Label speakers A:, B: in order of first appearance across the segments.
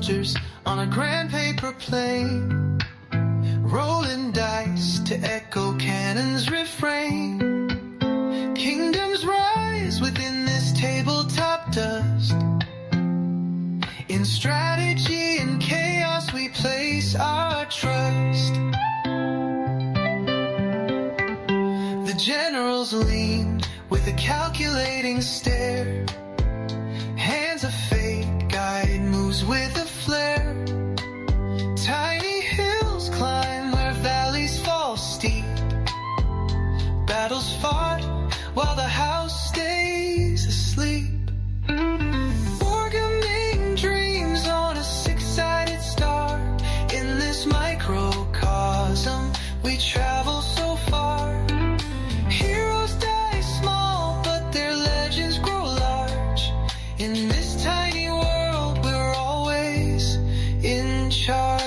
A: soldiers on a grand paper plane, rolling dice to echo cannons refrain. Kingdoms rise within this tabletop dust. In strategy and chaos we place our trust. The generals lean with a calculating stare. Hands of fate guide moves with a flare. Tiny hills climb where valleys fall steep. Battles fought while the house stays asleep. Wargaming dreams on a six-sided star. In this microcosm we travel so far. Heroes die small, but their legends grow large. In this tiny world we're always in charge.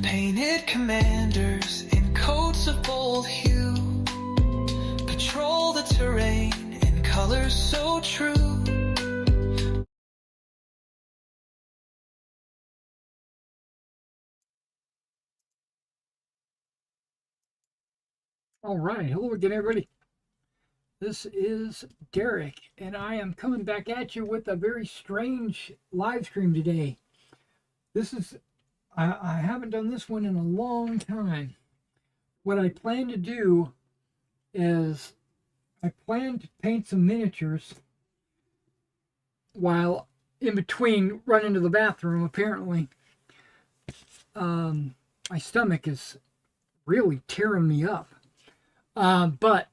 A: Painted commanders in coats of bold hue patrol the terrain in colors so true.
B: All right, hello again, everybody. This is Derek, and I am coming back at you with a very strange live stream today. I haven't done this one in a long time. What I plan to do is I plan to paint some miniatures while in between running to the bathroom. Apparently, my stomach is really tearing me up. But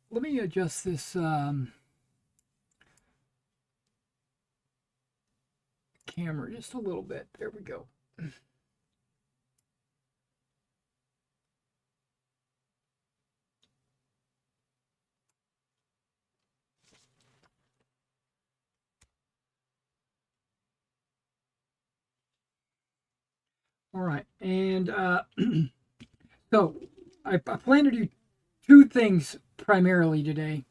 B: let me adjust this camera just a little bit. There we go. All right, and so I plan to do two things primarily today.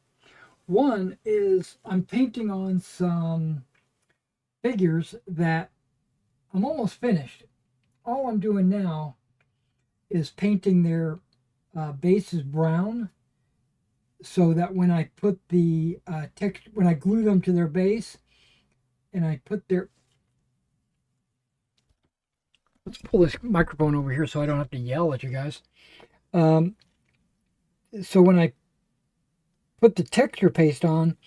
B: One is I'm painting on some figures that I'm almost finished. All I'm doing now is painting their bases brown, so that when I put the text, when I glue them to their base, and I put their, let's pull this microphone over here so I don't have to yell at you guys. So when I put the texture paste on,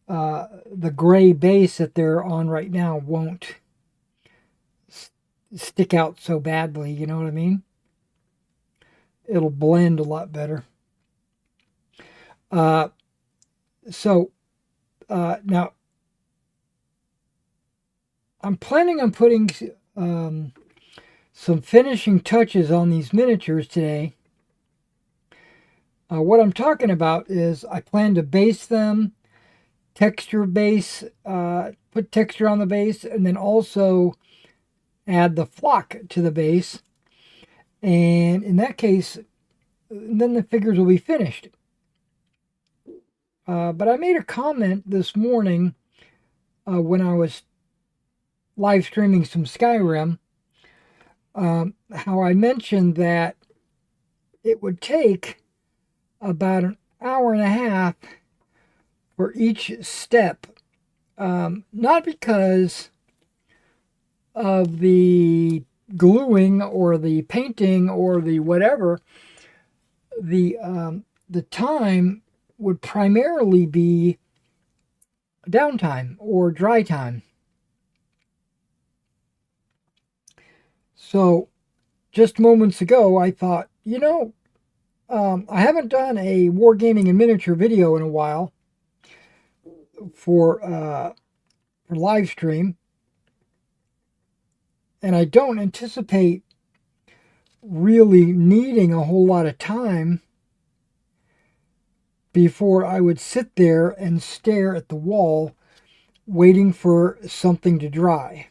B: the gray base that they're on right now won't stick out so badly, you know what I mean? It'll blend a lot better. Now, I'm planning on putting some finishing touches on these miniatures today. What I'm talking about is I plan to base them, texture base, put texture on the base, and then also add the flock to the base. And in that case, then the figures will be finished. But I made a comment this morning when I was live streaming some Skyrim, how I mentioned that it would take about an hour and a half for each step. Not because of the gluing or the painting or the whatever. The time would primarily be downtime or dry time. So just moments ago, I thought, you know, I haven't done a Wargaming and miniature video in a while for live stream, and I don't anticipate really needing a whole lot of time before I would sit there and stare at the wall waiting for something to dry.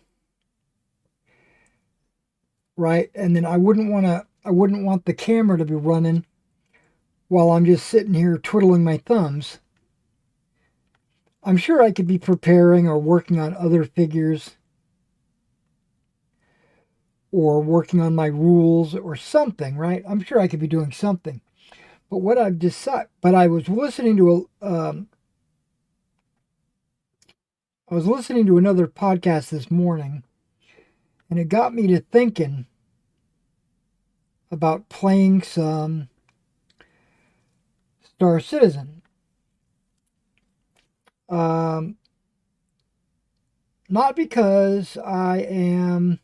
B: Right? And then I wouldn't want the camera to be running while I'm just sitting here twiddling my thumbs. I'm sure I could be preparing or working on other figures or working on my rules or something, right? I'm sure I could be doing something. But what I've decided, but I was listening to another podcast this morning, and it got me to thinking about playing some Star Citizen. Not because I am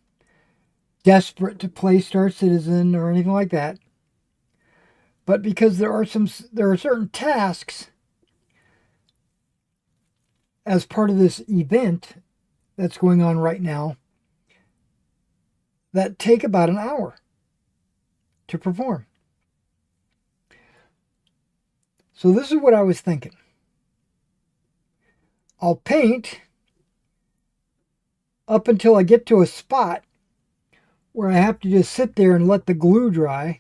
B: desperate to play Star Citizen or anything like that, but because there are certain tasks as part of this event that's going on right now that take about an hour to perform. So this is what I was thinking. I'll paint up until I get to a spot where I have to just sit there and let the glue dry.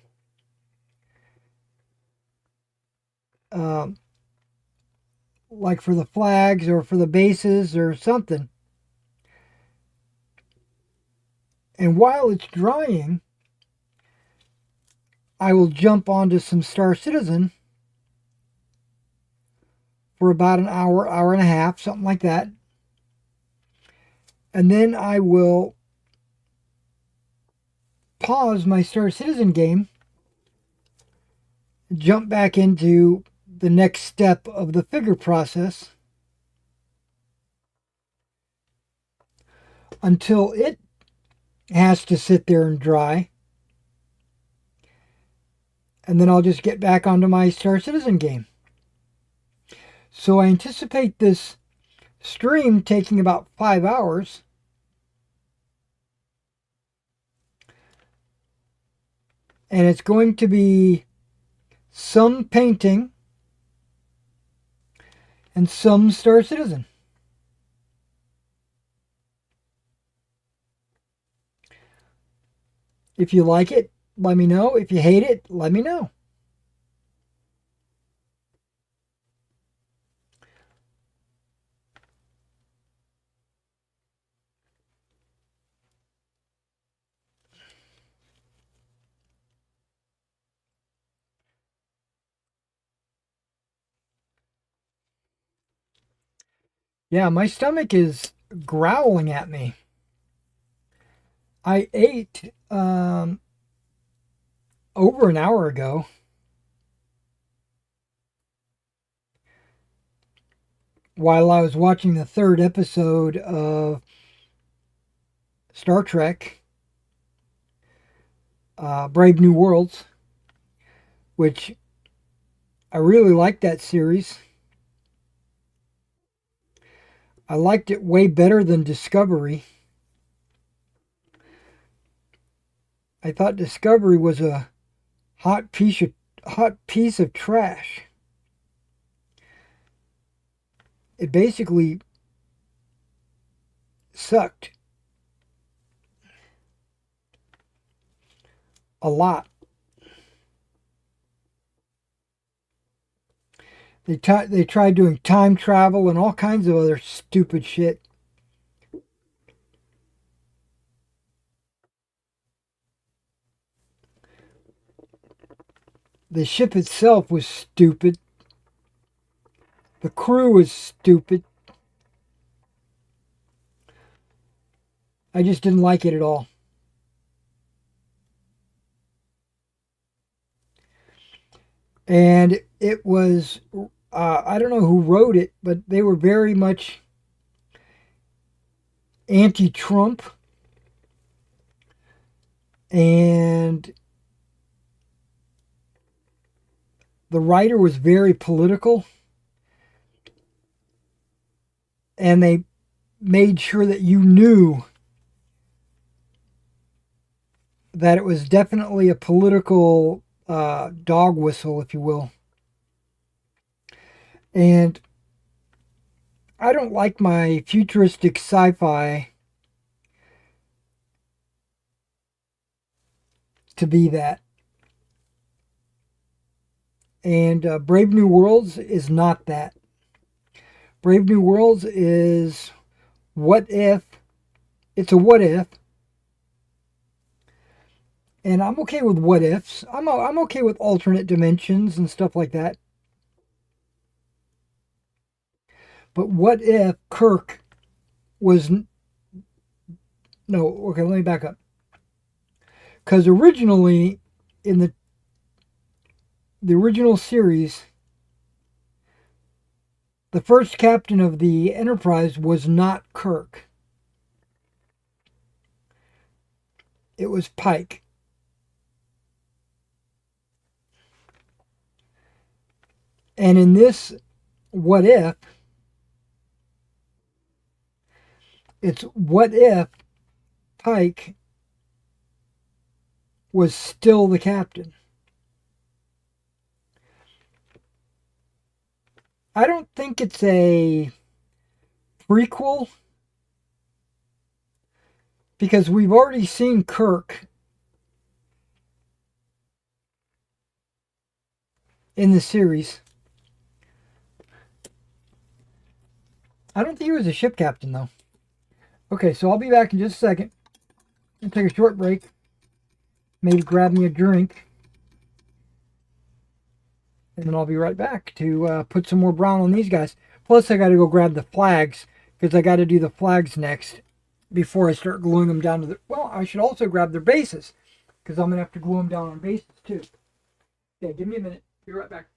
B: Like for the flags or for the bases or something. And while it's drying, I will jump onto some Star Citizen for about an hour, hour and a half, something like that. And then I will pause my Star Citizen game, jump back into the next step of the figure process until it has to sit there and dry. And then I'll just get back onto my Star Citizen game. So I anticipate this stream taking about 5 hours. And it's going to be some painting and some Star Citizen. If you like it, let me know. If you hate it, let me know. Yeah, my stomach is growling at me. I ate over an hour ago. While I was watching the third episode of Star Trek, Brave New Worlds, which I really liked that series. I liked it way better than Discovery. I thought Discovery was a hot piece of trash. It basically sucked a lot. They tried doing time travel and all kinds of other stupid shit. The ship itself was stupid. The crew was stupid. I just didn't like it at all. And it was, I don't know who wrote it, but they were very much anti-Trump. And the writer was very political. And they made sure that you knew that it was definitely a political dog whistle, if you will. And I don't like my futuristic sci-fi to be that. And Brave New Worlds is not that. Brave New Worlds is what if. It's a what if. And I'm okay with what ifs. I'm okay with alternate dimensions and stuff like that. But what if Kirk was. No, okay, let me back up. Because originally, in the original series, the first captain of the Enterprise was not Kirk. It was Pike. And in this what if, it's what if Pike was still the captain. I don't think it's a prequel because we've already seen Kirk in the series. I don't think he was a ship captain though. Okay, so I'll be back in just a second. I'll take a short break. Maybe grab me a drink. And then I'll be right back to put some more brown on these guys. Plus, I got to go grab the flags because I got to do the flags next before I start gluing them down to the. Well, I should also grab their bases because I'm going to have to glue them down on bases too. Okay, give me a minute. Be right back.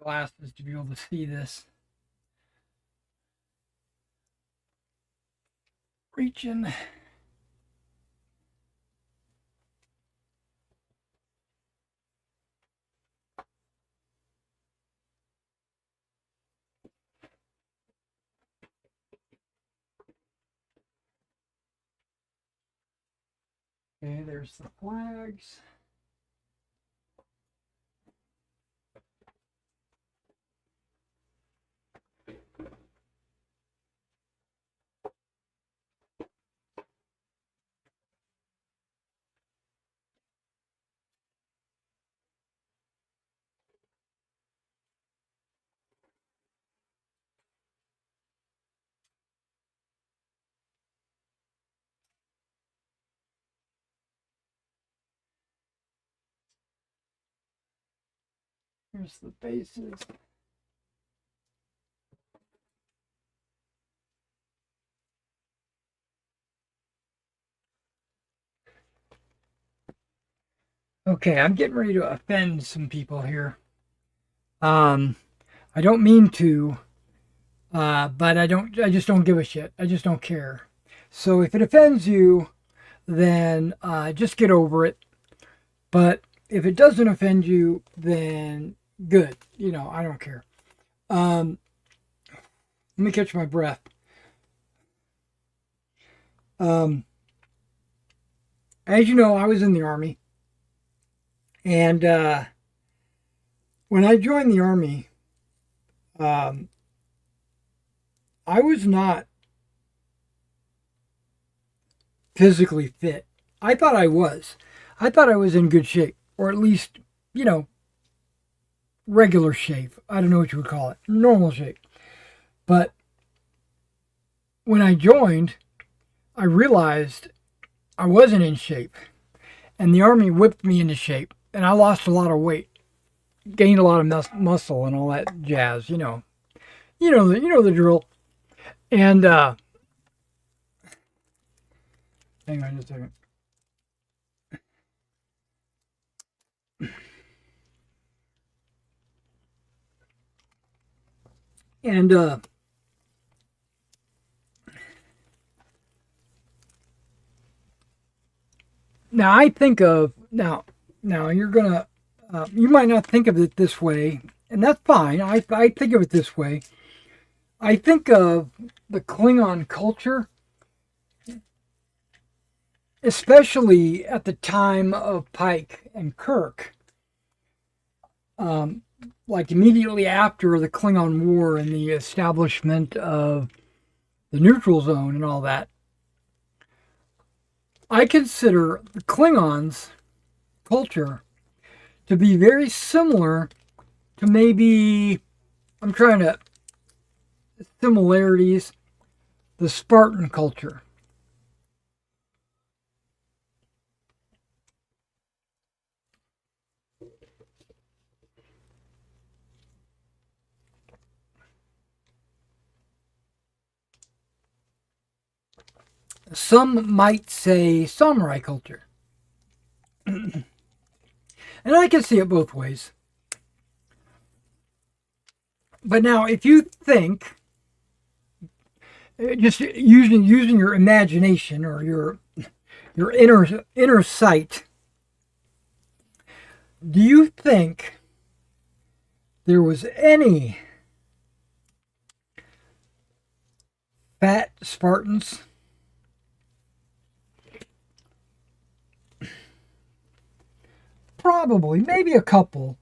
B: glasses to be able to see this. Reaching. Okay, there's the flags. Here's the bases. Okay, I'm getting ready to offend some people here. I don't mean to, but I just don't give a shit. I just don't care. So if it offends you, then just get over it. But if it doesn't offend you, then good. You know, I don't care. Let me catch my breath. As you know, I was in the Army. And when I joined the Army, I was not physically fit. I thought I was. I thought I was in good shape, or at least, you know, regular shape. I don't know what you would call it. Normal shape. But when I joined, I realized I wasn't in shape. And the Army whipped me into shape. And I lost a lot of weight. Gained a lot of muscle and all that jazz, you know. You know the drill. And hang on just a second. And now I think of now you're gonna you might not think of it this way, and that's fine. I think of it this way. I think of the Klingon culture, especially at the time of Pike and Kirk, like immediately after the Klingon War and the establishment of the neutral zone and all that. I consider the Klingons' culture to be very similar to maybe, I'm trying to, similarities, the Spartan culture. Some might say samurai culture. And I can see it both ways. But now, if you think, just using your imagination or your inner sight, do you think there was any fat Spartans? Probably, maybe a couple.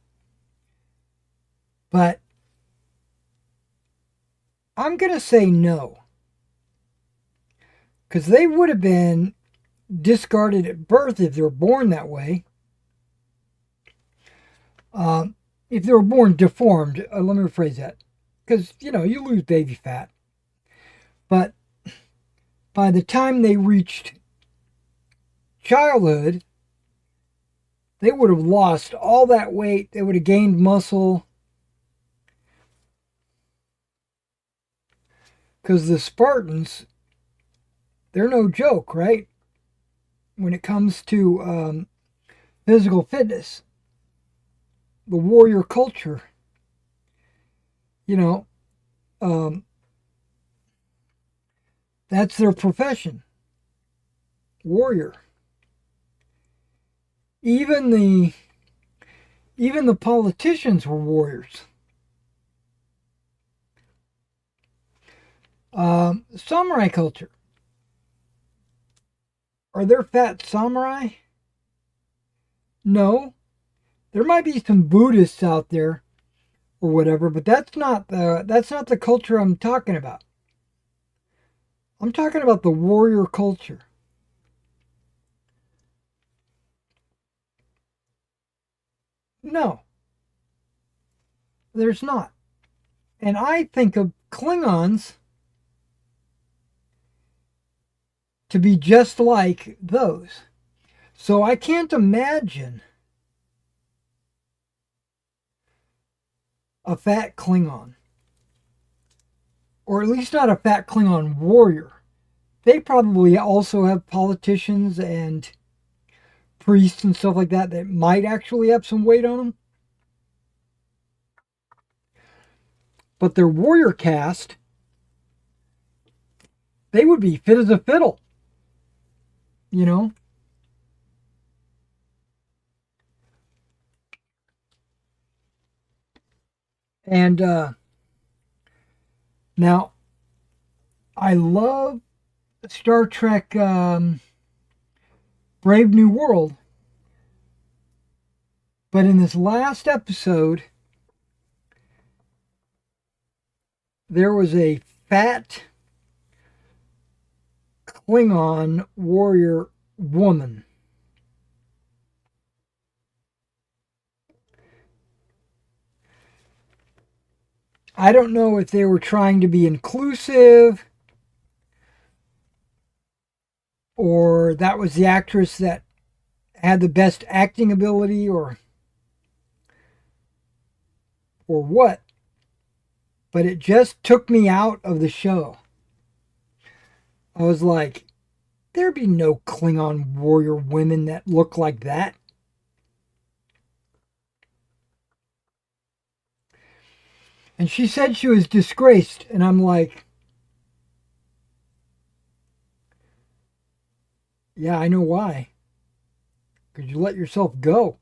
B: But I'm going to say no. Because they would have been discarded at birth if they were born that way. If they were born deformed, let me rephrase that. Because, you know, you lose baby fat. But by the time they reached childhood, they would have lost all that weight. They would have gained muscle. Because the Spartans, they're no joke, right? When it comes to physical fitness. The warrior culture. You know, um, that's their profession, warrior. Even the even the politicians were warriors. Samurai culture. Are there fat samurai? No. There might be some Buddhists out there or whatever, but that's not the culture I'm talking about. I'm talking about the warrior culture. No, there's not. And I think of Klingons to be just like those. So I can't imagine a fat Klingon, or at least not a fat Klingon warrior. They probably also have politicians and priests and stuff like that that might actually have some weight on them. But their warrior caste, they would be fit as a fiddle, you know? And now, I love Star Trek Brave New World, but in this last episode, there was a fat Klingon warrior woman. I don't know if they were trying to be inclusive or that was the actress that had the best acting ability or what, but it just took me out of the show. I was like, there'd be no Klingon warrior women that look like that. And she said she was disgraced, and I'm like, yeah, I know why. Because you let yourself go.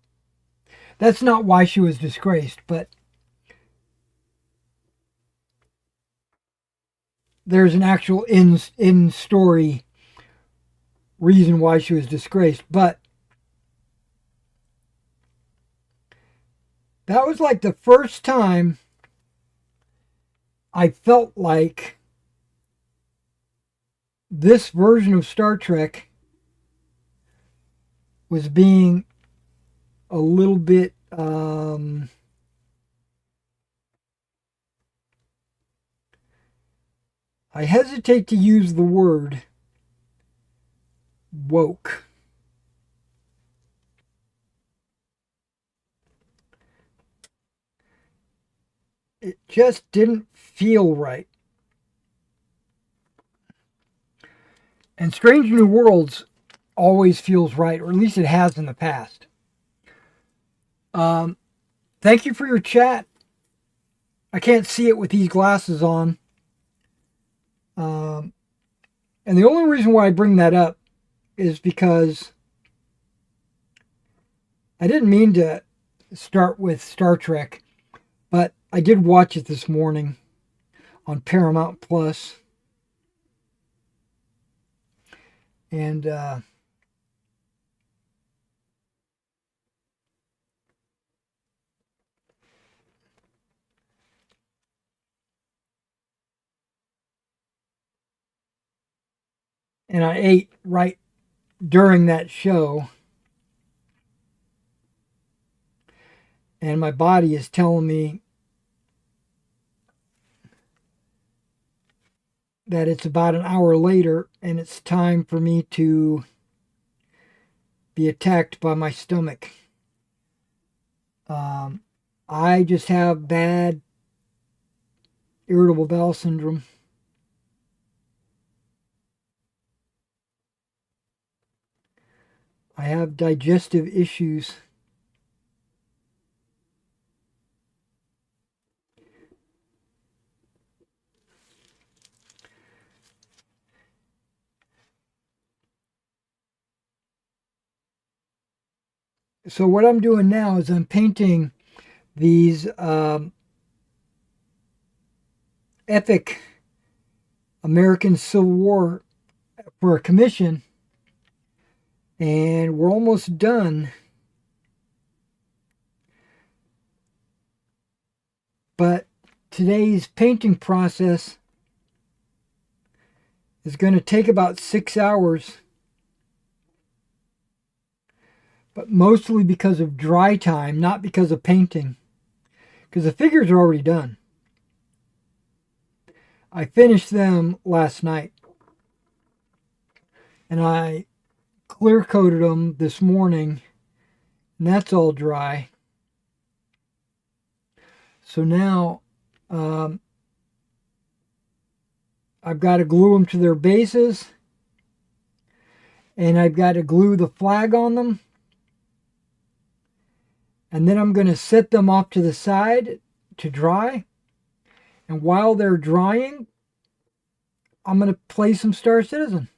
B: That's not why she was disgraced, but there's an actual in story reason why she was disgraced. But that was like the first time I felt like this version of Star Trek was being a little bit I hesitate to use the word woke. It just didn't feel right. And Strange New Worlds always feels right, or at least it has in the past. Thank you for your chat. I can't see it with these glasses on. And the only reason why I bring that up is because I didn't mean to start with Star Trek, but I did watch it this morning on Paramount Plus. And I ate right during that show. And my body is telling me that it's about an hour later and it's time for me to be attacked by my stomach. I just have bad irritable bowel syndrome. I have digestive issues. So what I'm doing now is I'm painting these epic American Civil War for a commission, and we're almost done. But today's painting process is going to take about 6 hours, but mostly because of dry time, not because of painting, because the figures are already done. I finished them last night, and I clear coated them this morning, and that's all dry. So now I've got to glue them to their bases, and I've got to glue the flag on them, and then I'm going to set them off to the side to dry. And while they're drying, I'm going to play some Star Citizen.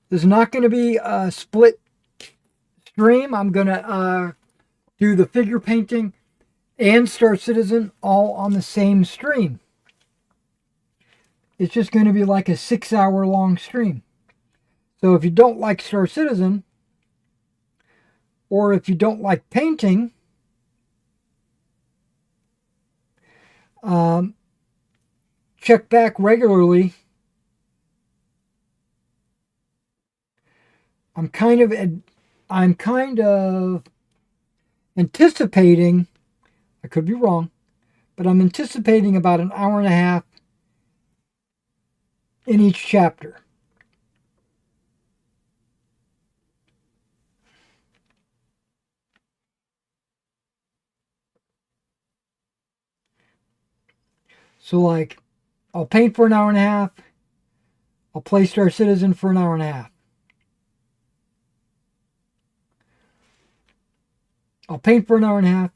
B: There's not going to be a split stream. I'm going to do the figure painting and Star Citizen all on the same stream. It's just going to be like a 6-hour long stream. So if you don't like Star Citizen, or if you don't like painting, check back regularly. I'm kind of anticipating, I could be wrong, but I'm anticipating about an hour and a half in each chapter. So like, I'll paint for an hour and a half. I'll play Star Citizen for an hour and a half. I'll paint for an hour and a half.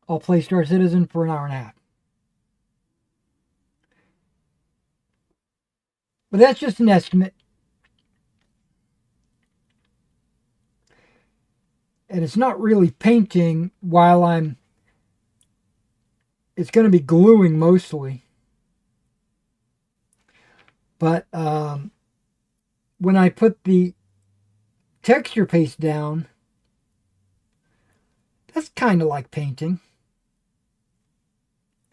B: I'll play Star Citizen for an hour and a half. But that's just an estimate. And it's not really painting while it's going to be gluing mostly. But when I put the texture paste down, that's kind of like painting.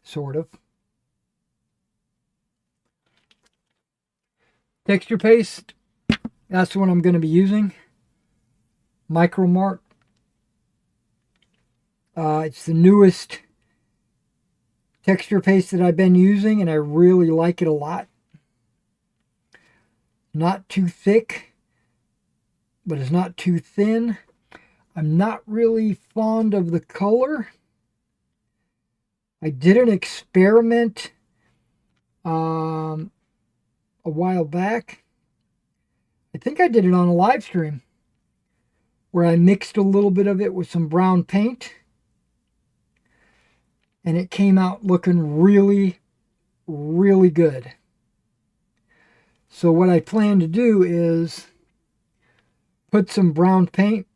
B: Sort of. Texture paste, that's the one I'm going to be using. Micro Mark. It's the newest texture paste that I've been using, and I really like it a lot. Not too thick, but it's not too thin. I'm not really fond of the color. I did an experiment a while back. I think I did it on a live stream where I mixed a little bit of it with some brown paint, and it came out looking really, really good. So what I plan to do is put some brown paint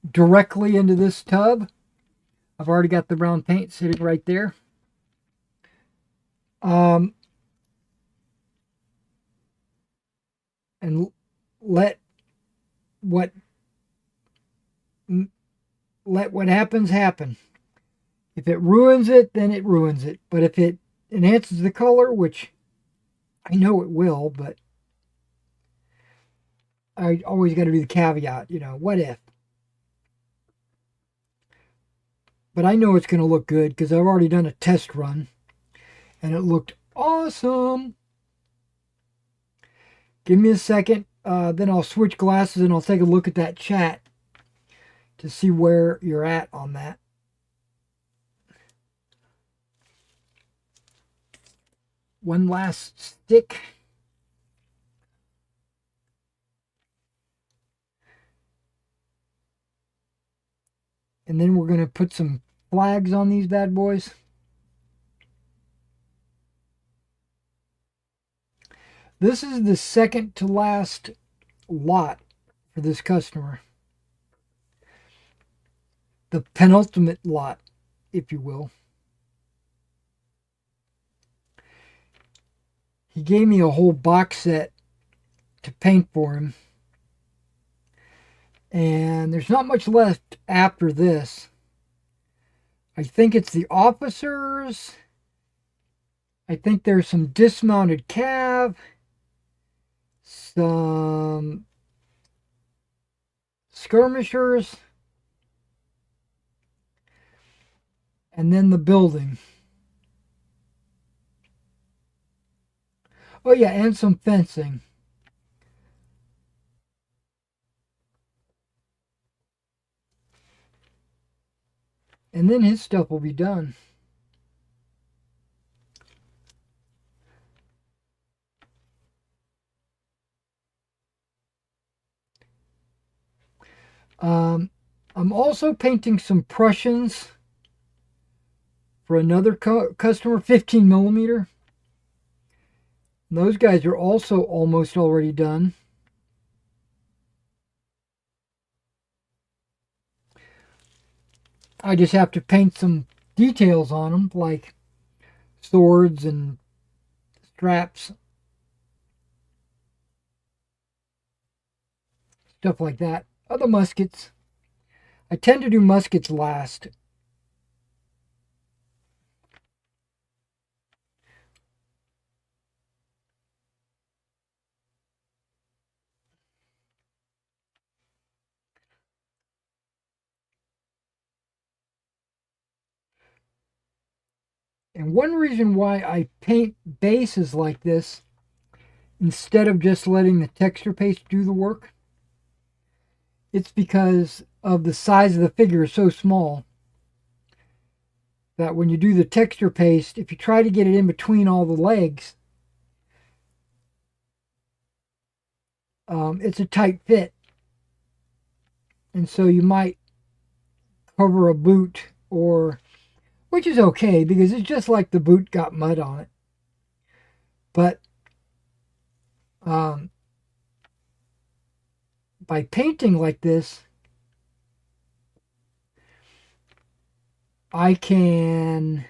B: directly into this tub. I've already got the brown paint sitting right there. And let what happens happen. If it ruins it, then it ruins it. But if it enhances the color, which I know it will, but I always got to do the caveat, what if? But I know it's going to look good because I've already done a test run and it looked awesome. Give me a second, then I'll switch glasses and I'll take a look at that chat to see where you're at on that. One last stick. And then we're going to put some flags on these bad boys. This is the second to last lot for this customer. The penultimate lot, if you will. He gave me a whole box set to paint for him. And there's not much left after this. I think it's the officers. I think there's some dismounted cav. Some skirmishers. And then the building. Oh yeah, and some fencing. And then his stuff will be done. I'm also painting some Prussians for another customer, 15 millimeter. And those guys are also almost already done. I just have to paint some details on them, like swords and straps, stuff like that. Other muskets. I tend to do muskets last. And one reason why I paint bases like this, instead of just letting the texture paste do the work, it's because of the size of the figure is so small that when you do the texture paste, if you try to get it in between all the legs, it's a tight fit. And so you might cover a boot, or, which is okay because it's just like the boot got mud on it. But by painting like this, I can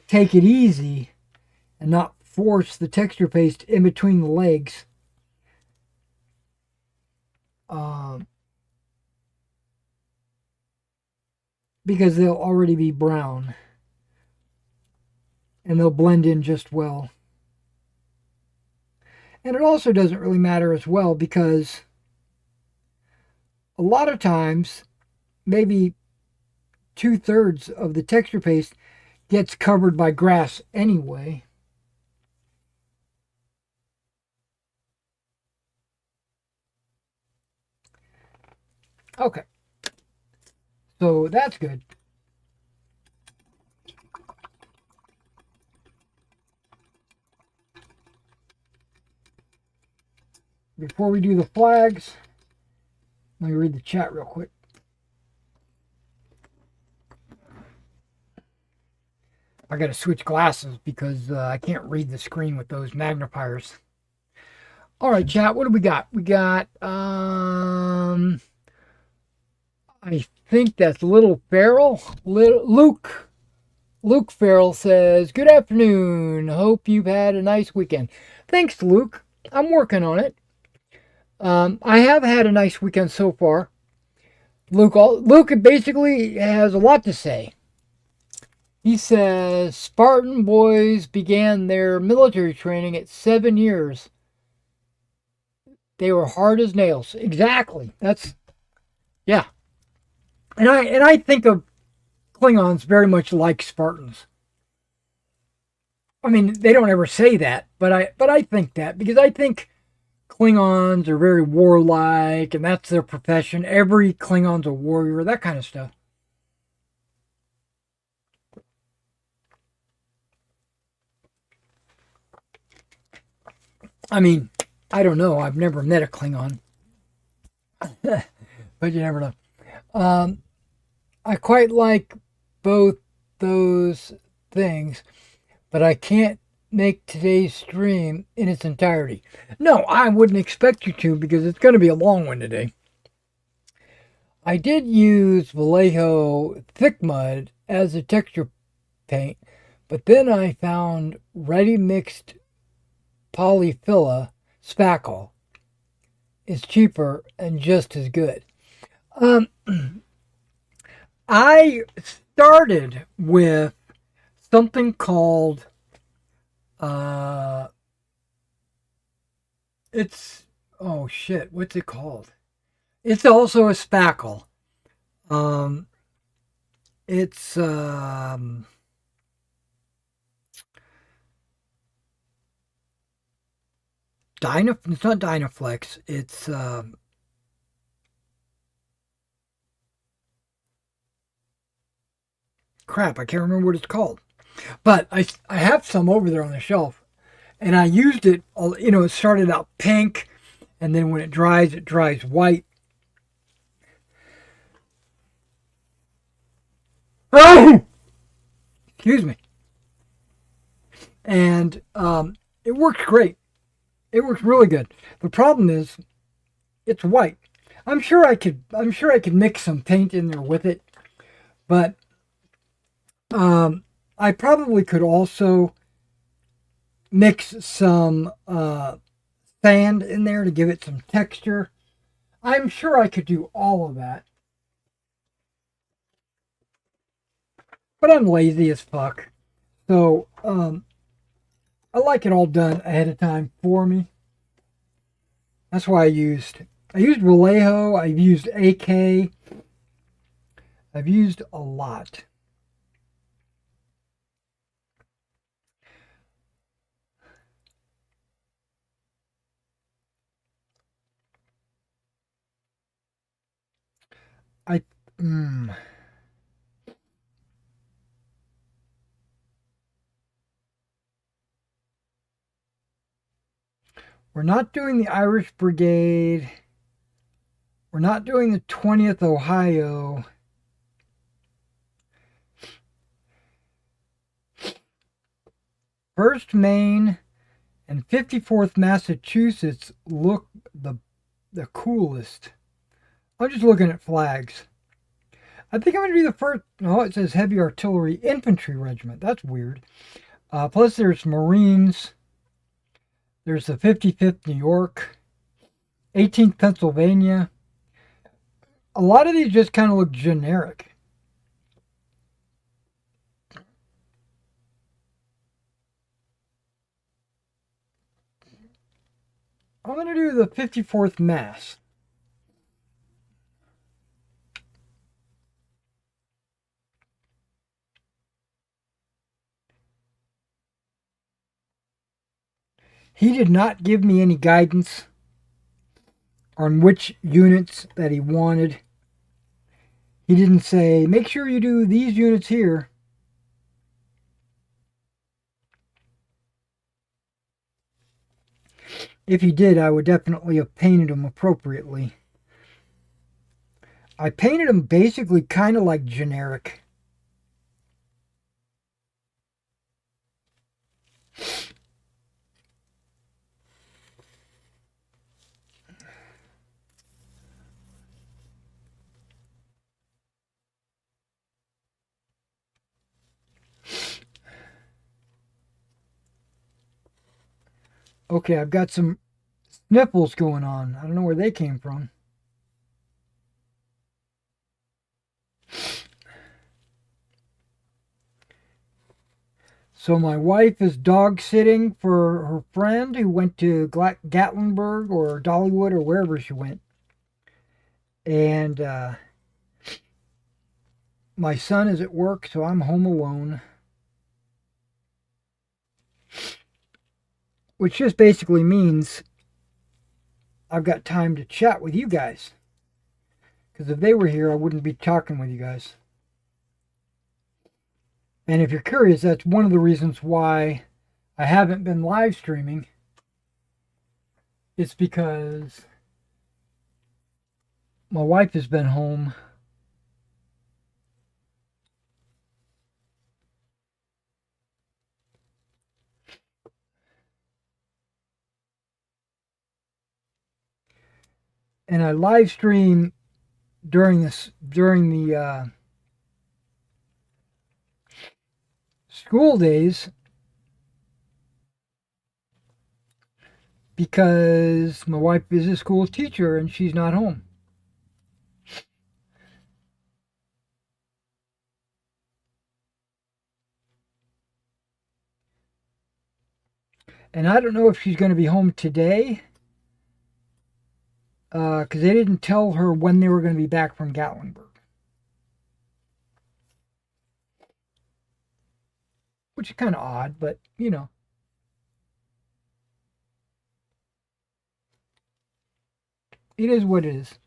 B: take it easy and not force the texture paste in between the legs. Because they'll already be brown and they'll blend in just well. And it also doesn't really matter as well because a lot of times, maybe 2/3 of the texture paste gets covered by grass anyway. Okay. So that's good. Before we do the flags, let me read the chat real quick. I got to switch glasses because I can't read the screen with those magnifiers. All right, chat, what do we got? We got, I think that's Little Farrell. Luke Farrell says, good afternoon. Hope you've had a nice weekend. Thanks, Luke. I'm working on it. I have had a nice weekend so far. Luke basically has a lot to say. He says, Spartan boys began their military training at 7 years. They were hard as nails. Exactly. Yeah. And I think of Klingons very much like Spartans. I mean, they don't ever say that, but I think that because I think Klingons are very warlike, and that's their profession. Every Klingon's a warrior, that kind of stuff. I mean, I don't know. I've never met a Klingon. But you never know. I quite like both those things. but I can't make today's stream in its entirety. No, I wouldn't expect you to because it's going to be a long one today. I did use Vallejo Thick Mud as a texture paint, but then I found ready mixed polyfilla spackle. It's cheaper and just as good. I started with something called it's oh shit, what's it called? It's also a spackle. Um, it's It's not Dynaflex. It's crap. I can't remember what it's called. But I have some over there on the shelf, and I used it. You know, it started out pink, and then when it dries white. Excuse me. And it works great. It works really good. The problem is, it's white. I'm sure I could mix some paint in there with it, but I probably could also mix some sand in there to give it some texture. I'm sure I could do all of that, but I'm lazy as fuck. So I like it all done ahead of time for me. That's why I used Vallejo. I've used AK. I've used a lot. I We're not doing the Irish Brigade. We're not doing the 20th Ohio. First Maine and 54th Massachusetts look the coolest. I'm just looking at flags. I think I'm going to do the first. No, it says Heavy Artillery Infantry Regiment. That's weird. Plus, there's Marines. There's the 55th New York, 18th Pennsylvania. A lot of these just kind of look generic. I'm going to do the 54th Mass. He did not give me any guidance on which units that he wanted. He didn't say, make sure you do these units here. If he did, I would definitely have painted them appropriately. I painted them basically kind of like generic. Okay, I've got some sniffles going on. I don't know where they came from. So my wife is dog sitting for her friend who went to Gatlinburg or Dollywood or wherever she went. And my son is at work, so I'm home alone. Which just basically means I've got time to chat with you guys. Because if they were here, I wouldn't be talking with you guys. And if you're curious, that's one of the reasons why I haven't been live streaming. It's because my wife has been home. and I live stream during the school days because my wife is a school teacher and she's not home. And I don't know if she's going to be home today because they didn't tell her when they were going to be back from Gatlinburg. Which is kind of odd, but you know, it is what it is.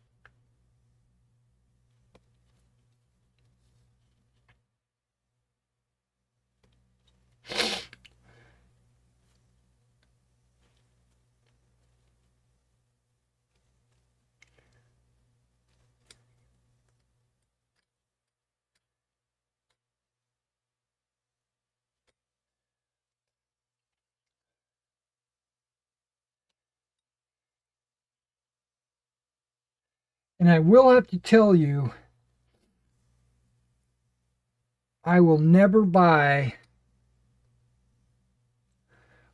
B: And I will have to tell you, I will never buy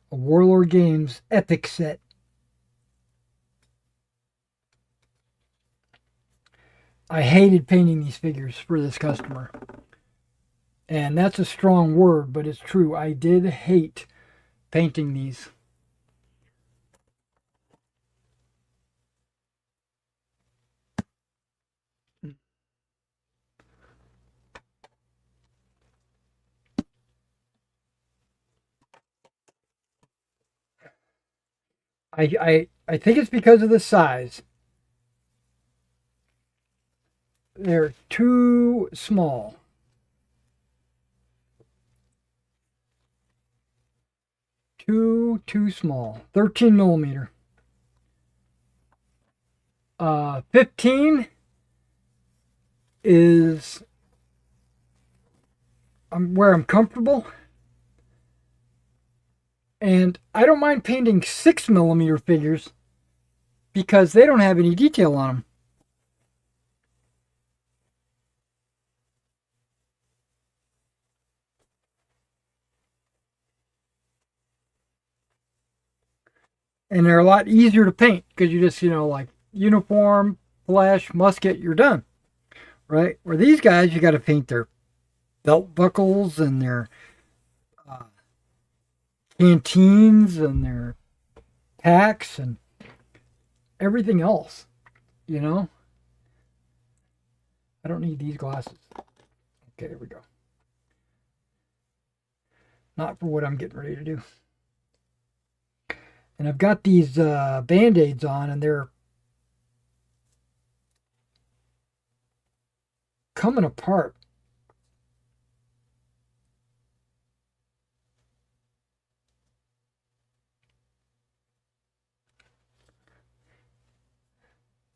B: a Warlord Games Epic set. I hated painting these figures for this customer. And that's a strong word, but it's true. I did hate painting these. I think it's because of the size. They're too small. Too small. 13 millimeter. 15 is where I'm comfortable. And I don't mind painting 6 millimeter figures because they don't have any detail on them. And they're a lot easier to paint because you just, like uniform, flash, musket, you're done. Right? Where these guys, you got to paint their belt buckles and their uh, canteens and their packs and everything else. You know? I don't need these glasses. Okay, there we go. Not for what I'm getting ready to do. And I've got these Band-Aids on, and they're coming apart.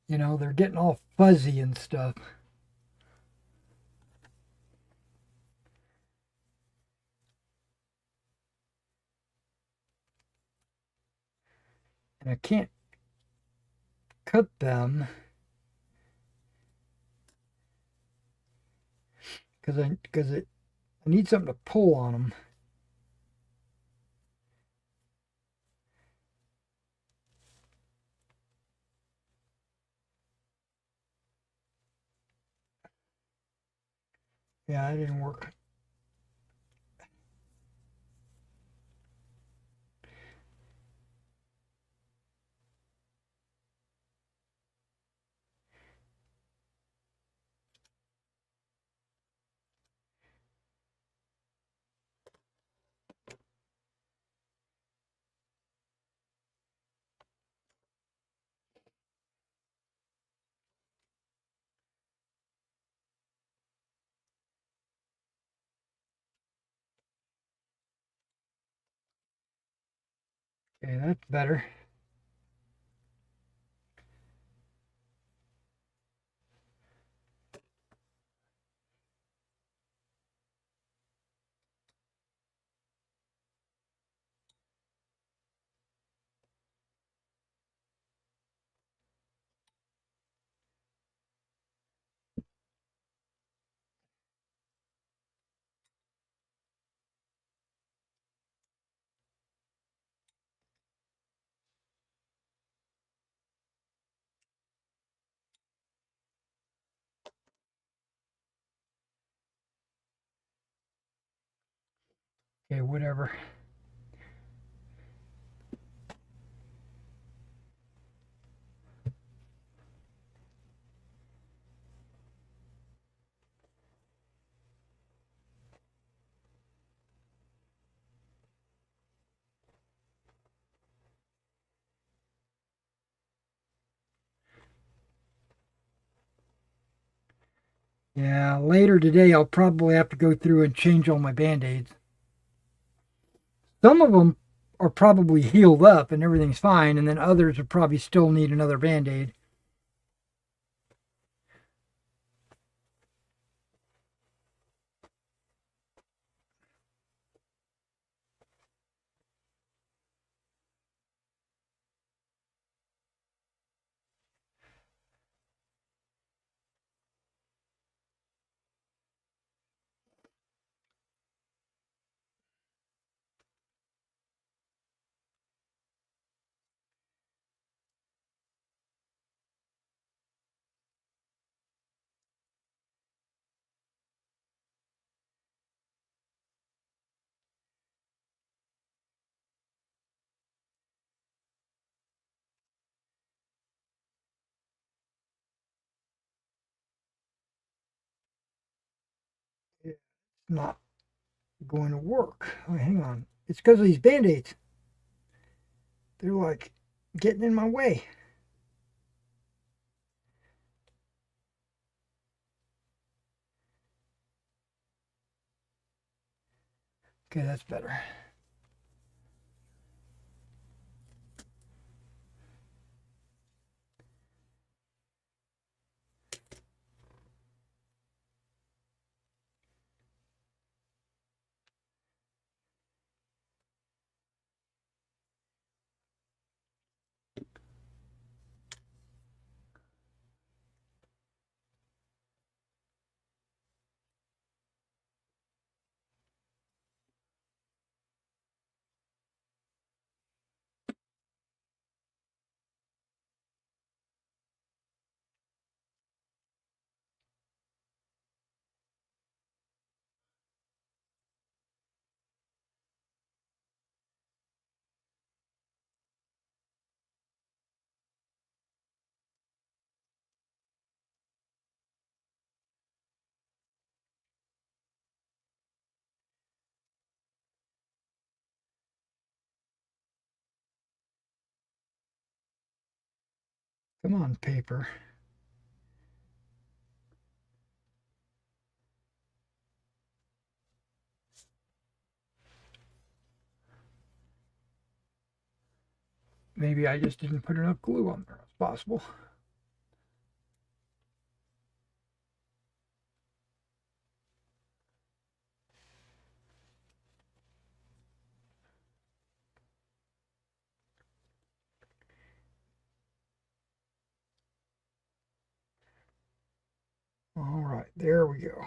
B: They're getting all fuzzy and stuff. And I can't cut them because I need something to pull on them. Yeah, that didn't work. Okay, that's better. Okay, whatever. Yeah, later today I'll probably have to go through and change all my band-aids. Some of them are probably healed up and everything's fine, and then others will probably still need another band-aid. It's not going to work. Oh, hang on. It's because of these band-aids. They're like getting in my way. Okay, that's better. Come on, paper. Maybe I just didn't put enough glue on there. It's possible. All right, there we go.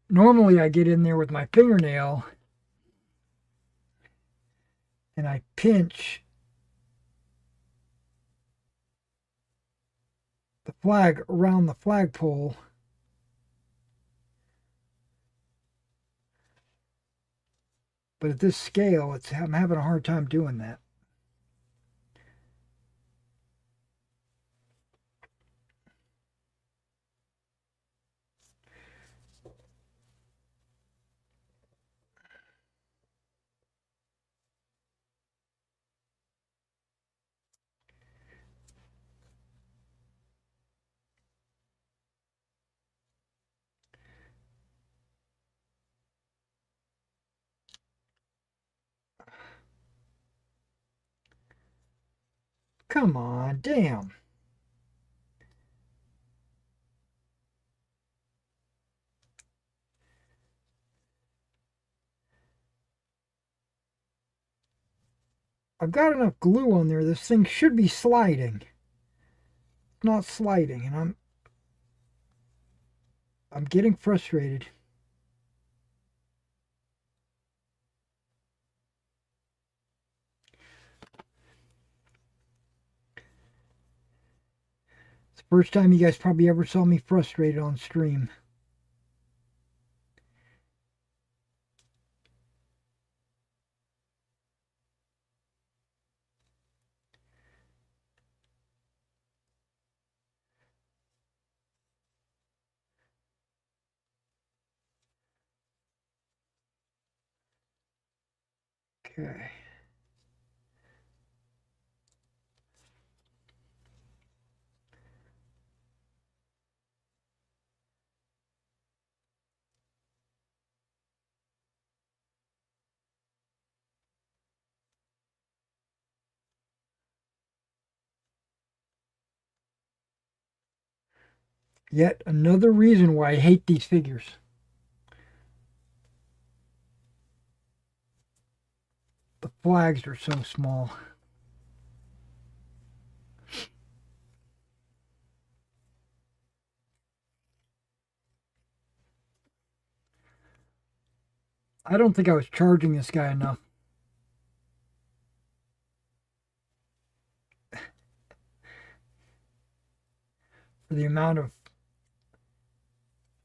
B: Normally I get in there with my fingernail and I pinch the flag around the flagpole. But at this scale, I'm having a hard time doing that. Come on, damn. I've got enough glue on there. This thing should be sliding. It's not sliding, and I'm getting frustrated. First time you guys probably ever saw me frustrated on stream. Okay. Yet another reason why I hate these figures. The flags are so small. I don't think I was charging this guy enough. For the amount of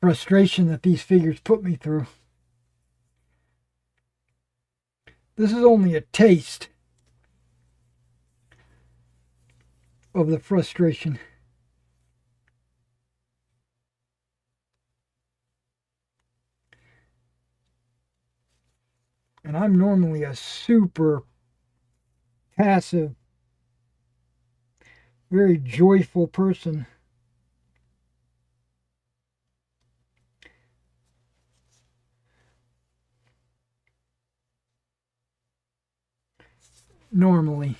B: frustration that these figures put me through. This is only a taste of the frustration. And I'm normally a super passive, very joyful person. Normally.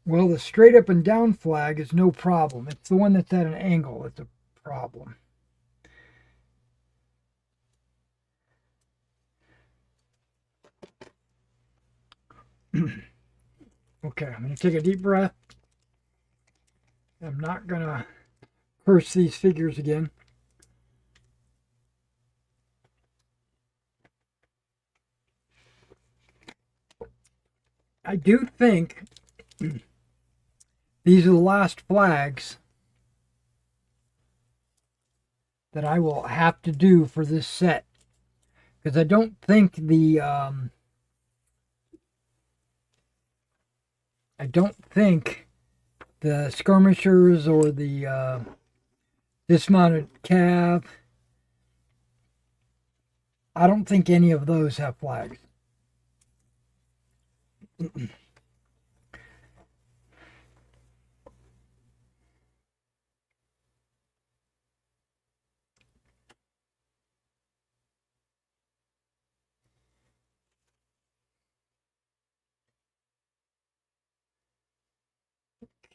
B: Well, the straight up and down flag is no problem. It's the one that's at an angle that's a problem. Okay, I'm going to take a deep breath. I'm not going to curse these figures again. I do think these are the last flags that I will have to do for this set. Because I don't think the skirmishers or the dismounted cav, I don't think any of those have flags.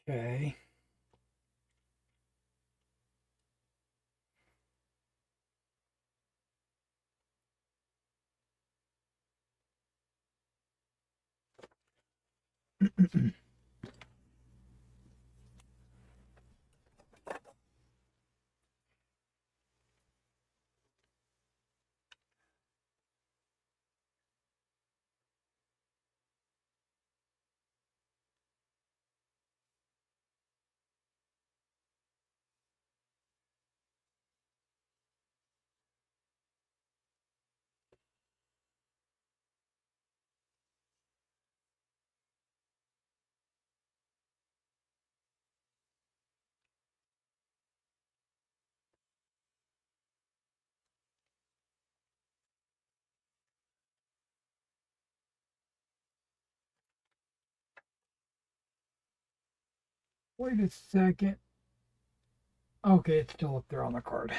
B: Okay. Wait a second. Okay, it's still up there on the card.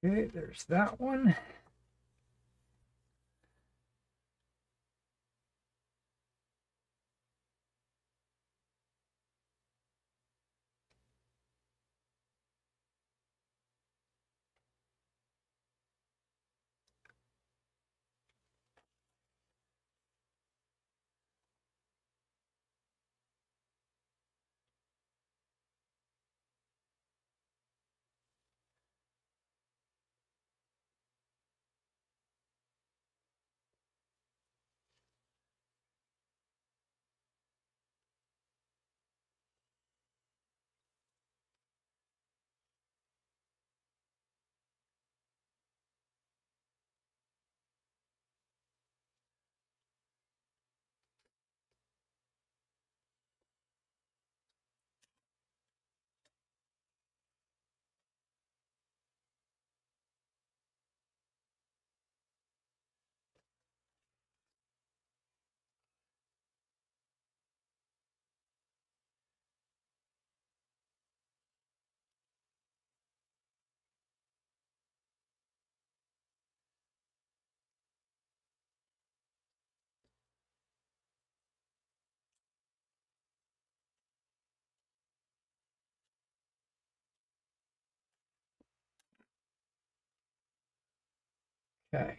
B: Okay, there's that one. Okay.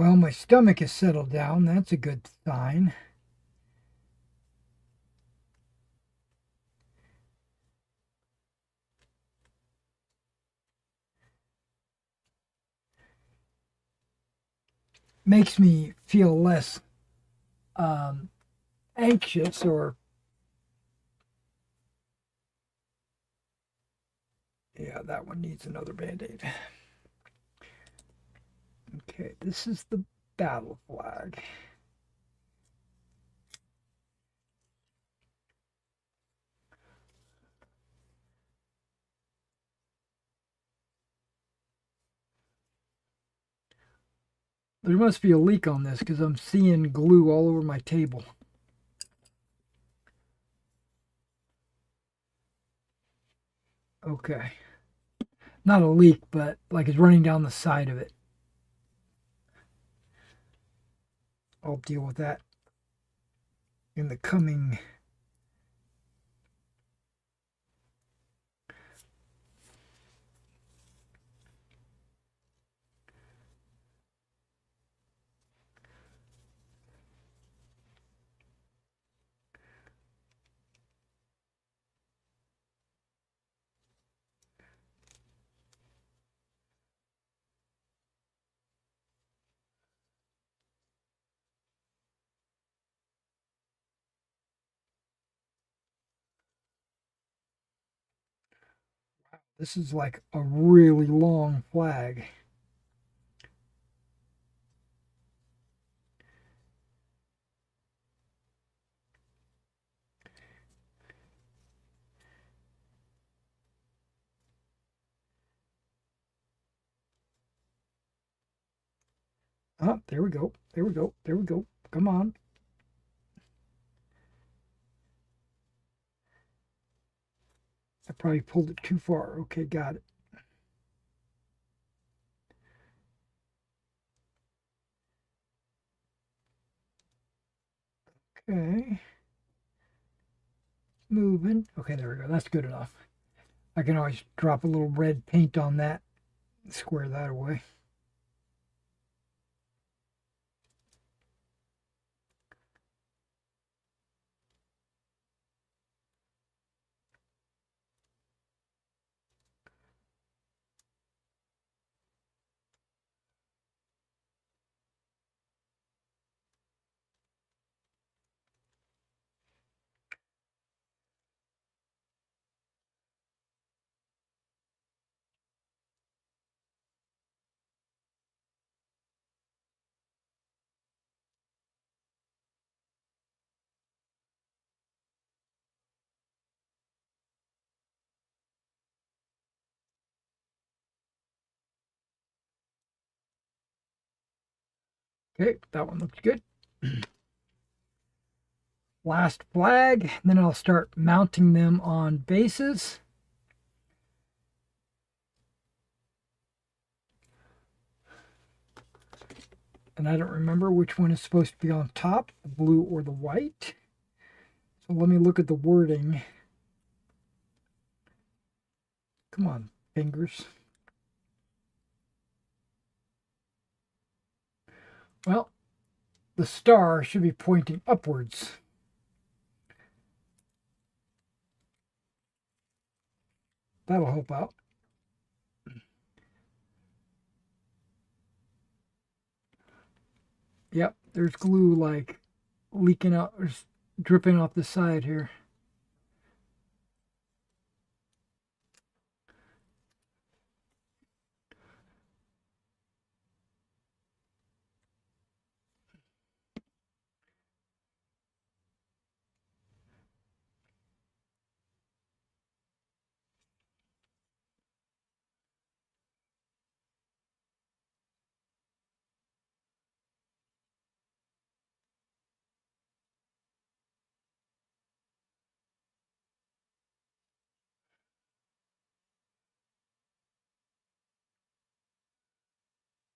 B: Well, my stomach has settled down. That's a good sign. Makes me feel less um, anxious or, yeah, that one needs another band-aid. Okay, this is the battle flag. There must be a leak on this because I'm seeing glue all over my table. Okay. Not a leak, but like it's running down the side of it. I'll deal with that in the coming. This is like a really long flag. Oh, there we go. There we go. There we go. Come on. I probably pulled it too far. Okay, got it. Okay. Moving. Okay, there we go. That's good enough. I can always drop a little red paint on that, square that away. Okay, that one looks good. Last flag, then I'll start mounting them on bases. And I don't remember which one is supposed to be on top, the blue or the white. So let me look at the wording. Come on, fingers. Well, the star should be pointing upwards. That'll help out. Yep, there's glue like leaking out or dripping off the side here.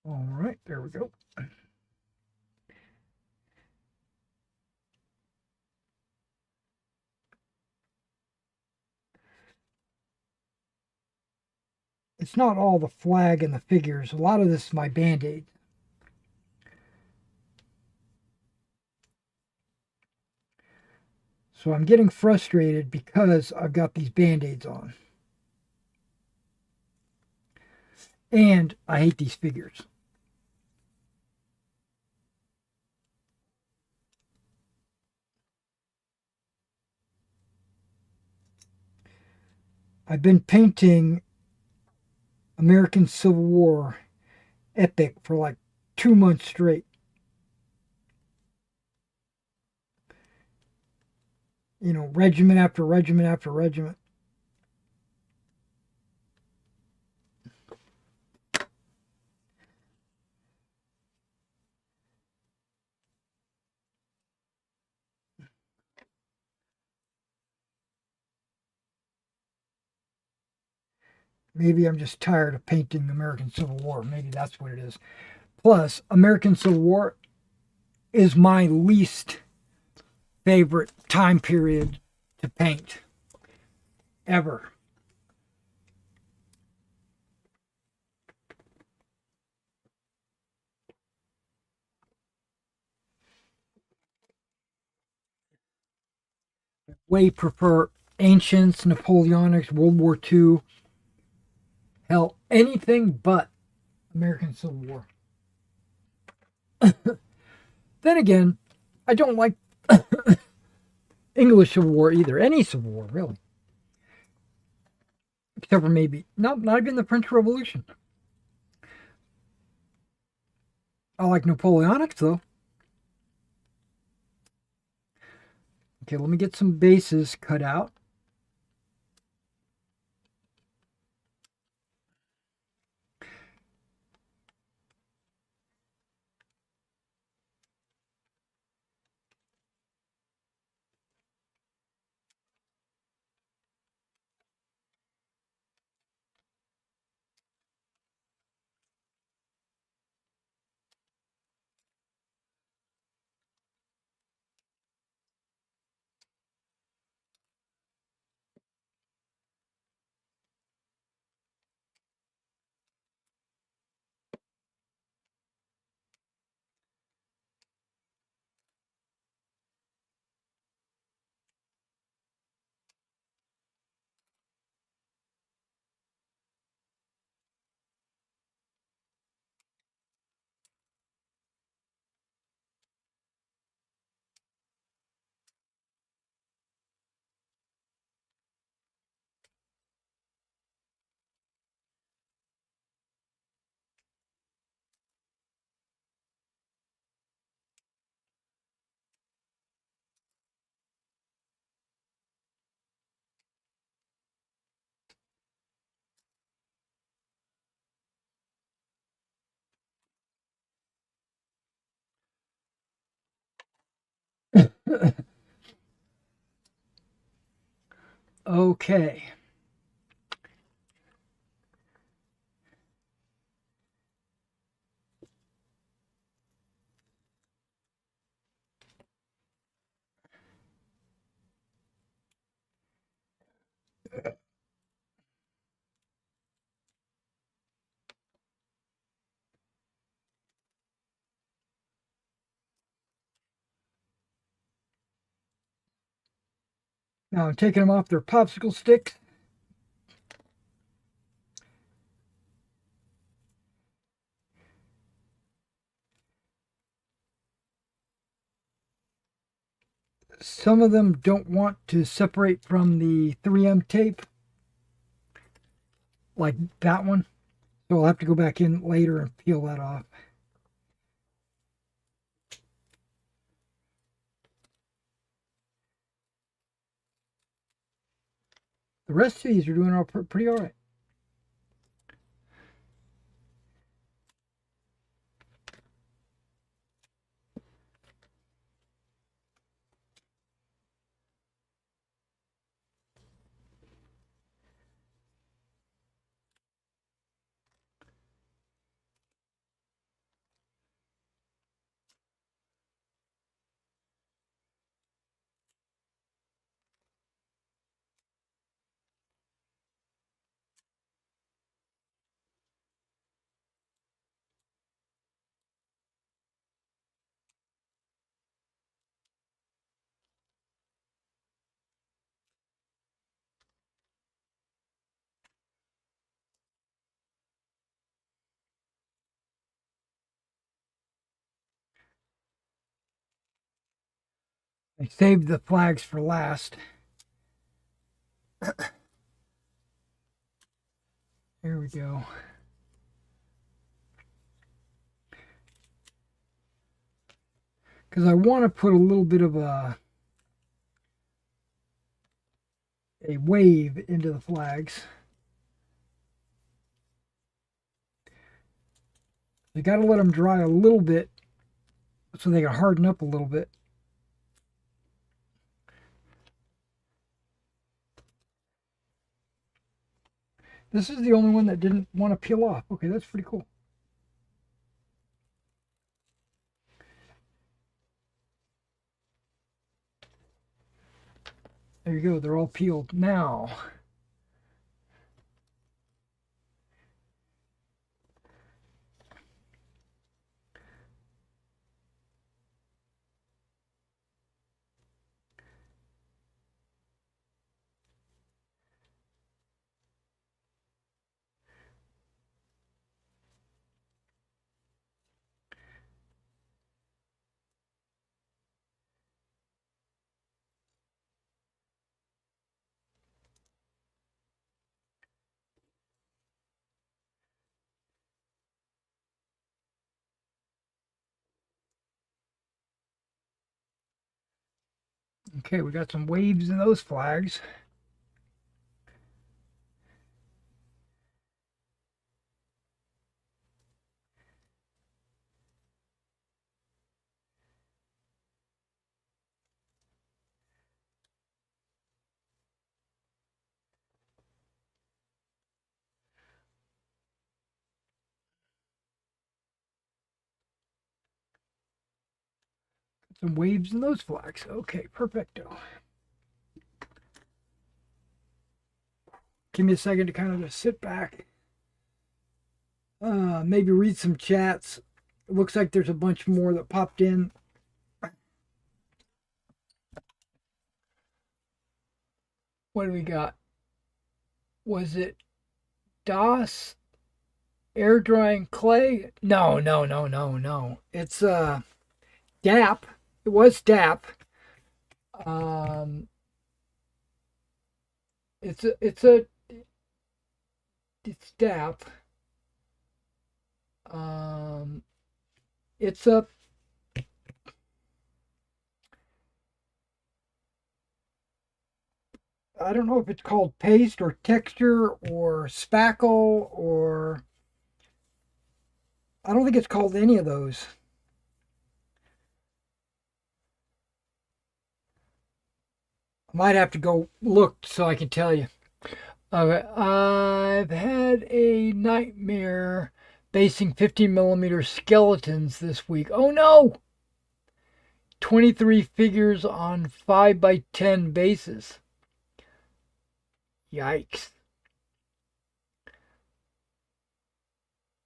B: All right, there we go. It's not all the flag and the figures. A lot of this is my Band-Aid. So I'm getting frustrated because I've got these Band-Aids on. And I hate these figures. I've been painting American Civil War Epic for like 2 months straight. You know, regiment after regiment after regiment. Maybe I'm just tired of painting American Civil War. Maybe that's what it is. Plus, American Civil War is my least favorite time period to paint ever. Way prefer ancients, Napoleonics, World War II. Hell, anything but American Civil War. Then again, I don't like English Civil War either. Any Civil War, really. Except for maybe, not even the French Revolution. I like Napoleonics, though. Okay, let me get some bases cut out. Okay. Now I'm taking them off their popsicle sticks. Some of them don't want to separate from the 3M tape, like that one. So I'll have to go back in later and peel that off. The rest of these are doing pretty all right. I saved the flags for last. Here we go. Because I want to put a little bit of a wave into the flags. You got to let them dry a little bit so they can harden up a little bit. This is the only one that didn't want to peel off. Okay, that's pretty cool. There you go. They're all peeled now. Okay, we got some waves in those flags. Some waves in those flags. Okay, perfecto. Give me a second to kind of just sit back. Maybe read some chats. It looks like there's a bunch more that popped in. What do we got? Was it DOS air drying clay? No, no, no, no, no. It's DAP. It was DAP. Um, it's DAP. It's a I don't know if it's called paste or texture or spackle or I don't think it's called any of those. I might have to go look so I can tell you. Okay, I've had a nightmare basing 15 millimeter skeletons this week. Oh no! 23 figures on 5 by 10 bases. Yikes.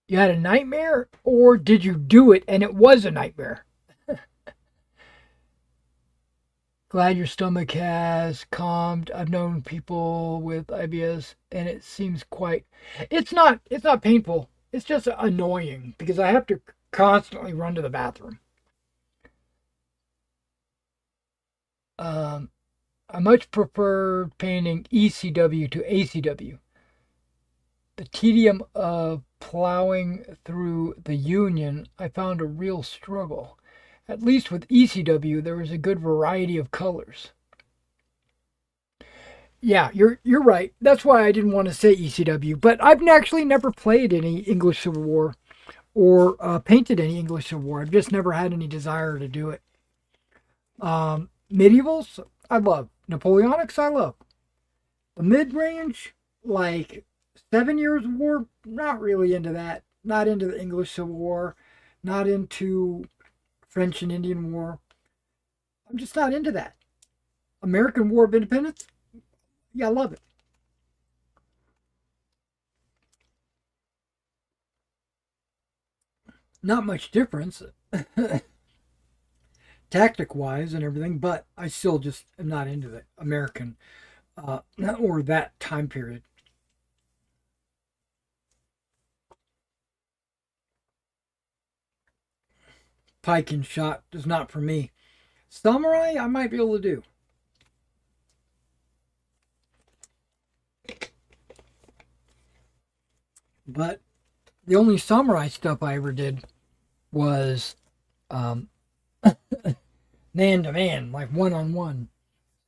B: You had a nightmare, or did you do it and it was a nightmare? Glad your stomach has calmed. I've known people with IBS and it seems quite it's not painful. It's just annoying because I have to constantly run to the bathroom. Um, I much prefer painting ECW to ACW. The tedium of plowing through the Union, I found a real struggle. At least with ECW, there was a good variety of colors. Yeah, you're right. That's why I didn't want to say ECW. But I've actually never played any English Civil War or painted any English Civil War. I've just never had any desire to do it. Medievals, I love. Napoleonics, I love. The mid range, like 7 Years of War, not really into that. Not into the English Civil War. Not into French and Indian War. I'm just not into that. American War of Independence, yeah, I love it. Not much difference, tactic wise and everything, but I still just am not into the American or that time period. Pike and shot is not for me. Samurai, I might be able to do. But the only samurai stuff I ever did was um, man to man, like one on one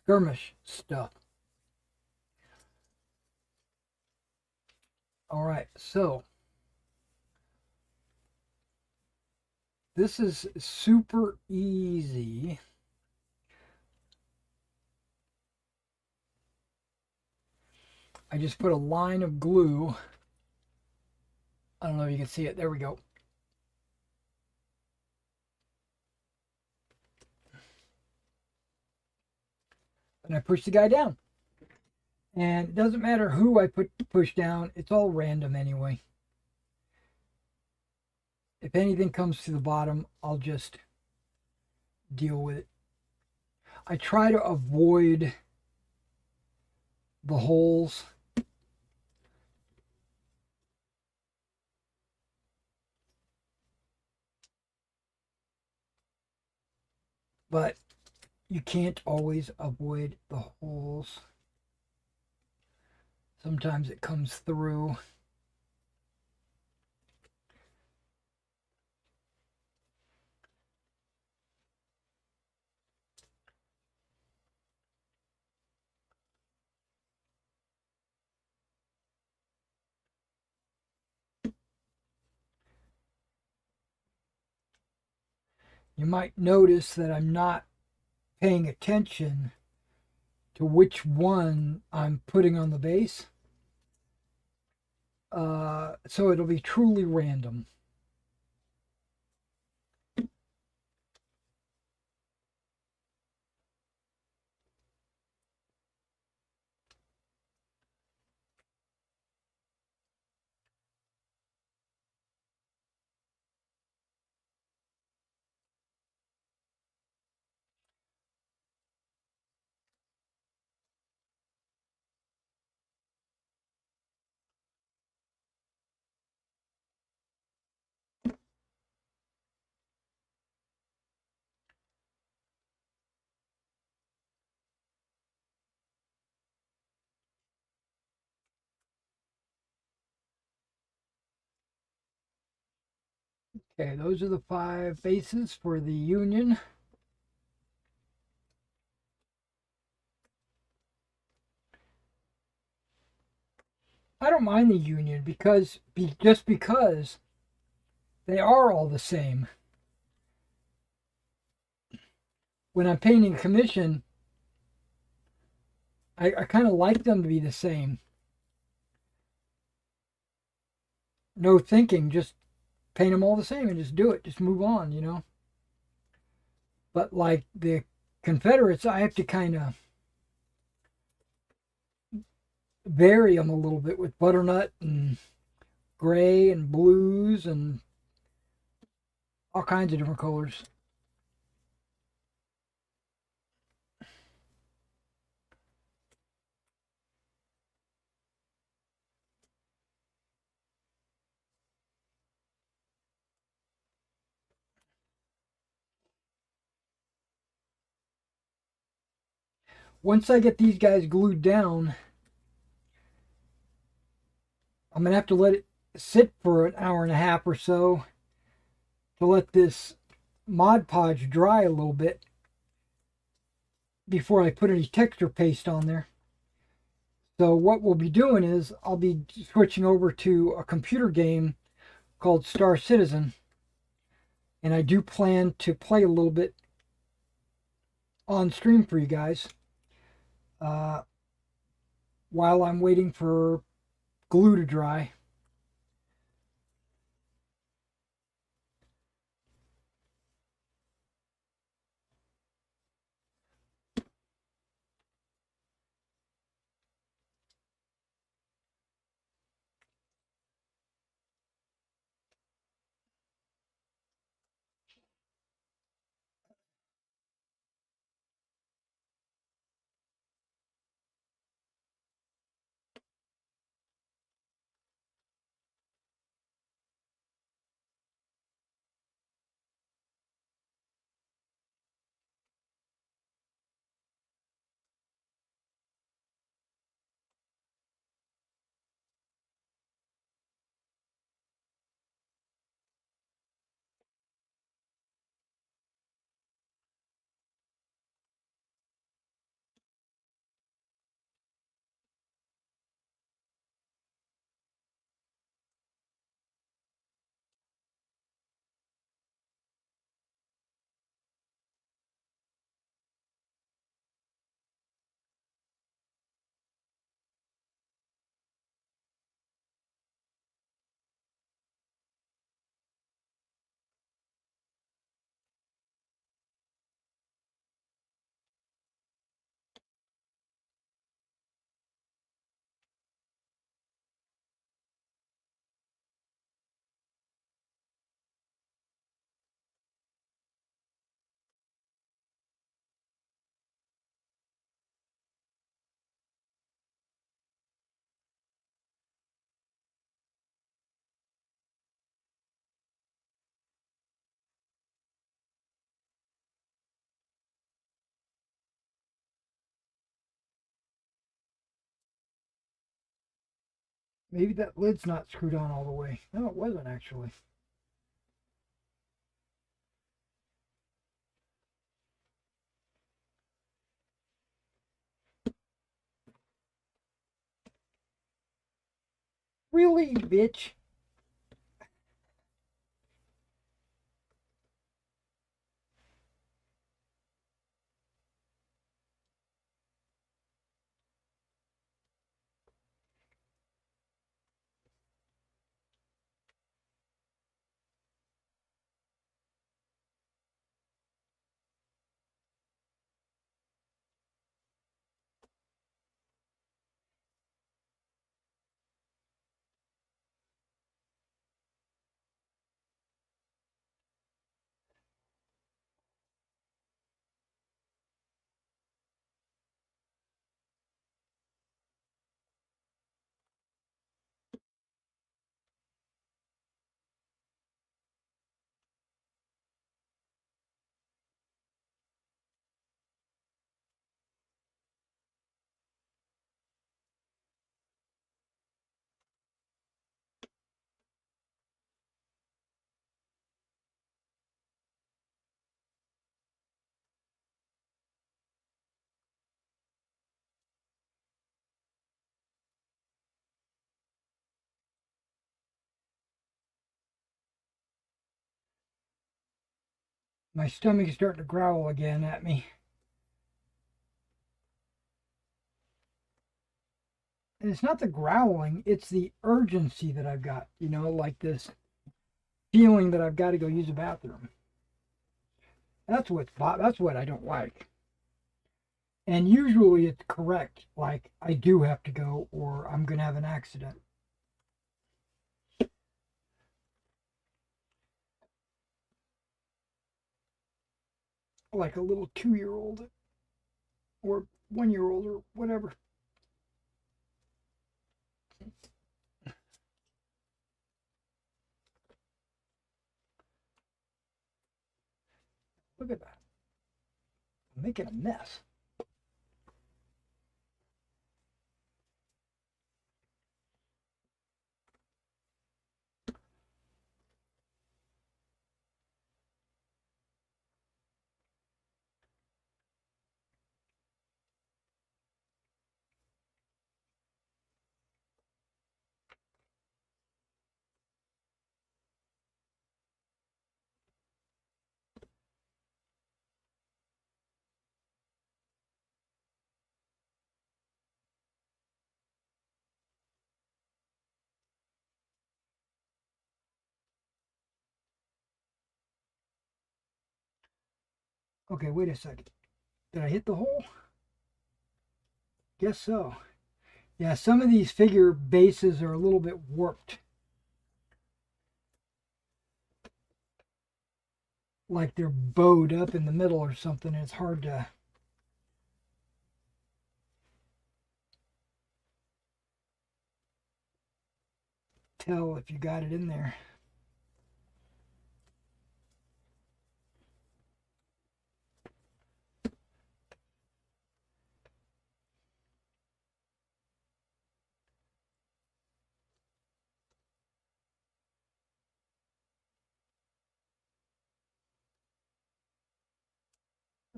B: skirmish stuff. All right, so this is super easy. I just put a line of glue. I don't know if you can see it. There we go. And I push the guy down. And it doesn't matter who I push down, it's all random anyway. If anything comes to the bottom, I'll just deal with it. I try to avoid the holes. But you can't always avoid the holes. Sometimes it comes through. You might notice that I'm not paying attention to which one I'm putting on the base. So it'll be truly random. Okay, those are the 5 bases for the Union. I don't mind the Union just because they are all the same. When I'm painting a commission, I kind of like them to be the same. No thinking, just paint them all the same and just do it. Just move on, you know. But like the Confederates, I have to kind of vary them a little bit with butternut and gray and blues and all kinds of different colors. Once I get these guys glued down, I'm going to have to let it sit for an hour and a half or so to let this Mod Podge dry a little bit before I put any texture paste on there. So what we'll be doing is I'll be switching over to a computer game called Star Citizen, and I do plan to play a little bit on stream for you guys uh, while I'm waiting for glue to dry. Maybe that lid's not screwed on all the way. No, it wasn't actually. Really, bitch? My stomach's starting to growl again at me. And it's not the growling, it's the urgency that I've got, like this feeling that I've got to go use a bathroom. That's what I don't like. And usually it's correct, like I do have to go or I'm going to have an accident. Like a little 2-year-old or 1-year-old or whatever. Look at that. I'm making a mess. Okay, wait a second. Did I hit the hole? Guess so. Yeah, some of these figure bases are a little bit warped. Like they're bowed up in the middle or something. It's hard to tell if you got it in there.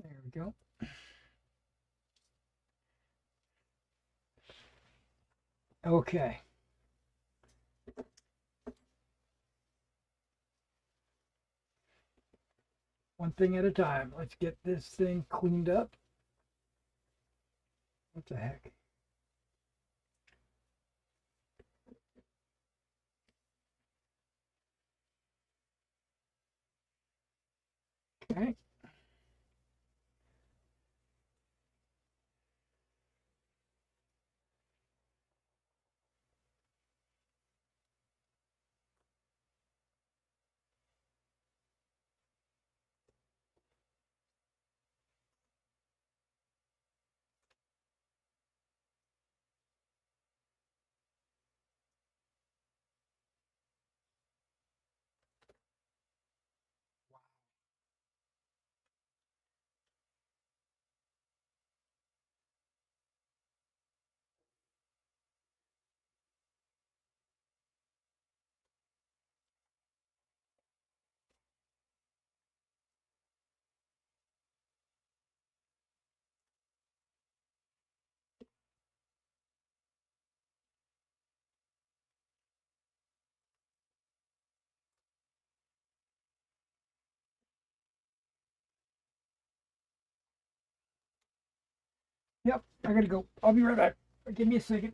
B: There we go. Okay. One thing at a time. Let's get this thing cleaned up. What the heck? Okay. Yep, I gotta go. I'll be right back. Give me a second.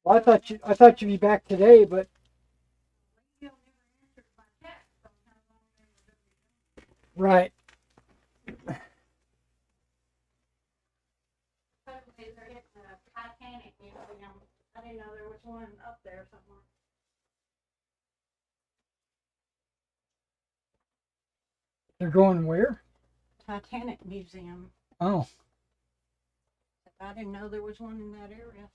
B: Well, I thought you'd be back today, but right.
C: Titanic Museum. I didn't know there was one up there somewhere.
B: They're going where?
C: Titanic Museum.
B: Oh,
C: I didn't know there was one in that area.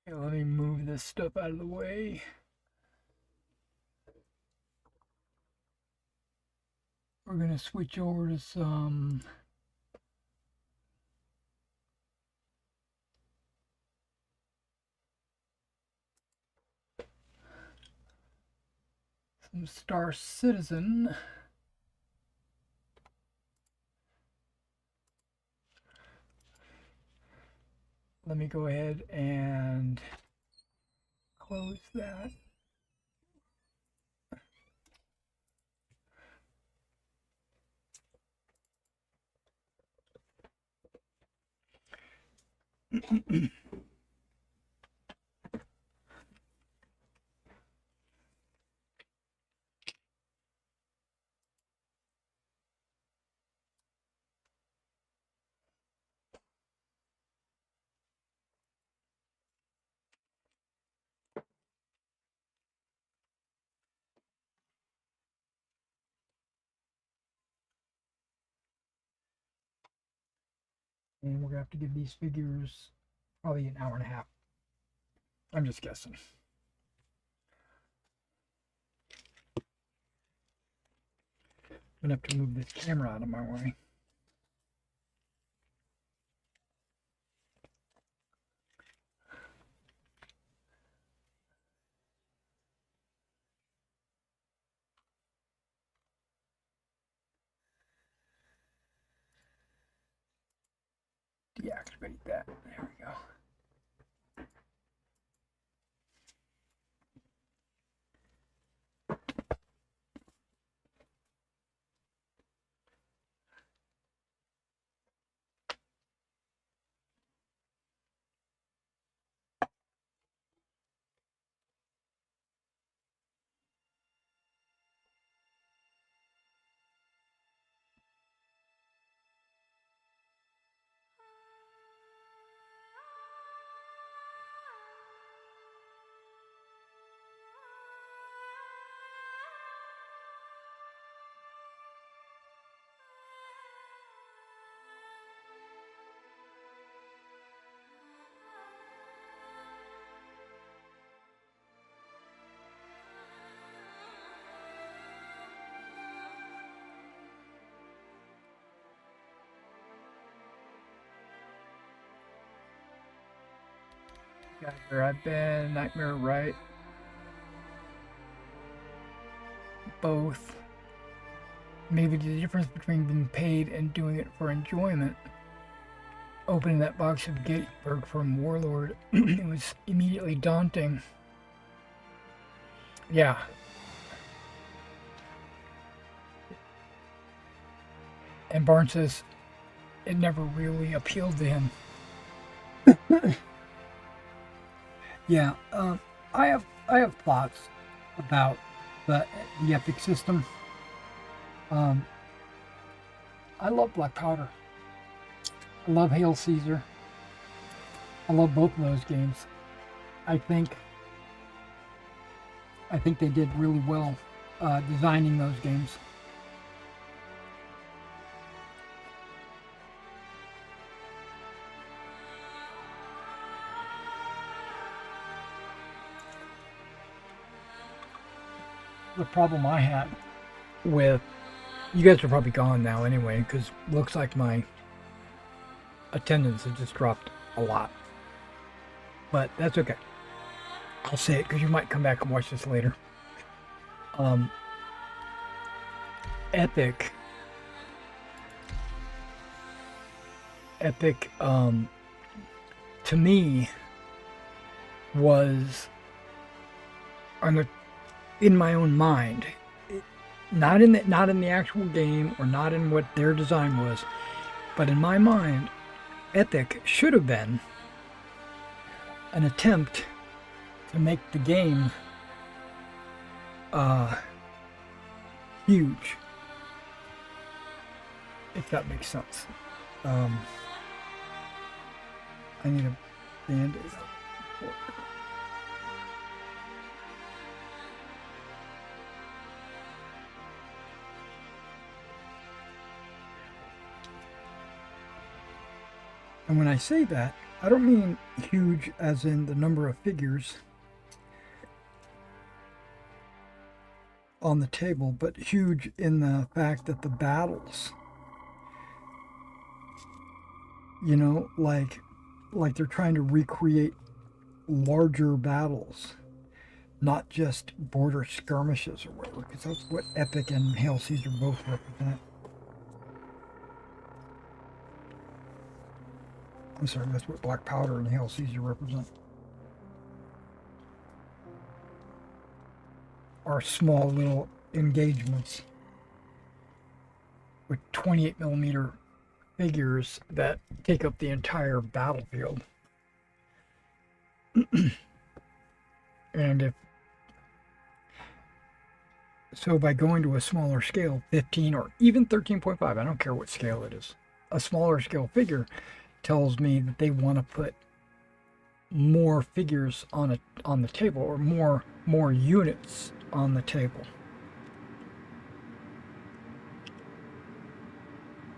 B: okay, let me move this stuff out of the way. We're gonna switch over to some Star Citizen. Let me go ahead and close that. And we're gonna have to give these figures probably an hour and a half. I'm just guessing. I'm gonna have to move this camera out of my way. Deactivate that. There we go. Got here. I've been Nightmare Right. Both. Maybe the difference between being paid and doing it for enjoyment. Opening that box of Gatesburg from Warlord, it was immediately daunting. Yeah. And Barnes says it never really appealed to him. Yeah, I have thoughts about the Epic system. I love Black Powder. I love Hail Caesar. I love both of those games. I think I think they did really well designing those games. The problem I had with, you guys are probably gone now anyway, because looks like my attendance has just dropped a lot. But that's okay. I'll say it because you might come back and watch this later. Epic, to me was in my own mind, not in the actual game or not in what their design was, but in my mind, Epic should have been an attempt to make the game huge, if that makes sense. I need a band-aid. And when I say that, I don't mean huge as in the number of figures on the table, but huge in the fact that the battles, you know, like they're trying to recreate larger battles, not just border skirmishes or whatever, because that's what Epic and Hail Caesar both represent. I'm sorry, that's what Black Powder and Hail Caesar represent. Are small little engagements with 28mm figures that take up the entire battlefield. And by going to a smaller scale, 15 or even 13.5, I don't care what scale it is, a smaller scale figure tells me that they want to put more figures on the table, or more units on the table.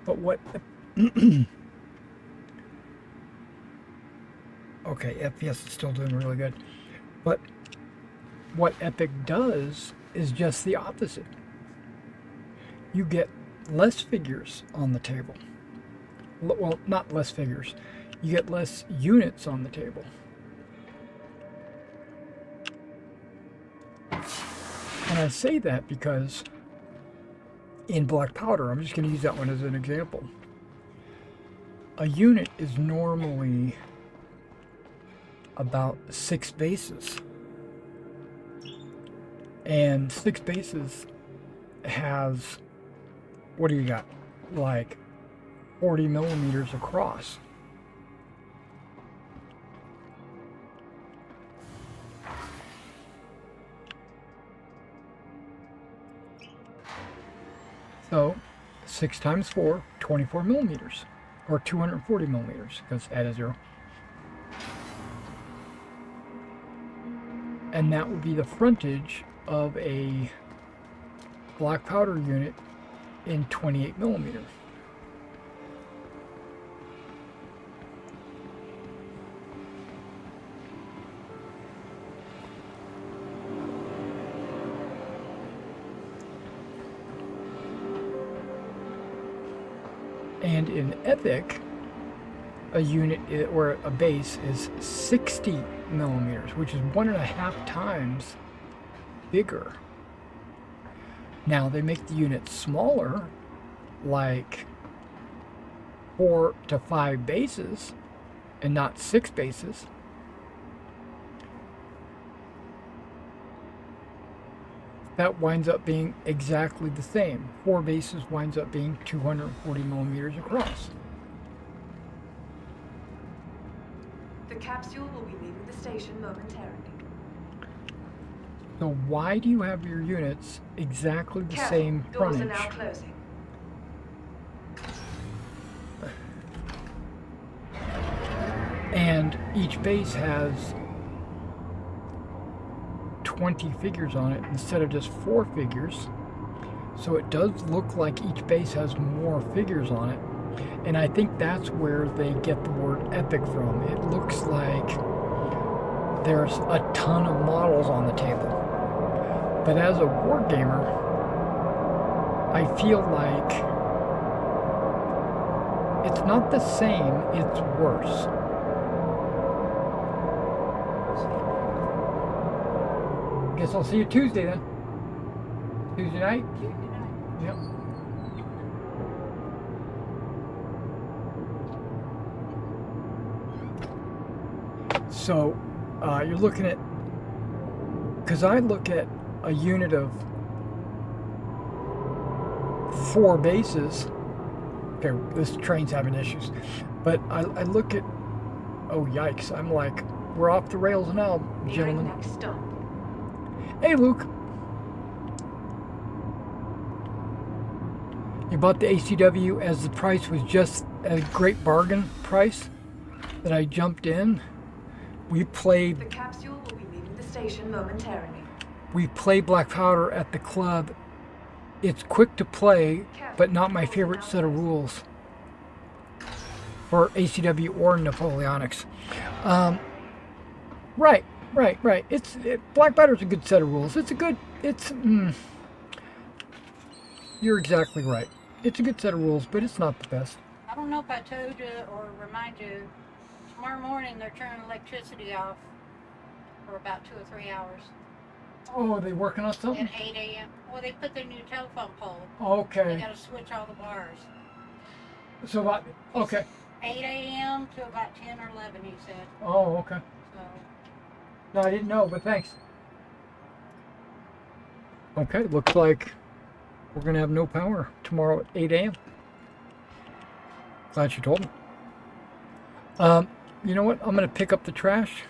B: But what okay, FPS is still doing really good. But what Epic does is just the opposite. You get less figures on the table. Well, not less figures. You get less units on the table. And I say that because in Black Powder, I'm just going to use that one as an example. A unit is normally about 6 bases. And 6 bases has, what do you got? Like 40mm across. So 6 times 4, 24mm, or 240mm, because add a 0. And that would be the frontage of a Black Powder unit in 28mm. And in Epic, a unit or a base is 60mm, which is 1.5 times bigger. Now they make the units smaller, like 4 to 5 bases, and not 6 bases. That winds up being exactly the same. 4 bases winds up being 240mm across.
D: The capsule will be leaving the station momentarily.
B: So why do you have your units exactly the same
D: Doors
B: frontage?
D: are now closing.
B: And each base has 20 figures on it instead of just 4 figures. So it does look like each base has more figures on it. And I think that's where they get the word epic from. It looks like there's a ton of models on the table. But as a wargamer, I feel like it's not the same, it's worse. Guess I'll see you Tuesday then. Tuesday night?
C: Tuesday night.
B: Yep. So, you're looking at, because I look at a unit of 4 bases. Okay, this train's having issues. But I look at, oh yikes, I'm like, we're off the rails now, gentlemen.
D: Nearing next stop.
B: Hey, Luke. You bought the ACW as the price was just a great bargain price that I jumped in. We played
D: The capsule will be leaving the station momentarily.
B: Black Powder at the club. It's quick to play, but not my favorite set of rules for ACW or Napoleonics. Right. Black Powder's a good set of rules. You're exactly right. It's a good set of rules, but it's not the best.
C: I don't know if I told you or remind you, tomorrow morning they're turning electricity off for about 2 or 3 hours.
B: Oh, are they working on something?
C: At 8 a.m. Well, they put their new telephone pole. They
B: Okay.
C: got to switch all the bars.
B: So about, okay.
C: 8 a.m. to about 10 or 11, he said.
B: Oh, okay.
C: So,
B: No, I didn't know, but thanks. Okay, looks like we're going to have no power tomorrow at 8 a.m. Glad you told me. You know what? I'm going to pick up the trash.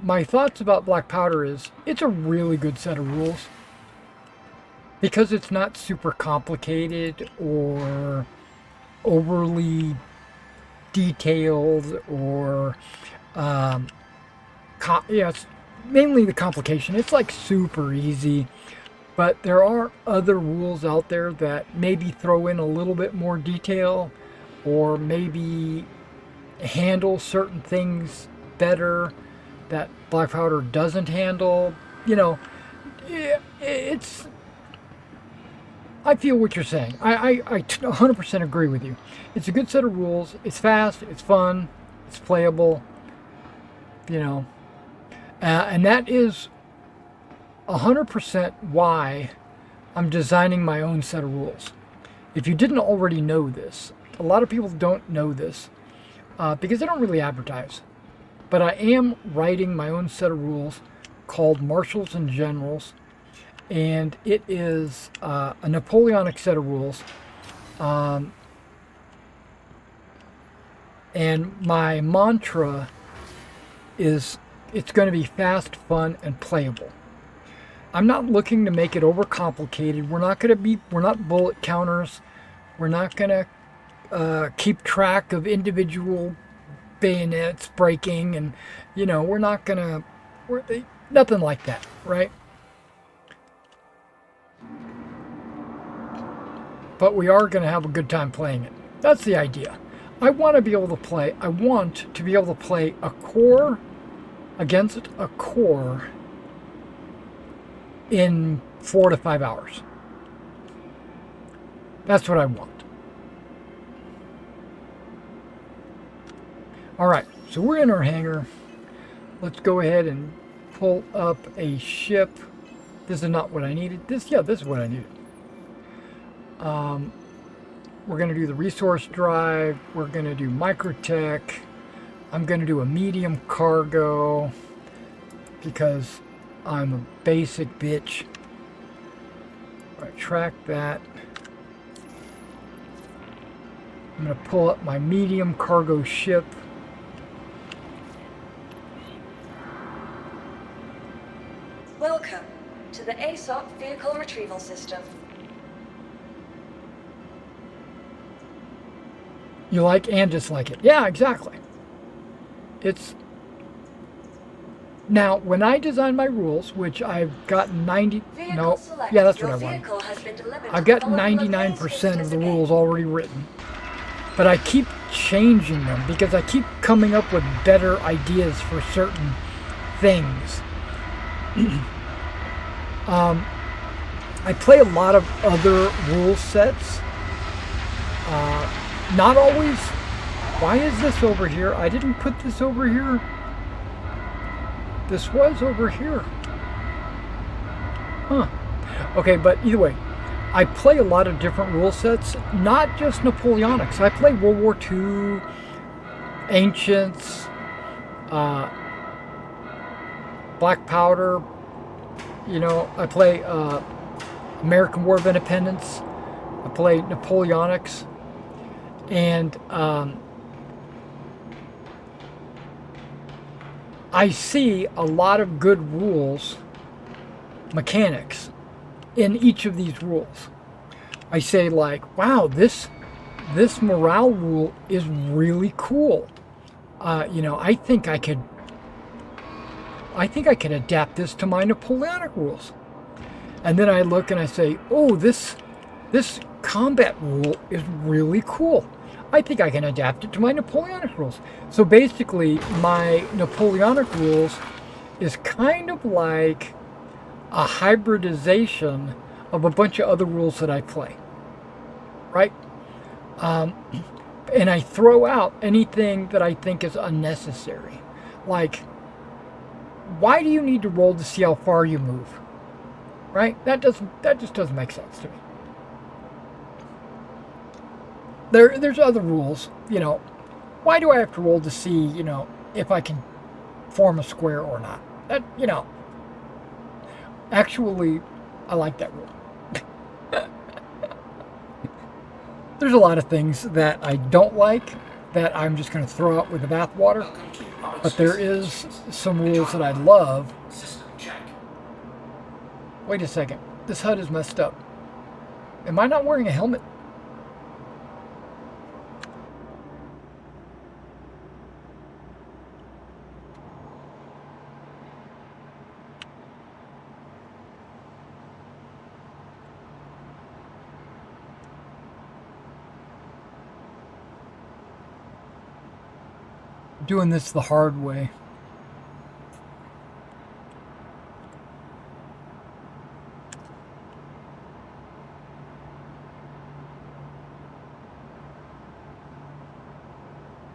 B: My thoughts about Black Powder is it's a really good set of rules because it's not super complicated or overly detailed or it's mainly the complication. It's like super easy, but there are other rules out there that maybe throw in a little bit more detail or maybe handle certain things better that Black Powder doesn't handle. You know, it's, I feel what you're saying. I 100% agree with you. It's a good set of rules. It's fast, it's fun, it's playable, you know. And that is 100% why I'm designing my own set of rules. If you didn't already know this, a lot of people don't know this because they don't really advertise. But I am writing my own set of rules called Marshals and Generals. And it is a Napoleonic set of rules. And my mantra is it's going to be fast, fun, and playable. I'm not looking to make it overcomplicated. We're not bullet counters. We're not going to keep track of individual bayonets breaking, and you know, we're nothing like that, right? But we are going to have a good time playing it. That's the idea. I want to be able to play a core against a core in 4 to 5 hours. That's what I want. All right, so we're in our hangar. Let's go ahead and pull up a ship. This is not what I needed. This is what I needed. We're going to do the resource drive. We're going to do microtech. I'm going to do a medium cargo because I'm a basic bitch. All right, track that. I'm going to pull up my medium cargo ship.
E: Welcome to the ASOP Vehicle Retrieval System.
B: You like and dislike it. Yeah, exactly. It's... Now, when I design my rules, which I've got 90...
E: Vehicle
B: No,
E: selected.
B: yeah, that's
E: Your
B: what I want.
E: vehicle has been delivered
B: I've
E: to
B: got
E: the following
B: 99%
E: locations
B: of the
E: today.
B: rules already written. But I keep changing them because I keep coming up with better ideas for certain things. I play a lot of other rule sets. Not always. Why is this over here? I didn't put this over here. This was over here. Huh. Okay, but either way, I play a lot of different rule sets, not just Napoleonics. I play World War II, Ancients, Black Powder. You know, I play American War of Independence. I play Napoleonics. And I see a lot of good rules, mechanics, in each of these rules. I say like, wow, this morale rule is really cool. You know, I think I could adapt this to my Napoleonic rules. And then I look and I say, oh, this combat rule is really cool. I think I can adapt it to my Napoleonic rules. So basically, my Napoleonic rules is kind of like a hybridization of a bunch of other rules that I play, right? And I throw out anything that I think is unnecessary. Like, why do you need to roll to see how far you move? Right? That just doesn't make sense to me. There's other rules, you know. Why do I have to roll to see, you know, if I can form a square or not? That, you know. Actually, I like that rule. There's a lot of things that I don't like that I'm just going to throw out with the bathwater. But there is some rules that I love. Wait a second. This HUD is messed up. Am I not wearing a helmet? Doing this the hard way.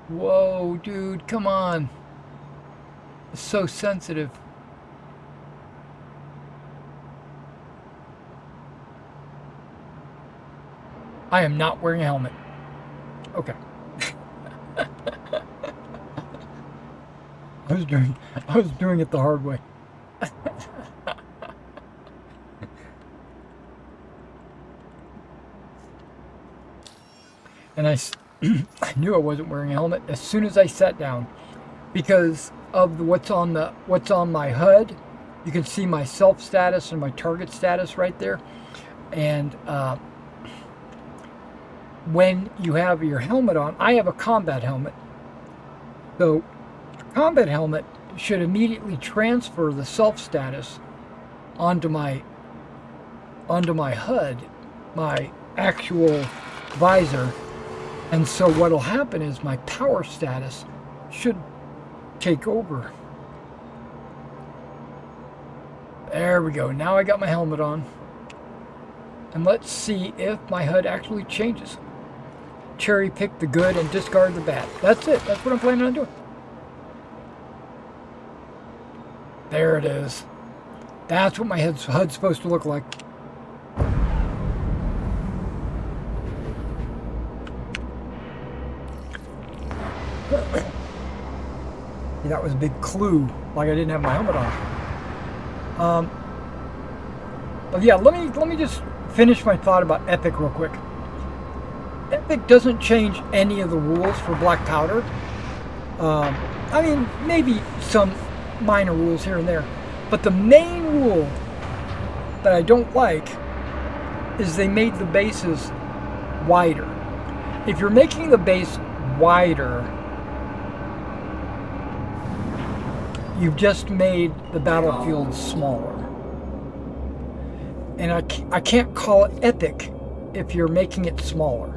B: Whoa, dude, come on. It's so sensitive. I am not wearing a helmet. Okay. I was doing it the hard way. And I knew I wasn't wearing a helmet as soon as I sat down, because of what's on my HUD. You can see my self status and my target status right there. And when you have your helmet on, I have a combat helmet. So combat helmet should immediately transfer the self status onto my HUD, my actual visor. And so what'll happen is my power status should take over. There we go. Now I got my helmet on. And let's see if my HUD actually changes. Cherry pick the good and discard the bad. That's it. That's what I'm planning on doing. There it is. That's what my HUD's supposed to look like. That was a big clue, like I didn't have my helmet on. But yeah, let me just finish my thought about Epic real quick. Epic doesn't change any of the rules for Black Powder. I mean, maybe some minor rules here and there. But the main rule that I don't like is they made the bases wider. If you're making the base wider, you've just made the battlefield smaller. And I can't call it epic if you're making it smaller.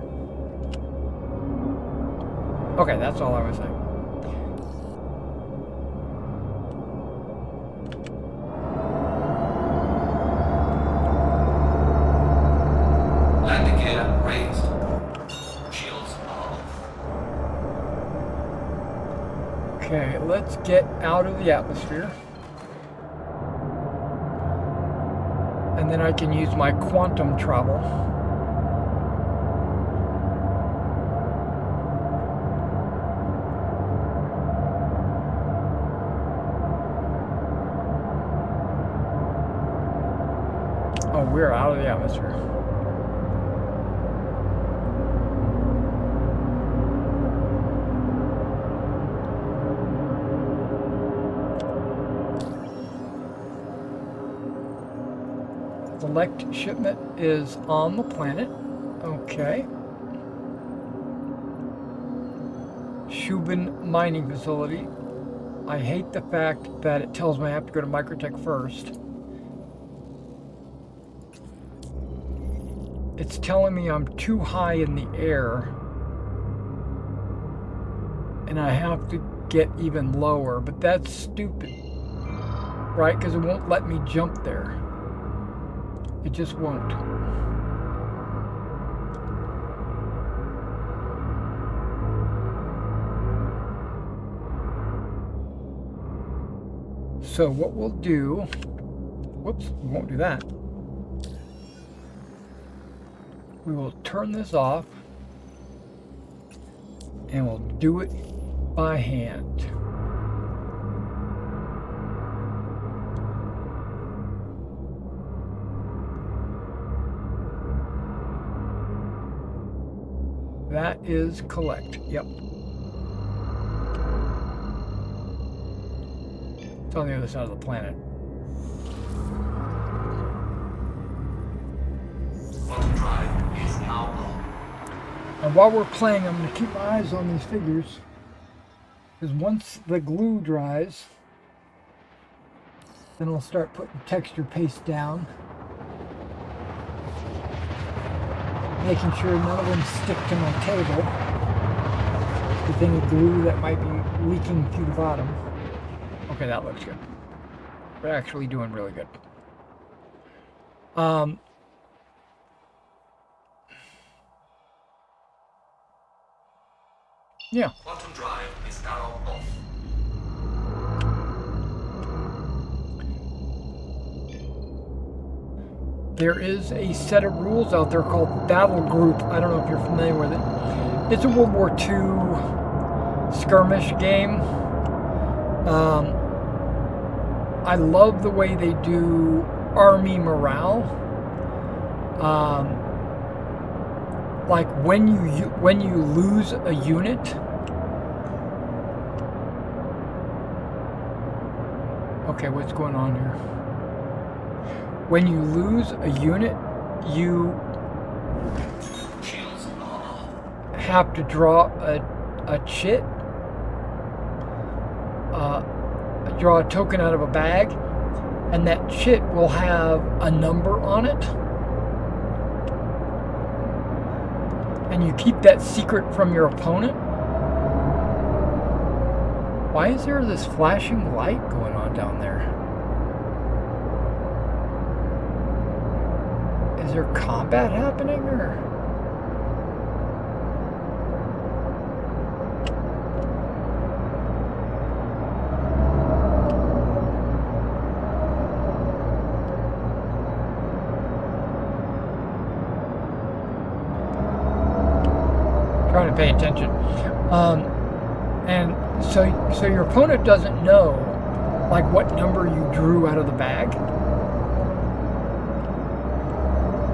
B: Okay, that's all I was saying.
A: Landing gear raised. Shields off.
B: Okay, let's get out of the atmosphere. And then I can use my quantum travel. Oh, we're out of the atmosphere. Select shipment is on the planet. Okay. Shubin mining facility. I hate the fact that it tells me I have to go to Microtech first. It's telling me I'm too high in the air. And I have to get even lower, but that's stupid. Right? Because it won't let me jump there. It just won't. So what we'll do, whoops, we won't do that. We will turn this off and we'll do it by hand. That is collect. Yep. It's on the other side of the planet.
A: Quantum drive is now on.
B: And while we're playing, I'm going to keep my eyes on these figures. Because once the glue dries, then I'll start putting texture paste down. Making sure none of them stick to my table. The thing of glue that might be leaking through the bottom. Okay, that looks good. We're actually doing really good. Yeah.
A: Quantum drive is now off.
B: There is a set of rules out there called Battle Group. I don't know if you're familiar with it. It's a World War II skirmish game. I love the way they do army morale. Like when you lose a unit, okay, what's going on here? When you lose a unit, you have to draw a chit, draw a token out of a bag, and that chit will have a number on it. And you keep that secret from your opponent. Why is there this flashing light going on down there? Is there combat happening, or? Trying to pay attention. And so your opponent doesn't know, like, what number you drew out of the bag.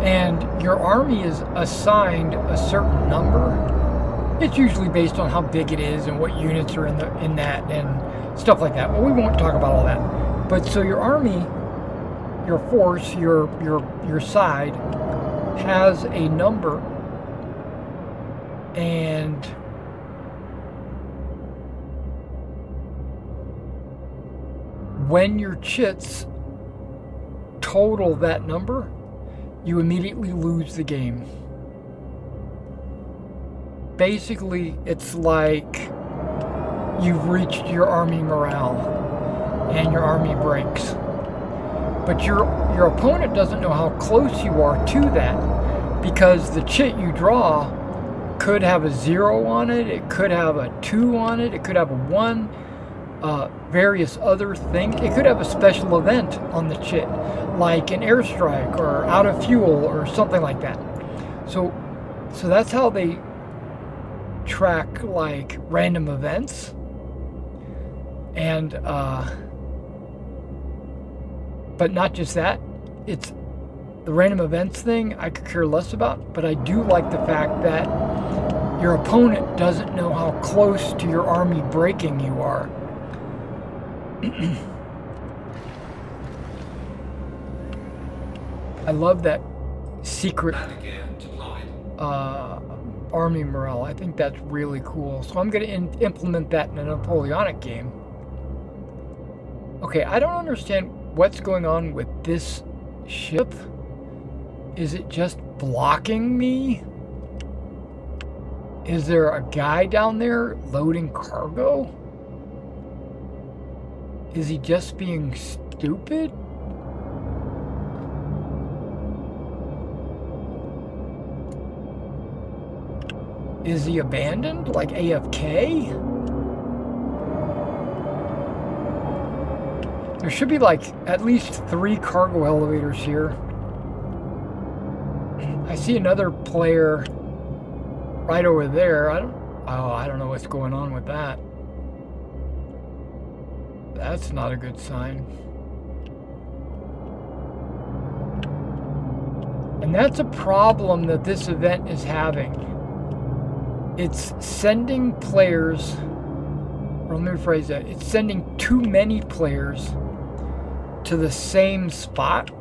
B: And your army is assigned a certain number. It's usually based on how big it is and what units are in that and stuff like that. Well, we won't talk about all that. But so your army, your force, your side has a number, and when your chits total that number, you immediately lose the game. Basically, it's like you've reached your army morale and your army breaks. But your opponent doesn't know how close you are to that, because the chit you draw could have a 0 on it, it could have a 2 on it, it could have a 1, various other things. It could have a special event on the chit, like an airstrike or out of fuel or something like that. So that's how they track like random events. And but not just that, it's the random events thing I could care less about, but I do like the fact that your opponent doesn't know how close to your army breaking you are. I love that secret army morale. I think that's really cool. So I'm going to implement that in a Napoleonic game. Okay, I don't understand what's going on with this ship. Is it just blocking me? Is there a guy down there loading cargo? Is he just being stupid? Is he abandoned, like AFK? There should be like at least 3 cargo elevators here. I see another player right over there. I don't know what's going on with that. That's not a good sign. And that's a problem that this event is having. It's sending players, or let me rephrase that, it's sending too many players to the same spot.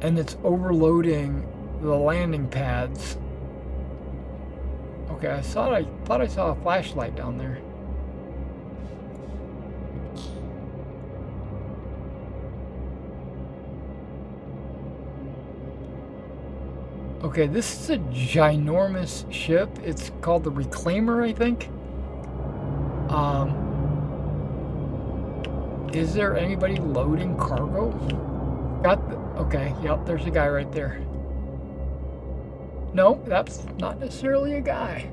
B: And it's overloading the landing pads. Okay, I thought I saw a flashlight down there. Okay, this is a ginormous ship. It's called the Reclaimer, I think. Is there anybody loading cargo? Okay, yep, there's a guy right there. No, that's not necessarily a guy.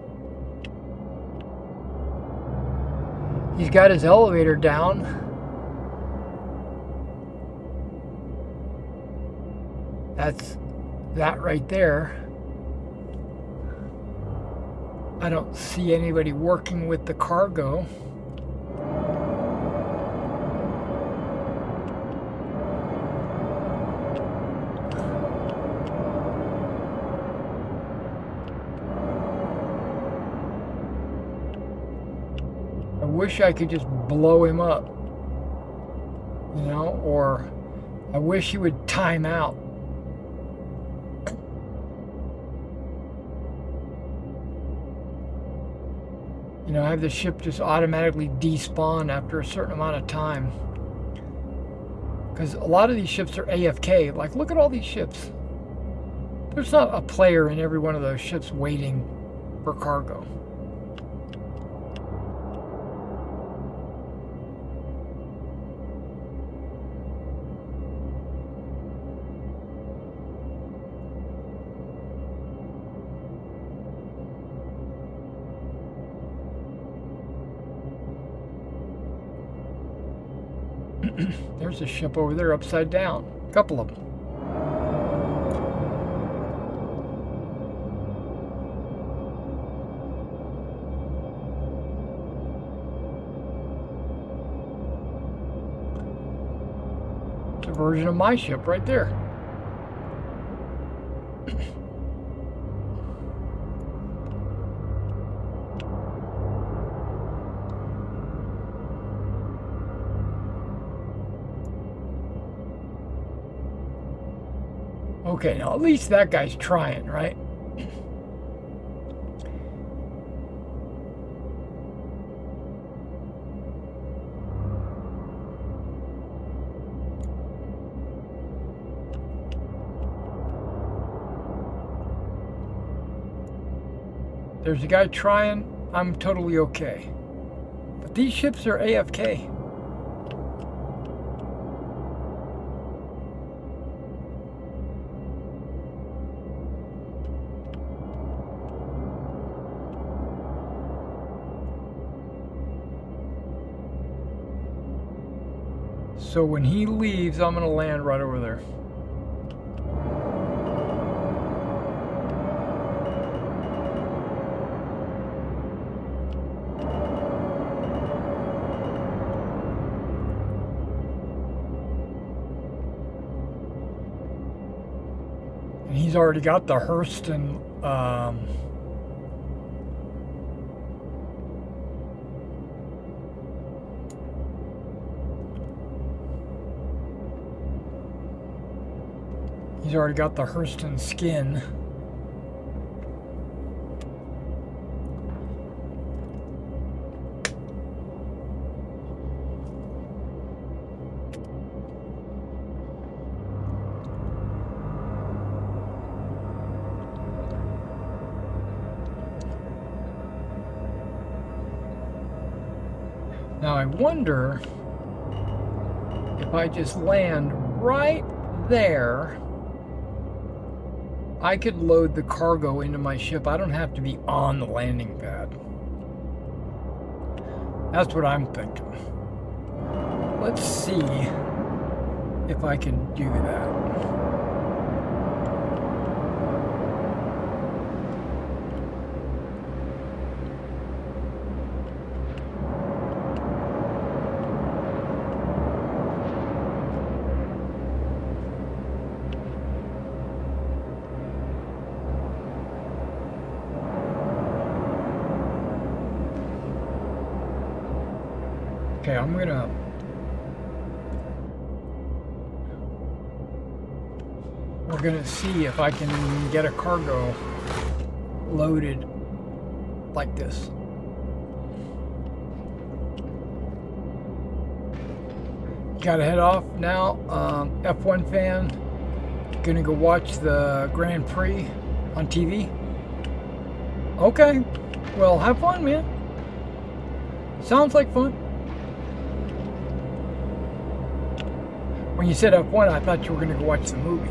B: He's got his elevator down. That's that right there. I don't see anybody working with the cargo. I wish I could just blow him up, you know, or I wish he would time out. You know, have the ship just automatically despawn after a certain amount of time. Because a lot of these ships are AFK. Like, look at all these ships. There's not a player in every one of those ships waiting for cargo. There's a ship over there upside down. A couple of them. It's a version of my ship right there. Okay, now at least that guy's trying, right? there's a guy trying, I'm totally okay. But these ships are AFK. So when he leaves, I'm going to land right over there. And he's already got the Hurston he's already got the Hurston skin. Now I wonder if I just land right there, I could load the cargo into my ship. I don't have to be on the landing pad. That's what I'm thinking. Let's see if I can do that. Okay, we're gonna see if I can even get a cargo loaded like this. Gotta head off now. F1 fan, gonna go watch the Grand Prix on TV. Okay, well, have fun, man. Sounds like fun. When you said F1, I thought you were going to go watch the movie.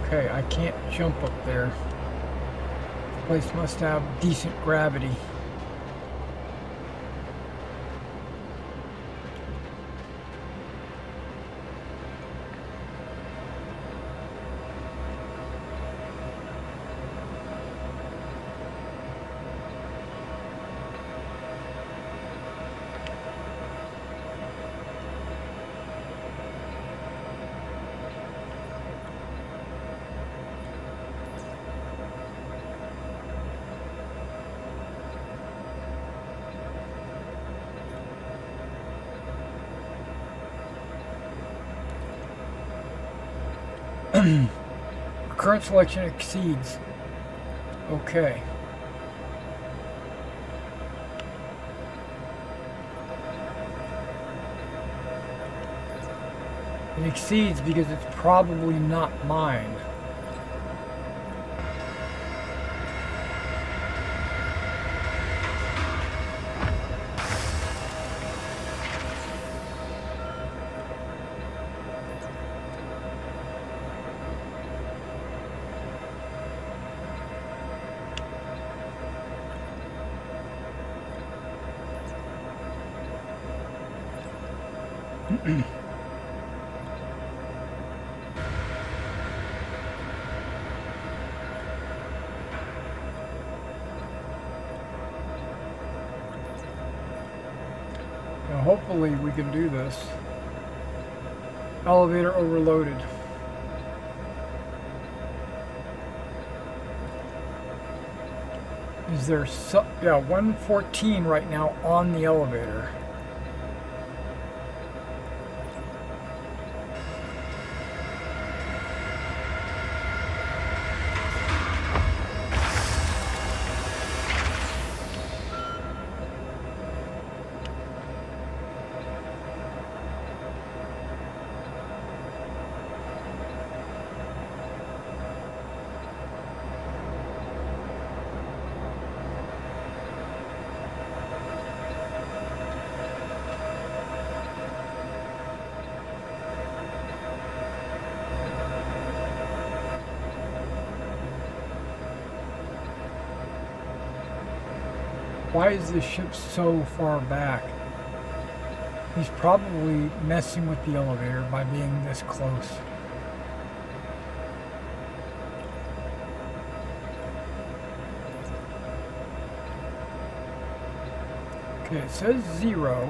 B: Okay, I can't jump up there. This place must have decent gravity. Current selection exceeds. Okay. It exceeds because it's probably not mine. Now hopefully we can do this. Elevator overloaded. Is there yeah, 114 right now on the elevator. Why is this ship so far back? He's probably messing with the elevator by being this close. Okay, it says 0.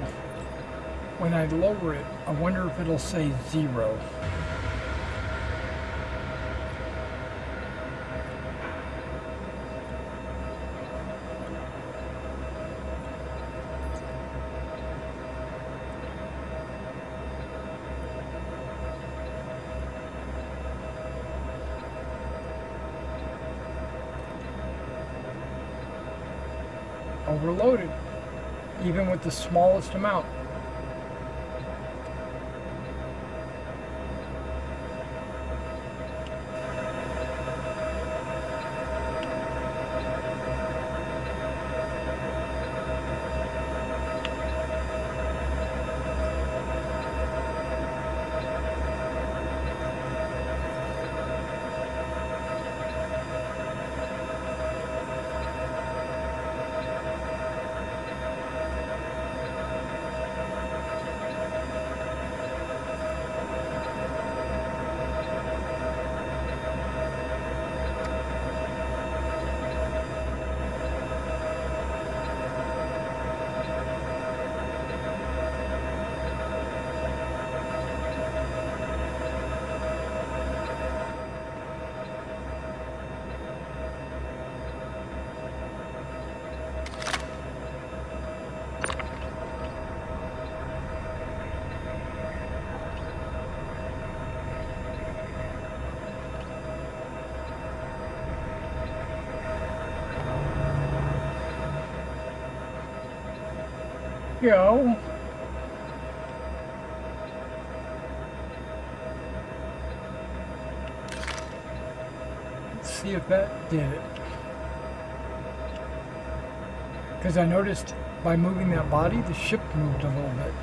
B: When I lower it, I wonder if it'll say 0. Overloaded, even with the smallest amount. Go. Let's see if that did it. Because I noticed by moving that body, the ship moved a little bit.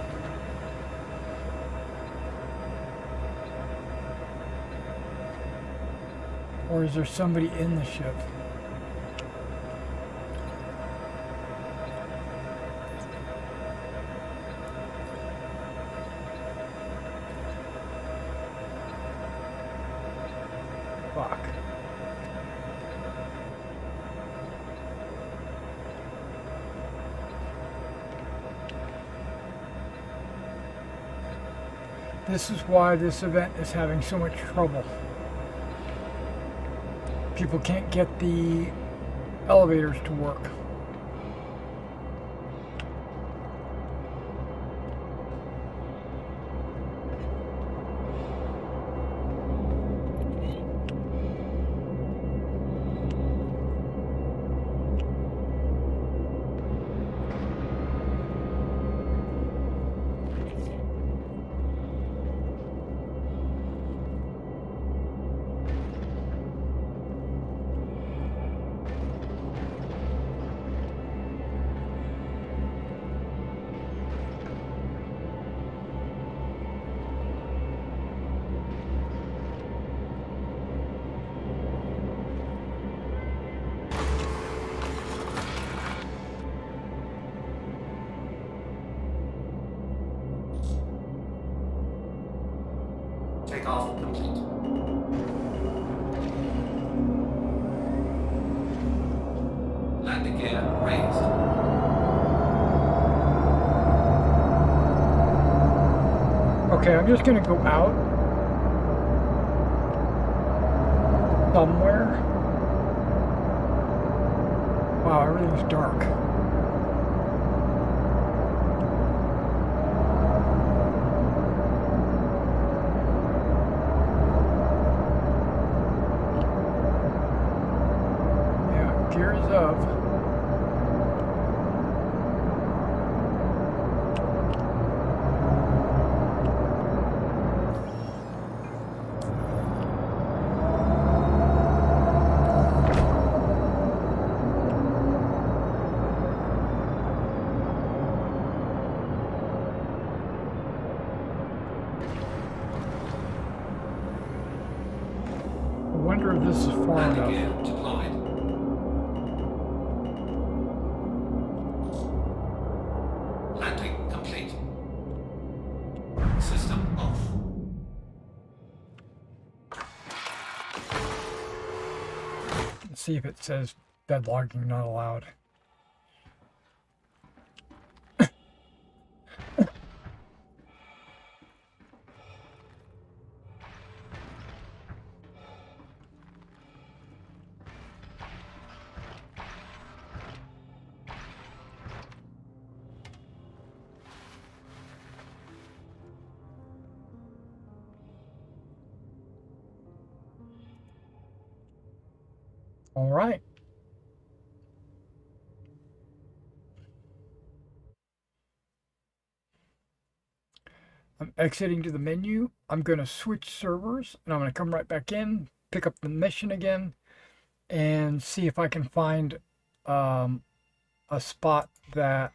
B: Or is there somebody in the ship? Fuck. This is why this event is having so much trouble. People can't get the elevators to work.
F: Takeoff complete. Landing gear raised.
B: Okay, I'm just gonna go out somewhere. Wow, everything's dark. Yeah, gears up. I wonder if this is far
F: Landing
B: enough.
F: gear deployed.
B: see if it says bed logging not allowed. All right. I'm exiting to the menu. I'm going to switch servers and I'm going to come right back in, pick up the mission again, and see if I can find a spot that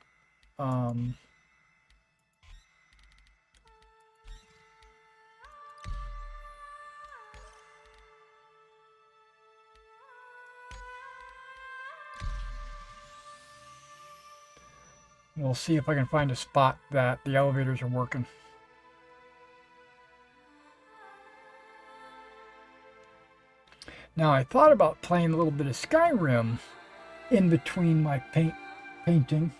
B: we'll see if I can find a spot that the elevators are working. Now I thought about playing a little bit of Skyrim in between my painting,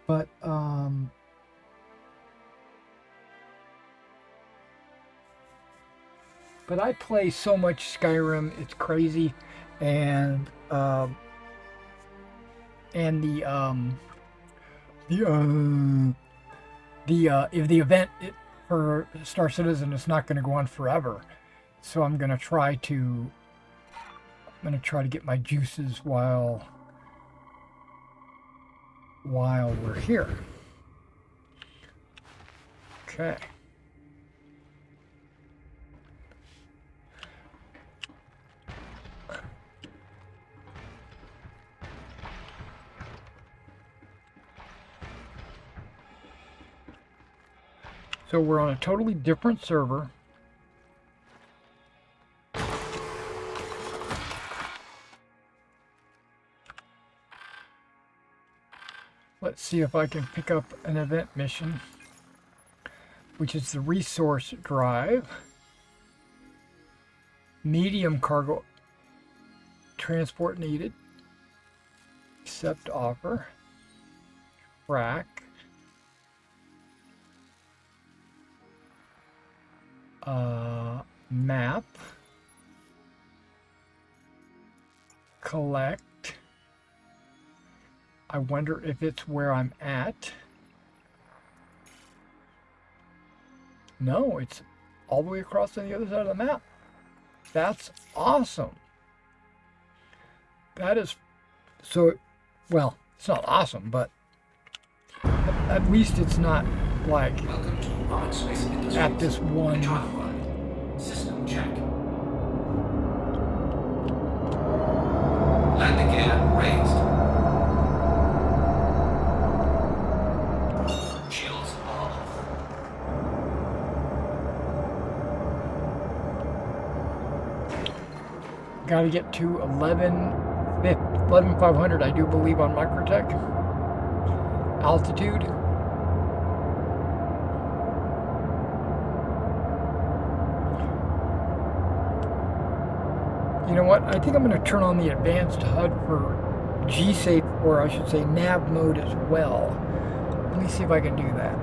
B: but I play so much Skyrim, it's crazy, and if the event for Star Citizen is not going to go on forever, so I'm going to try to get my juices while we're here. Okay. So we're on a totally different server. Let's see if I can pick up an event mission, which is the resource drive. Medium cargo transport needed. Accept offer. Rack. Map. Collect. I wonder if it's where I'm at. No, it's all the way across on the other side of the map. That's awesome. That is so, well, it's not awesome, but at least it's not like at this one.
F: System check. Landing gear raised. Shields off.
B: Got to get to 11,500, I do believe, on Microtech. Altitude. You know what? I think I'm going to turn on the advanced HUD for G-Safe, or I should say nav mode as well. Let me see if I can do that.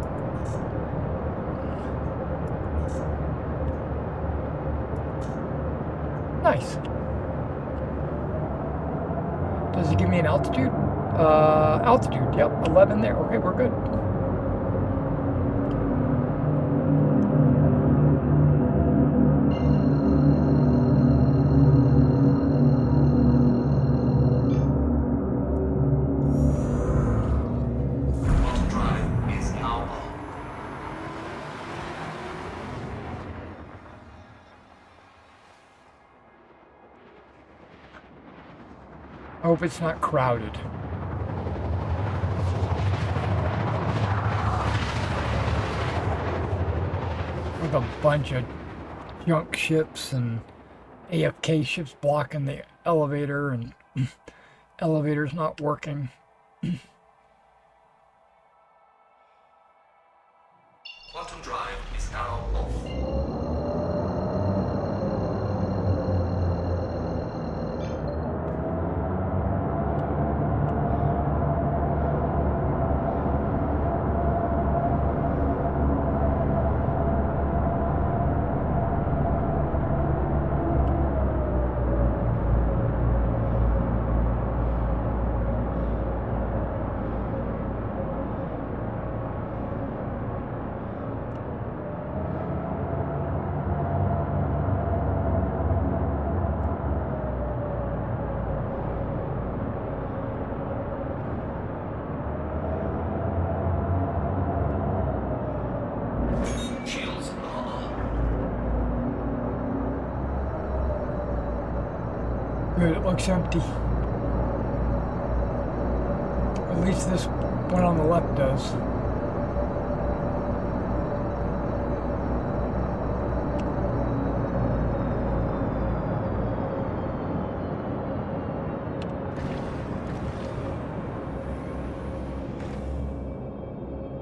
B: Nice. Does it give me an altitude? Altitude, yep, 11 there. Okay, we're good. I hope it's not crowded. With a bunch of junk ships and AFK ships blocking the elevator, and elevator's not working.
F: Quantum drive is now off.
B: looks empty. At least this one on the left does.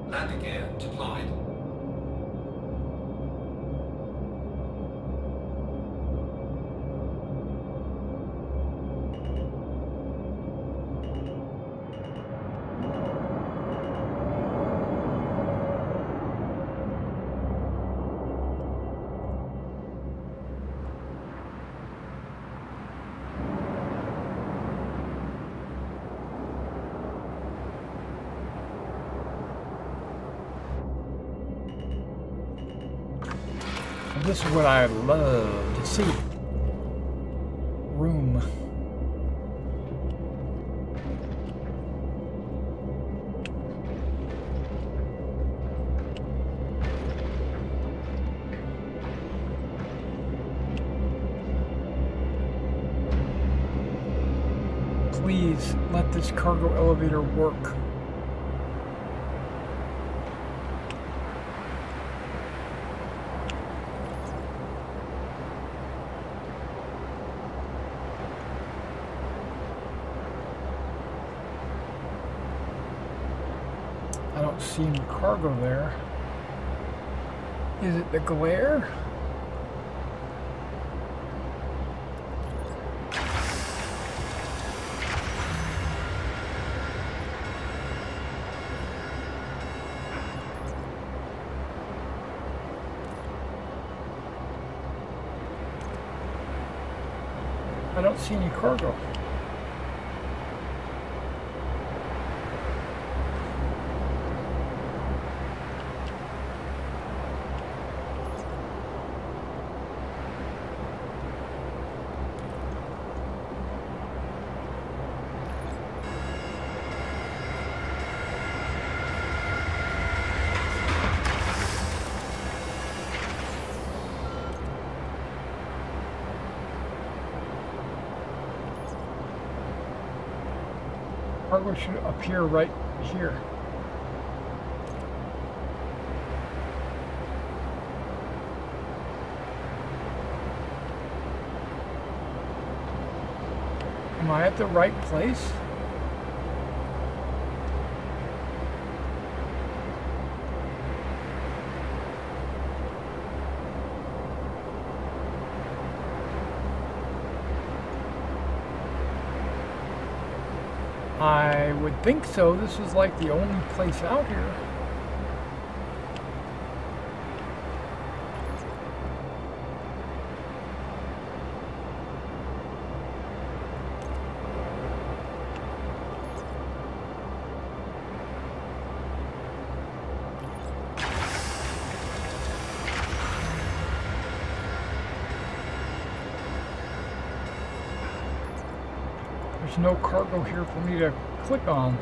F: Landing gear deployed.
B: This is what I love to see. Room. Please let this cargo elevator work. I don't see any cargo there. Is it the glare? I don't see any cargo. Cargo should appear right here. Am I at the right place? I would think so. This is like the only place out here. There's no cargo here for me to click on.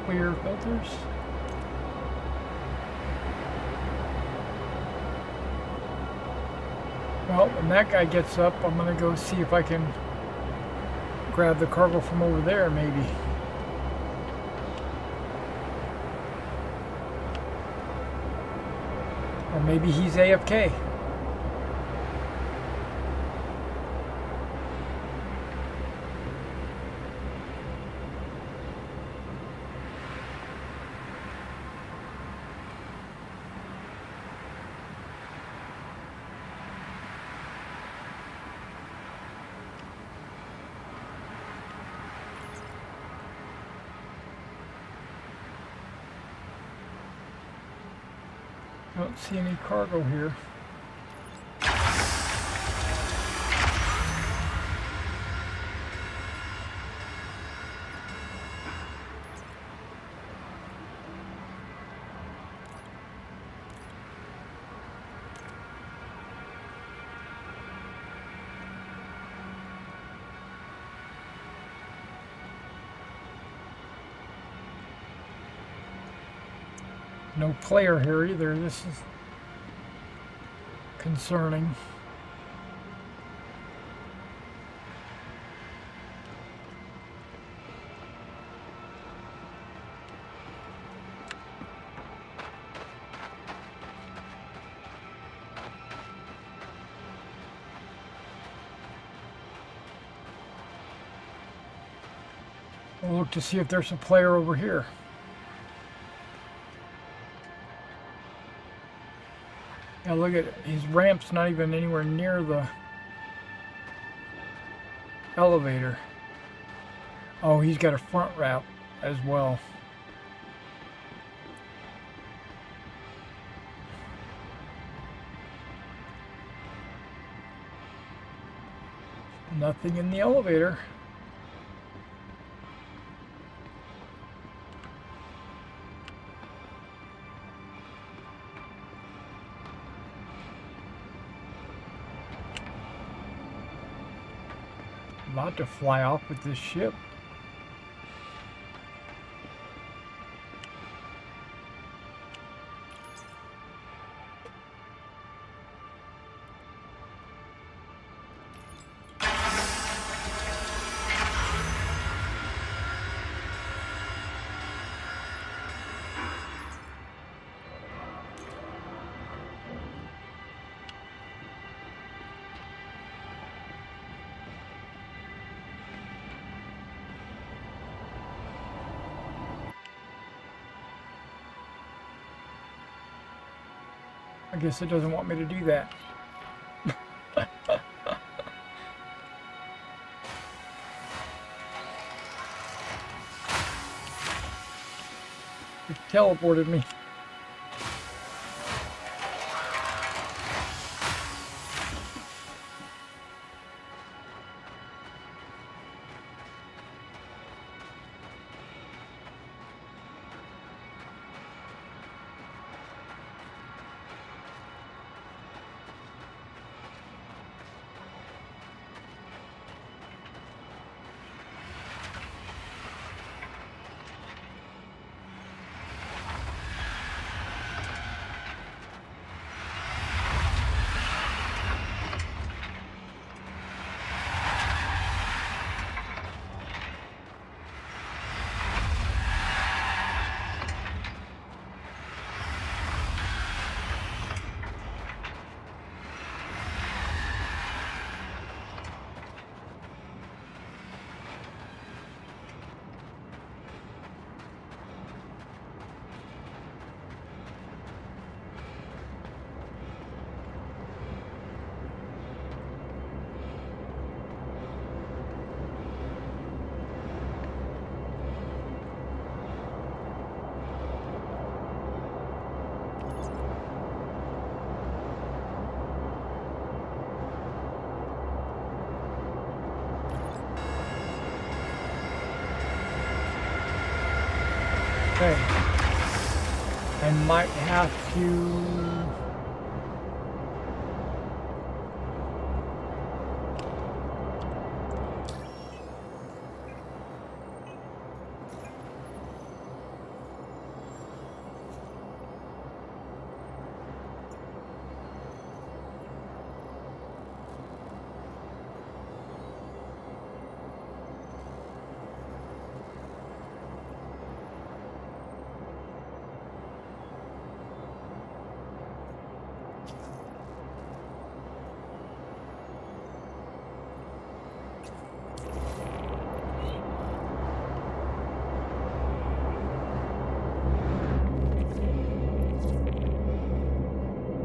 B: Clear filters. Well, when that guy gets up, I'm going to go see if I can grab the cargo from over there, maybe. Or maybe he's AFK. I don't see any cargo here. No player here either. This is concerning. We'll look to see if there's a player over here. Yeah, look at it. His ramp's not even anywhere near the elevator. Oh, he's got a front ramp as well. Nothing in the elevator. About to fly off with this ship. I guess it doesn't want me to do that. It teleported me. Okay. I might have to...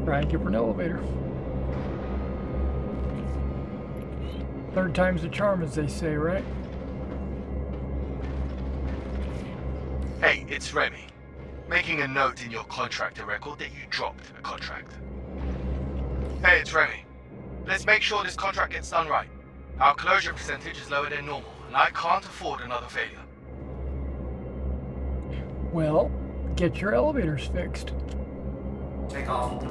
B: Try and get for an elevator. Third time's the charm, as they say, right?
G: Hey, it's Remy. Making a note in your contractor record that you dropped a contract. Hey, it's Remy. Let's make sure this contract gets done right. Our closure percentage is lower than normal, and I can't afford another failure.
B: Well, get your elevators fixed.
F: Take off.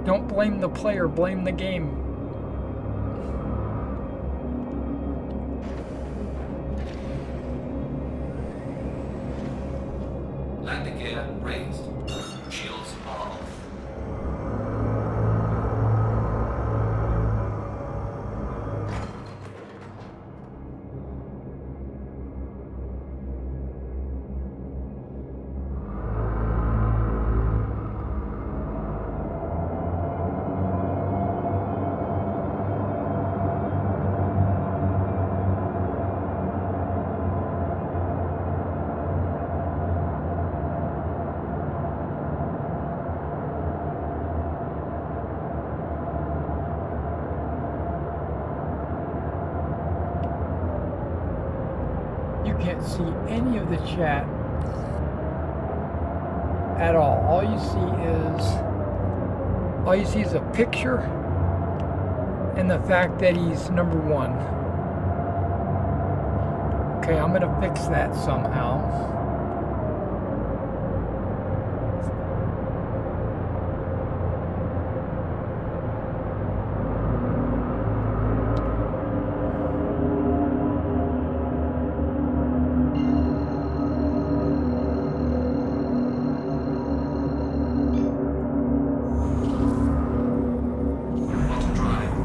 B: Don't blame the player, blame the game. can't see any of the chat at all. All you see is a picture and the fact that he's number 1. Okay, I'm gonna fix that somehow.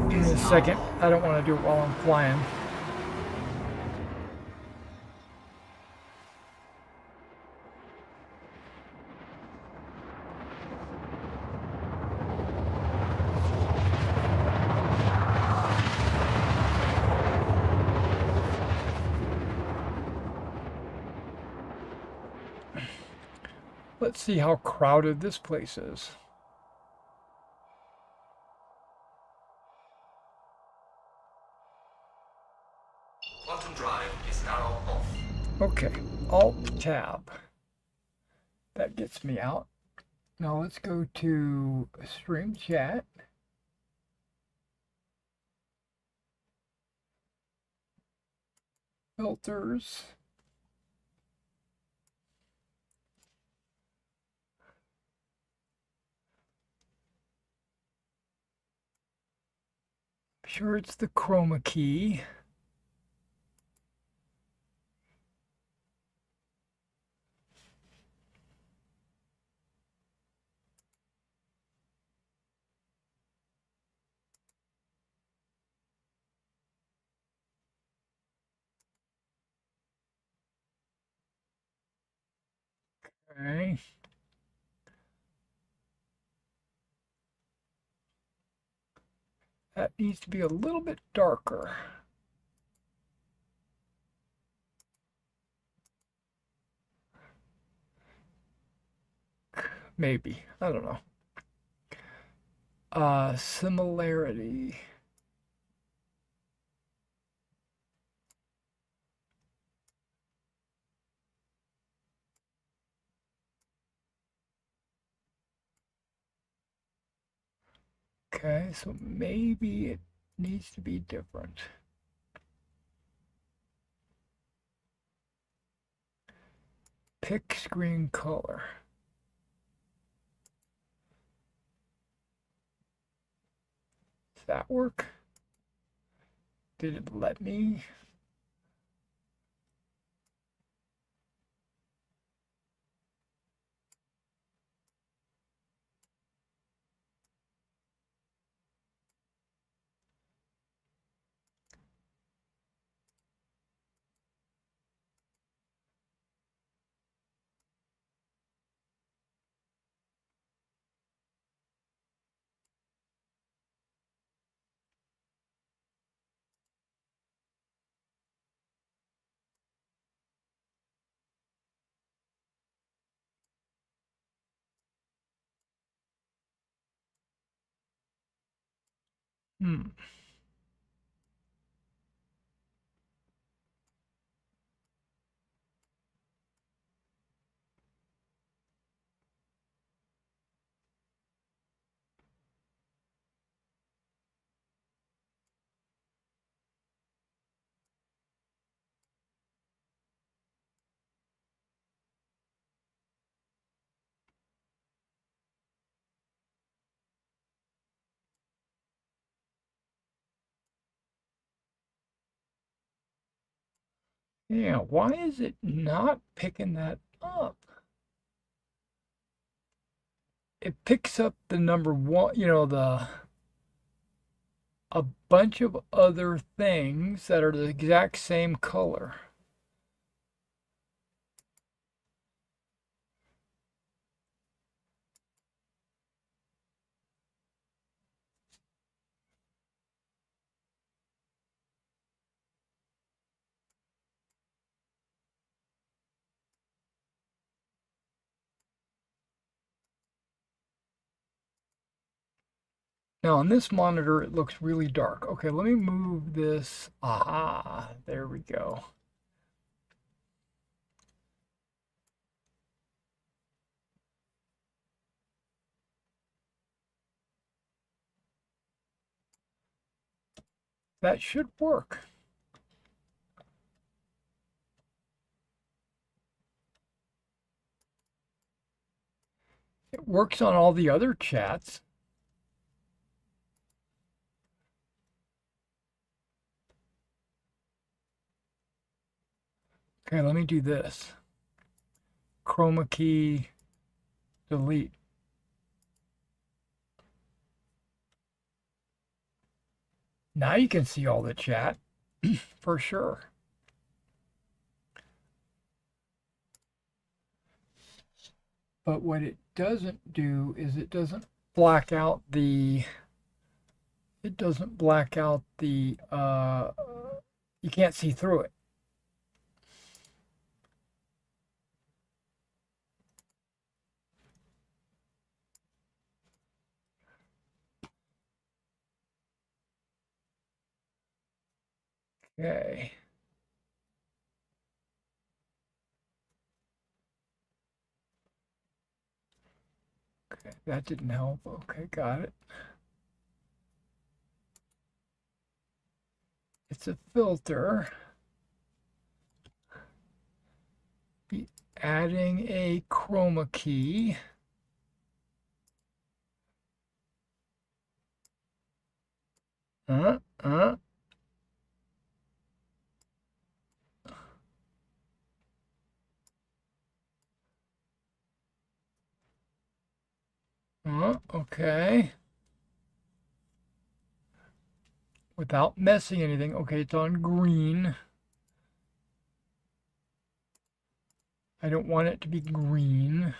B: Give me a second. I don't want to do it while I'm flying. Let's see how crowded this place is.
F: Quantum drive is now off.
B: Okay, Alt Tab. That gets me out. Now let's go to Stream Chat. Filters. Sure, it's the chroma key. Okay. That needs to be a little bit darker. Maybe. I don't know. Similarity. Okay, so maybe it needs to be different. Pick screen color. Does that work? Did it let me? Hmm. Yeah, why is it not picking that up? It picks up the number 1, a bunch of other things that are the exact same color. Now on this monitor, it looks really dark. Okay, let me move this. Aha, there we go. that should work. It works on all the other chats. Okay, let me do this. Chroma key, delete. Now you can see all the chat for sure. But what it doesn't do is it doesn't black out the, you can't see through it. Okay. Okay, that didn't help. Okay, got it. It's a filter. Be adding a chroma key. Okay. Without messing anything. Okay, it's on green. I don't want it to be green.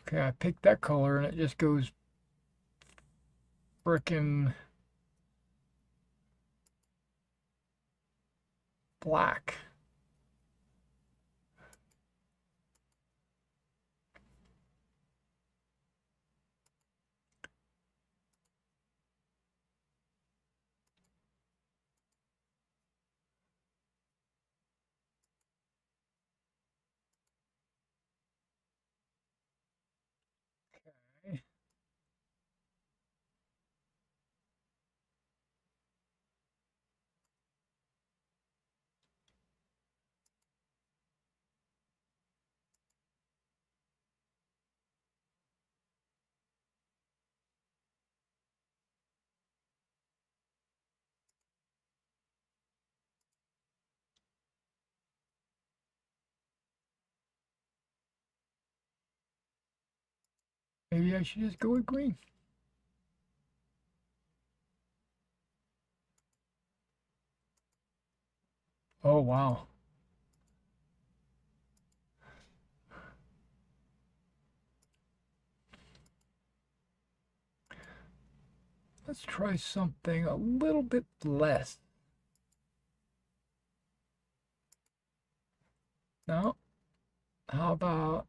B: Okay, I picked that color and it just goes frickin' black. Okay. Maybe I should just go with green. Oh, wow. Let's try something a little bit less. No? How about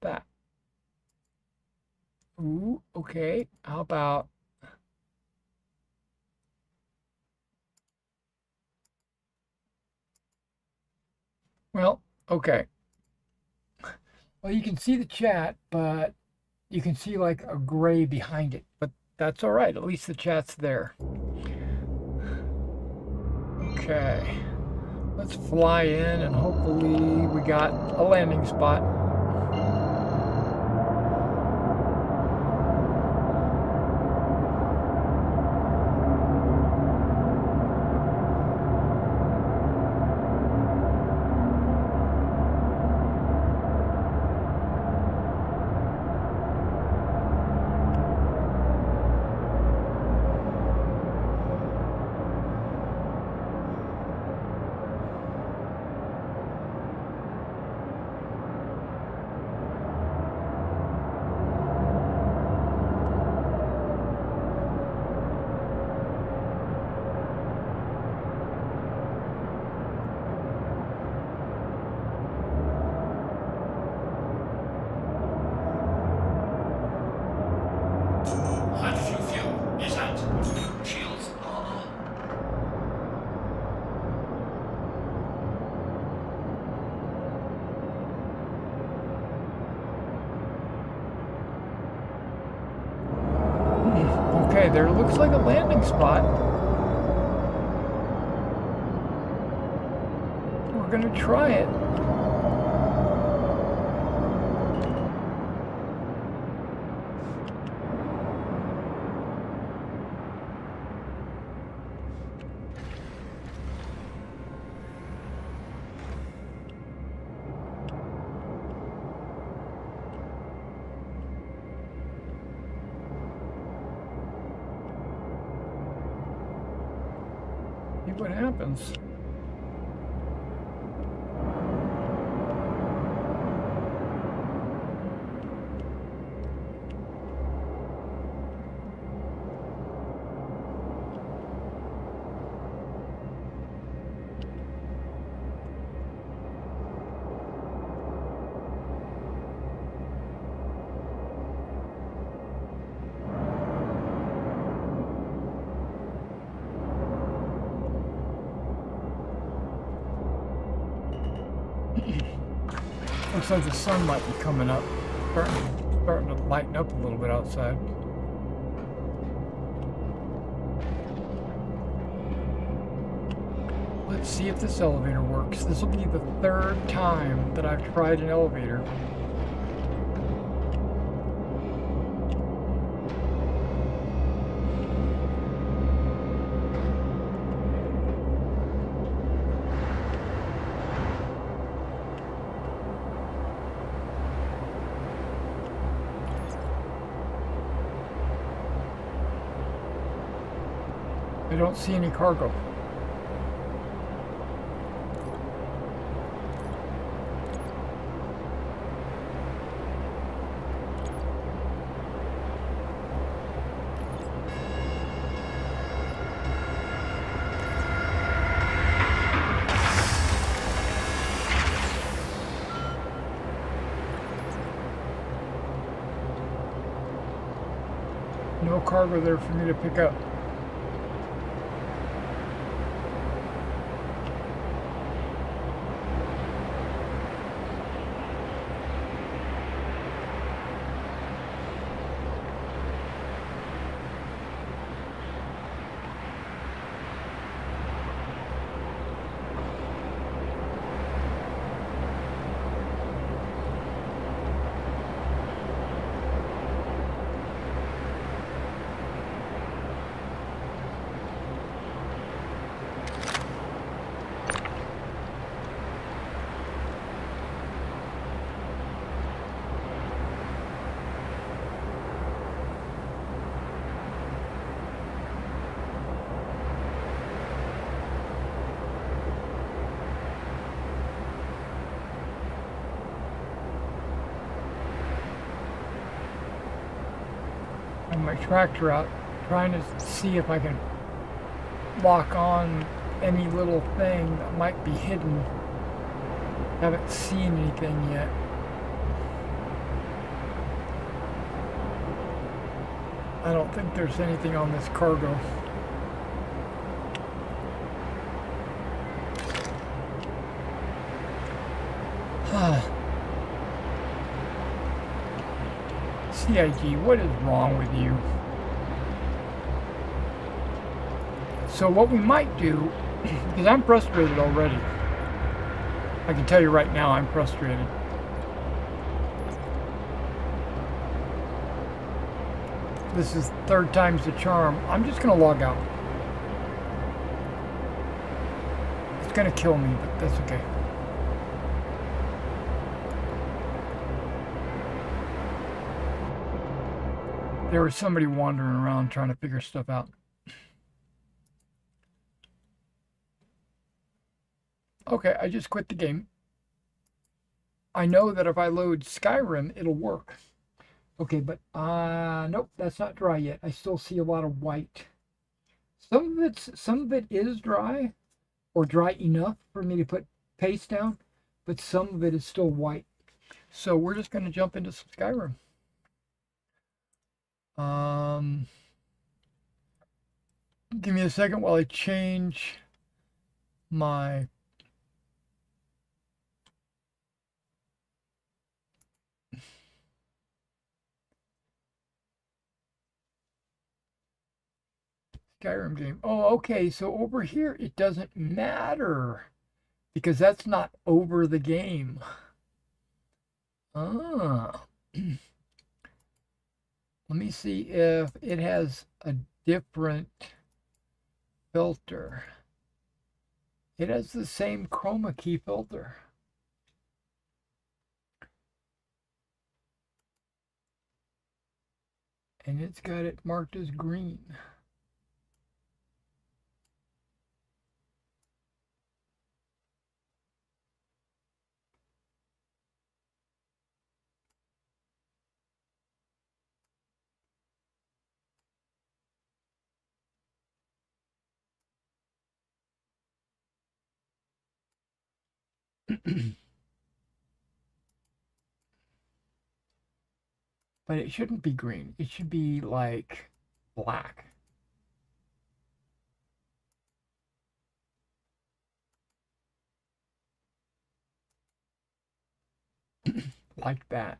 B: that? Ooh, okay. How about well, okay. Well, you can see the chat, but you can see like a gray behind it. But that's all right. At least the chat's there. Okay. Let's fly in and hopefully we got a landing spot. Okay, there looks like a landing spot. We're gonna try it. See what happens. Looks like the sun might be coming up, starting to lighten up a little bit outside. Let's see if this elevator works. This will be the third time that I've tried an elevator. I don't see any cargo. No cargo there for me to pick up. My tractor out, trying to see if I can lock on any little thing that might be hidden. Haven't seen anything yet. I don't think there's anything on this cargo. CIG, what is wrong with you? So what we might do, because I'm frustrated already. I can tell you right now I'm frustrated. This is third time's the charm. I'm just gonna log out. It's gonna kill me, but that's okay. There was somebody wandering around trying to figure stuff out. Okay, I just quit the game. I know that if I load Skyrim, it'll work. Okay, but nope, that's not dry yet. I still see a lot of white. Some of it is dry, or dry enough for me to put paste down, but some of it is still white. So we're just going to jump into some Skyrim. Give me a second while I change my Skyrim game. Oh, okay. So over here, it doesn't matter because that's not over the game. Ah. Let me see if it has a different filter. It has the same chroma key filter. And it's got it marked as green. But it shouldn't be green. It should be like black. Like that.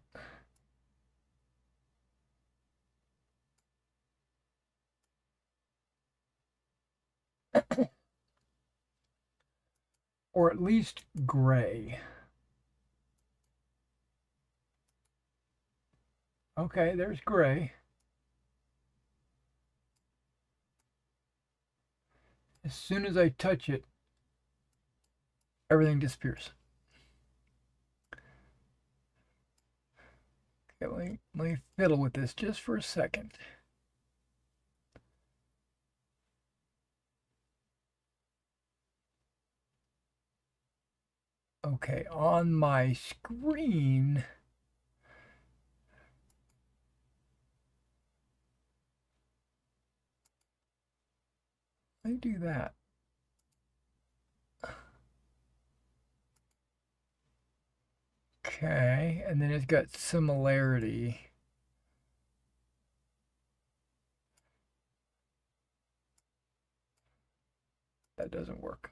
B: Or at least gray. Okay, there's gray. As soon as I touch it, everything disappears. Okay, let me fiddle with this just for a second. Okay, on my screen, let me do that. Okay, and then it's got similarity. That doesn't work.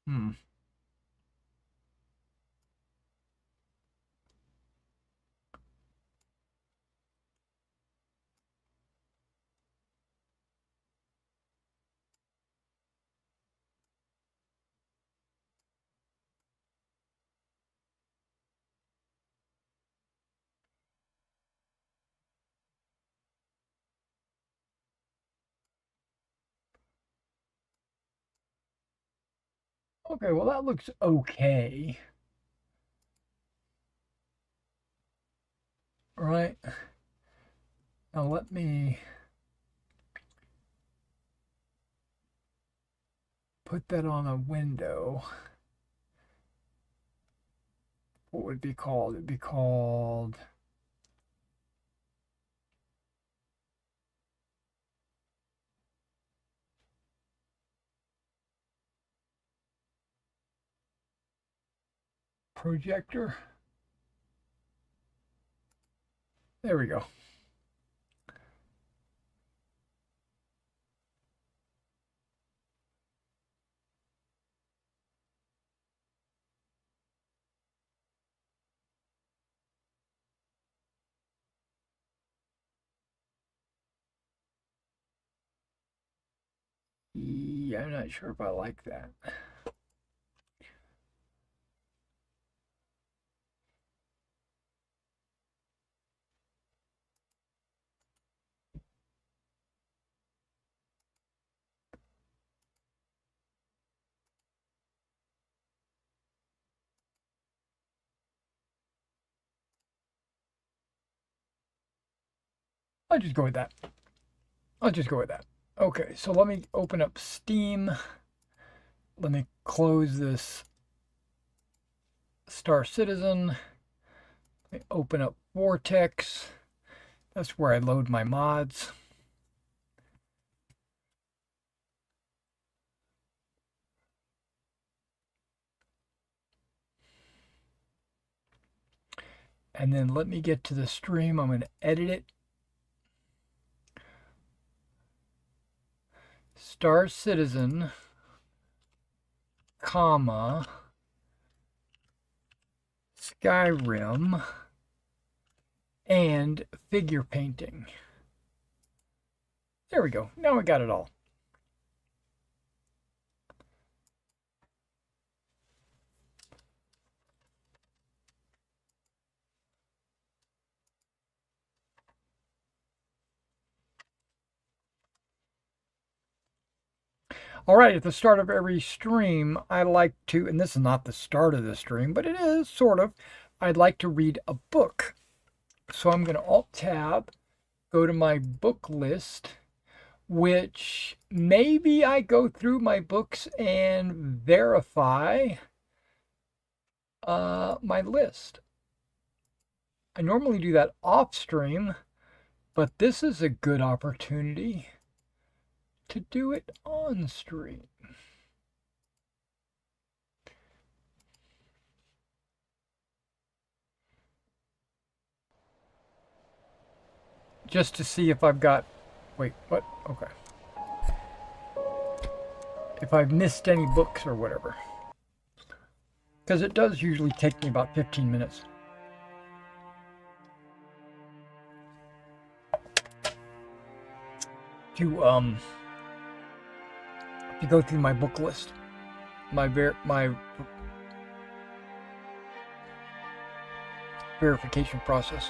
B: Hmm. Okay, well that looks okay. All right. Now let me put that on a window. What would it be called? It'd be called projector. There we go. Yeah, I'm not sure if I like that. I'll just go with that. I'll just go with that. Okay, so let me open up Steam. Let me close this Star Citizen. Let me open up Vortex. That's where I load my mods. And then let me get to the stream. I'm going to edit it. Star Citizen, comma, Skyrim, and figure painting. There we go. Now we got it all. All right, at the start of every stream, I like to, and this is not the start of the stream, but it is sort of, I'd like to read a book. So I'm going to Alt-Tab, go to my book list, which maybe I go through my books and verify my list. I normally do that off stream, but this is a good opportunity to do it on stream. Just to see if I've got, wait, what? Okay. If I've missed any books or whatever. Because it does usually take me about 15 minutes. To go through my book list, my verification process.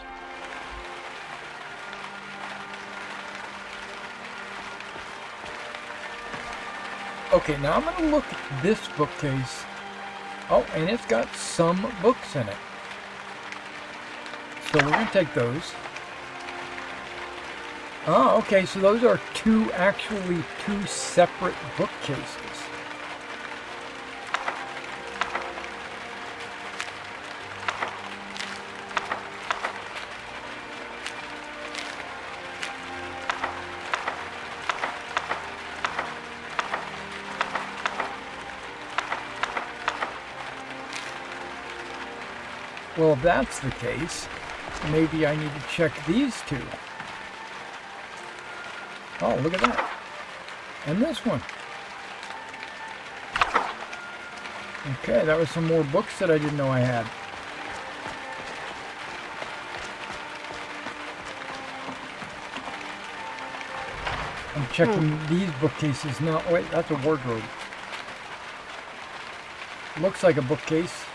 B: Okay, now I'm going to look at this bookcase. Oh, and it's got some books in it. So we're going to take those. Oh, okay, so those are actually two separate bookcases. Well, if that's the case, maybe I need to check these two. Oh, look at that. And this one. Okay, that was some more books that I didn't know I had. I'm checking these bookcases now. Oh, wait, that's a wardrobe. Looks like a bookcase.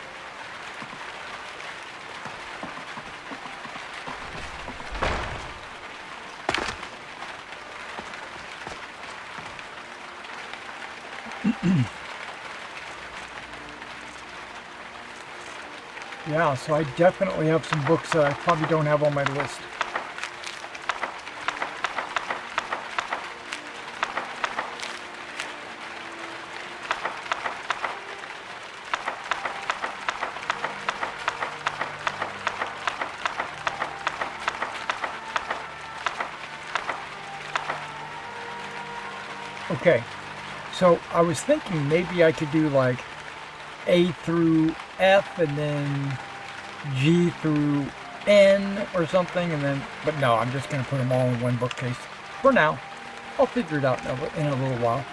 B: Yeah, so I definitely have some books that I probably don't have on my list. Okay, so I was thinking maybe I could do like A through F and then G through N or something, and then, but no, I'm just going to put them all in one bookcase for now. I'll figure it out in a little while.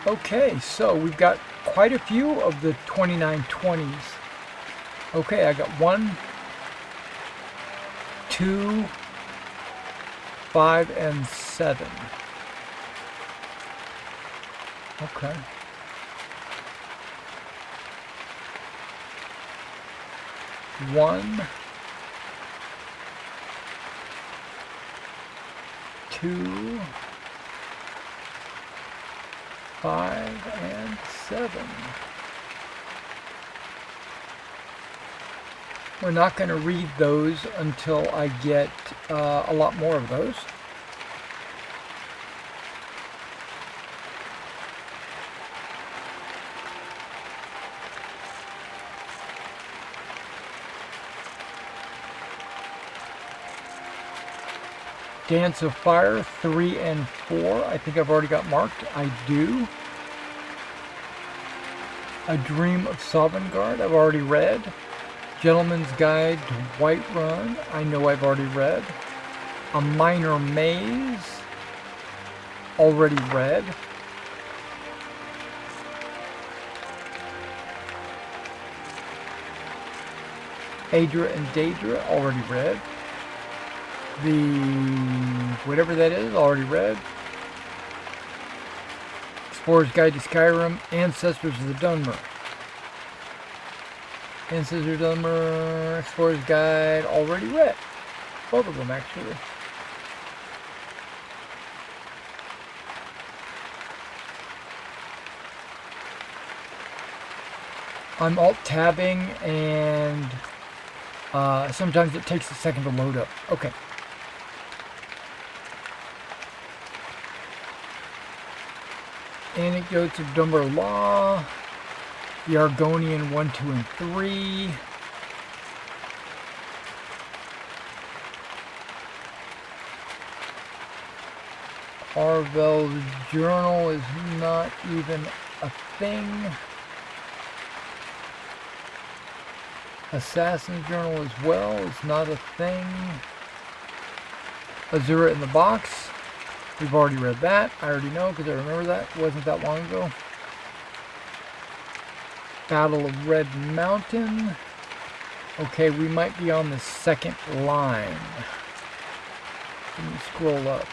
B: Okay, so we've got quite a few of the 2920s. Okay, I got 1, 2, 5, and 7. Okay. One, 2, 5, and 7. We're not going to read those until I get a lot more of those. Dance of Fire 3 and 4. I think I've already got marked. I do. A Dream of Sovngarde. I've already read. Gentleman's Guide to Whiterun. I know I've already read. A Minor Maze. already read. Adra and Daedra, already read. The whatever that is, already read. Explorer's Guide to Skyrim, Ancestors of the Dunmer. Ancestors of the Dunmer, Explorer's Guide, already read. Both of them, actually. I'm alt-tabbing, and sometimes it takes a second to load up. Okay. Anecdotes of Dunmer Law, the Argonian 1, 2, and 3. Arvel's Journal is not even a thing. Assassin's Journal as well is not a thing. Azura in the Box. We've already read that. I already know because I remember that. It wasn't that long ago. Battle of Red Mountain. Okay, we might be on the second line. Let me scroll up.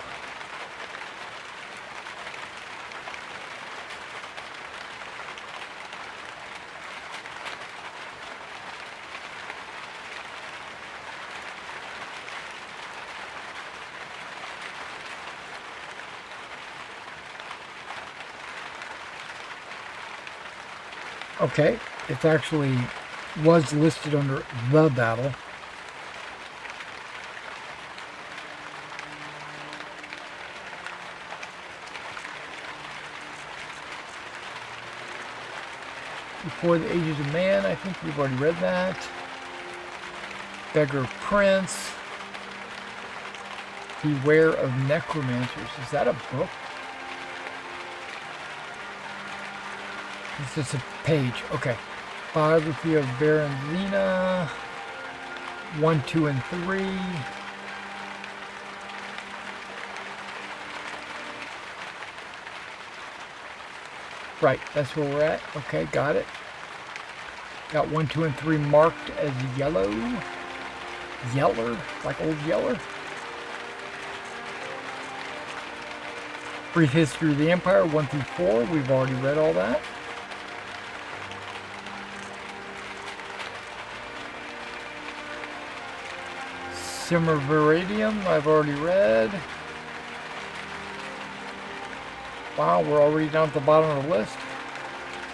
B: Okay, it actually was listed under the battle. Before the Ages of Man, I think we've already read that. Beggar Prince. Beware of Necromancers. Is that a book? It's just a page. Okay. Biography of Baron Zena. 1, 2, and 3. Right, that's where we're at. Okay, got it. Got 1, 2, and 3 marked as yellow. Yeller, like old Yeller. Brief History of the Empire, 1 through 4. We've already read all that. Simmerviridium, I've already read. Wow, we're already down at the bottom of the list.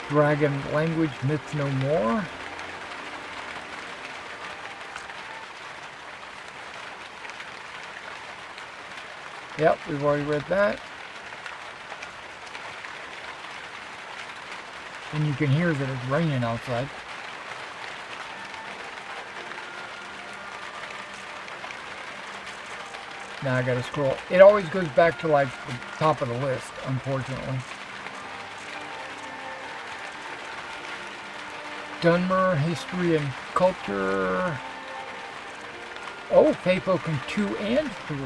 B: Dragon Language, Myths No More. Yep, we've already read that. And you can hear that it's raining outside. Now I gotta scroll. It always goes back to like the top of the list, unfortunately. Dunmer, History and Culture. Oh, Feypoken 2 and 3.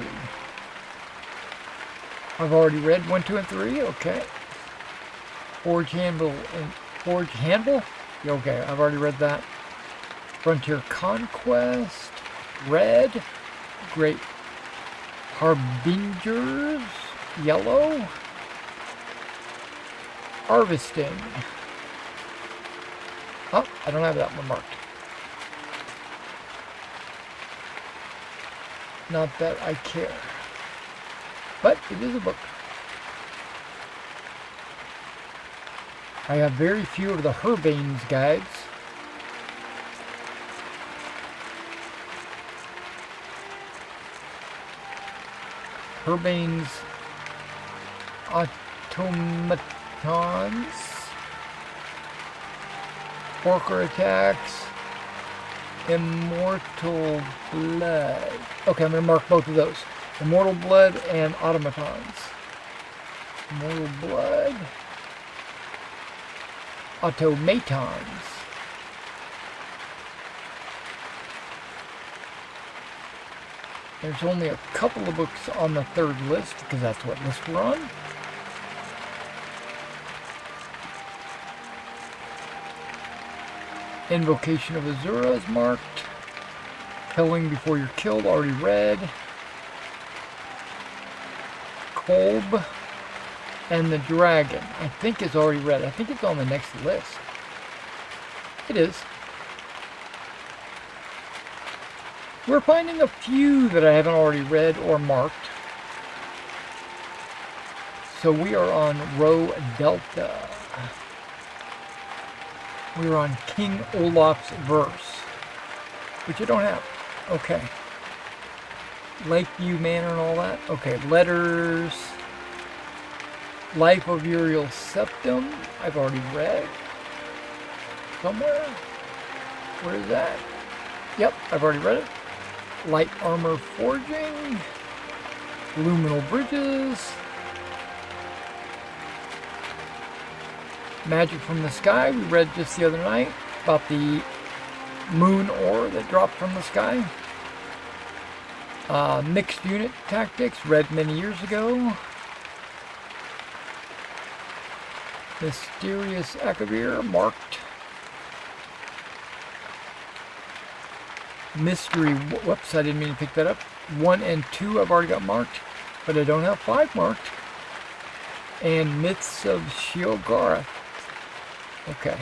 B: I've already read 1, 2, and 3. Okay. Forge Handle and Forge Handle? Okay, I've already read that. Frontier Conquest. Red. Great Harbingers. Yellow. Harvesting. Oh, I don't have that one marked. Not that I care. But it is a book. I have very few of the Herbane's guides. Herbane's automatons. Porker attacks. Immortal blood. Okay, I'm going to mark both of those. Immortal blood and automatons. Immortal blood. Automatons. There's only a couple of books on the third list because that's what list we're on. Invocation of Azura is marked. Killing before you're killed, already read. Kolb and the Dragon, I think is already read. I think it's on the next list. It is. We're finding a few that I haven't already read or marked. So we are on row Delta. We're on King Olaf's verse, which I don't have. Okay. Lakeview Manor and all that. Okay, letters. Life of Uriel Septim, I've already read. Somewhere? Where is that? Yep, I've already read it. Light Armor Forging. Luminal Bridges. Magic from the Sky, we read just the other night about the moon ore that dropped from the sky. Mixed Unit Tactics, read many years ago. Mysterious Akavir, marked. Mystery, whoops, I didn't mean to pick that up. 1 and 2 I've already got marked, but I don't have 5 marked. And Myths of Sheogorath. Okay.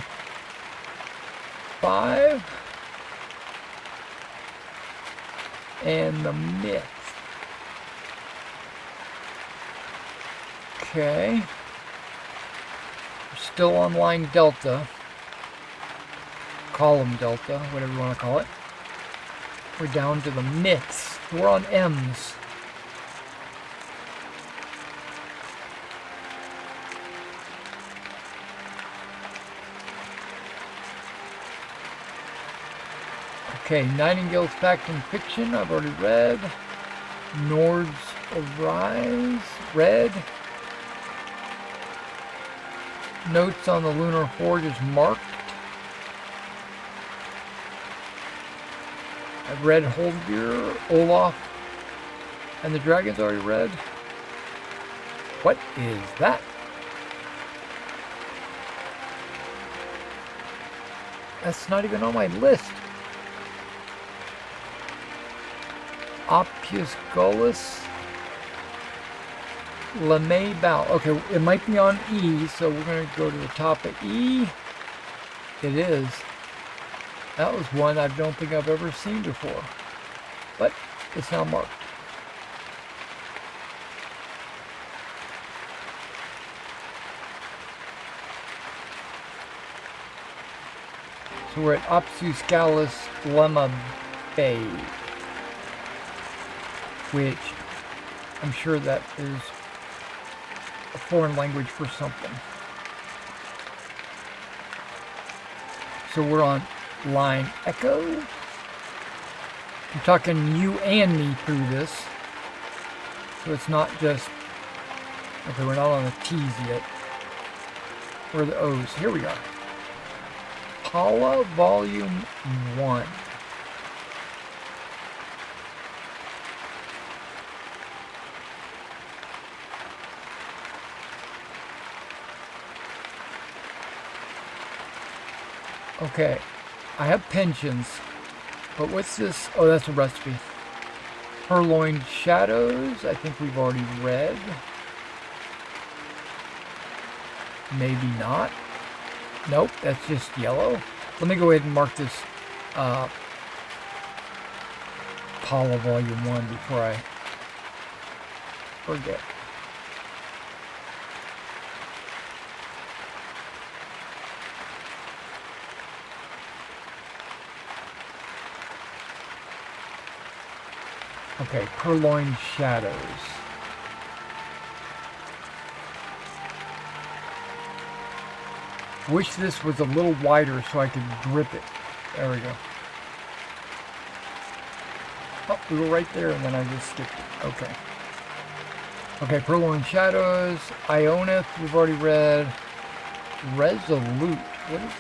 B: 5. And the Myth. Okay. We're still on line Delta. Column Delta, whatever you want to call it. We're down to the Myths. We're on M's. Okay, Nightingale's Fact and Fiction, I've already read. Nords Arise, read. Notes on the Lunar Forge is marked. I've read Holdgear, Olaf, and the Dragon's already read. What is that? That's not even on my list. Oppius Gullus, LeMay Bow. Okay, it might be on E, so we're going to go to the top of E. It is. That was one I don't think I've ever seen before, but it's now marked. So we're at Opsus Gallus Lemma Bay, which I'm sure that is a foreign language for something. So we're on line Echo. I'm talking you and me through this. So it's not just, okay, we're not on the T's yet. Or the O's. Here we go. Paula Volume 1. Okay, I have pensions, but what's this? Oh, that's a recipe. Purloined Shadows, I think we've already read. Maybe not. Nope, that's just yellow. Let me go ahead and mark this Paula Volume 1 before I forget. Okay, Purloined Shadows. Wish this was a little wider so I could grip it. There we go. Oh, we were right there and then I just skipped it. Okay. Okay, Purloined Shadows. Ionith, we've already read. Resolute. What is...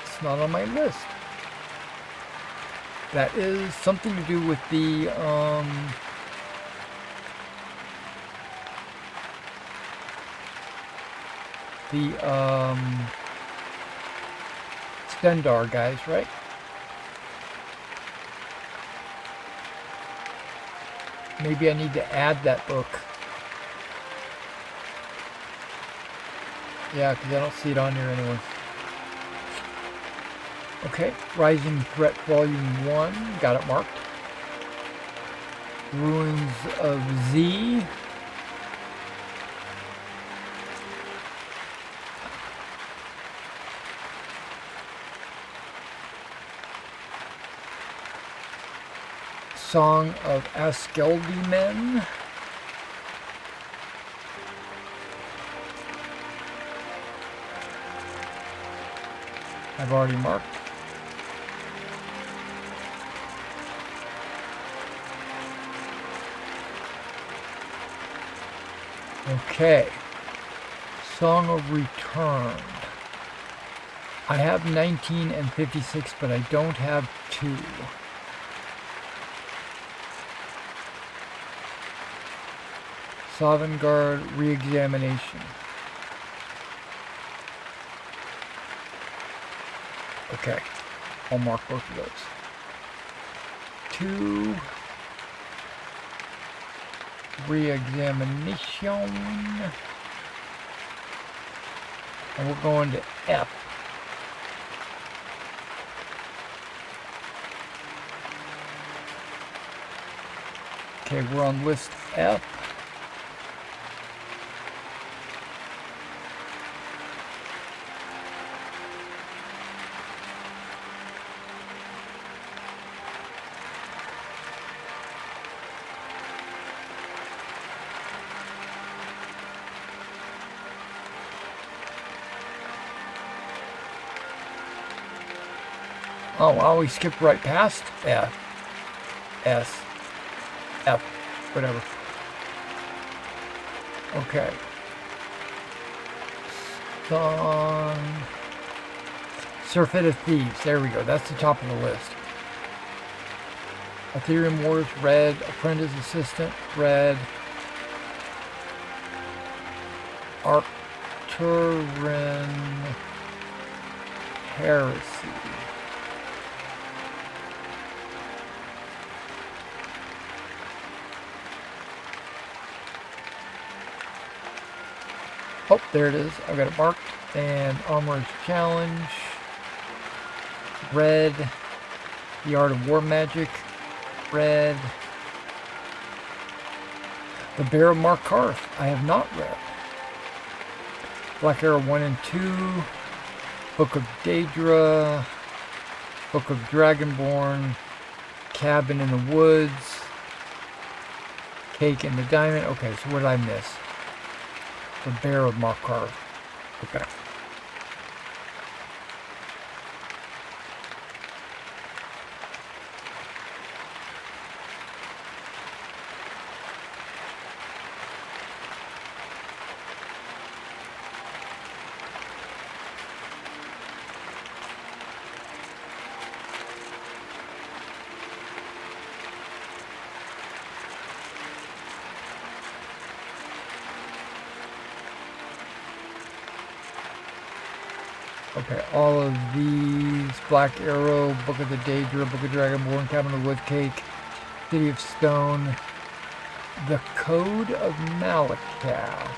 B: It's not on my list. That is something to do with the, Stendar guys, right? Maybe I need to add that book. Yeah, because I don't see it on here anywhere. Okay, Rising Threat Volume 1, got it marked. Ruins of Z. Song of Askeldymen. I've already marked. Okay. Song of Return. I have 19 and 56, but I don't have 2. Sovngarde Reexamination. Okay, I'll mark both of those. 2 Reexamination. And we're going to F. Okay, we're on list F. Oh, wow, we skipped right past F, S, F, whatever. Okay. Song. Surfeit of Thieves. There we go. That's the top of the list. Ethereum Wars, red. Apprentice Assistant, red. Arcturan Heresy. Oh, there it is. I've got it marked. And Armorer's Challenge. Red. The Art of War Magic. Red. The Bear of Markarth. I have not read. Black Arrow 1 and 2. Book of Daedra. Book of Dragonborn. Cabin in the Woods. Cake in the Diamond. Okay, so what did I miss? The Bear of Markarth. Okay. Okay, all of these, Black Arrow, Book of the Daedra, Book of Dragonborn, Cabin of Wood Cake, City of Stone, the Code of Malakath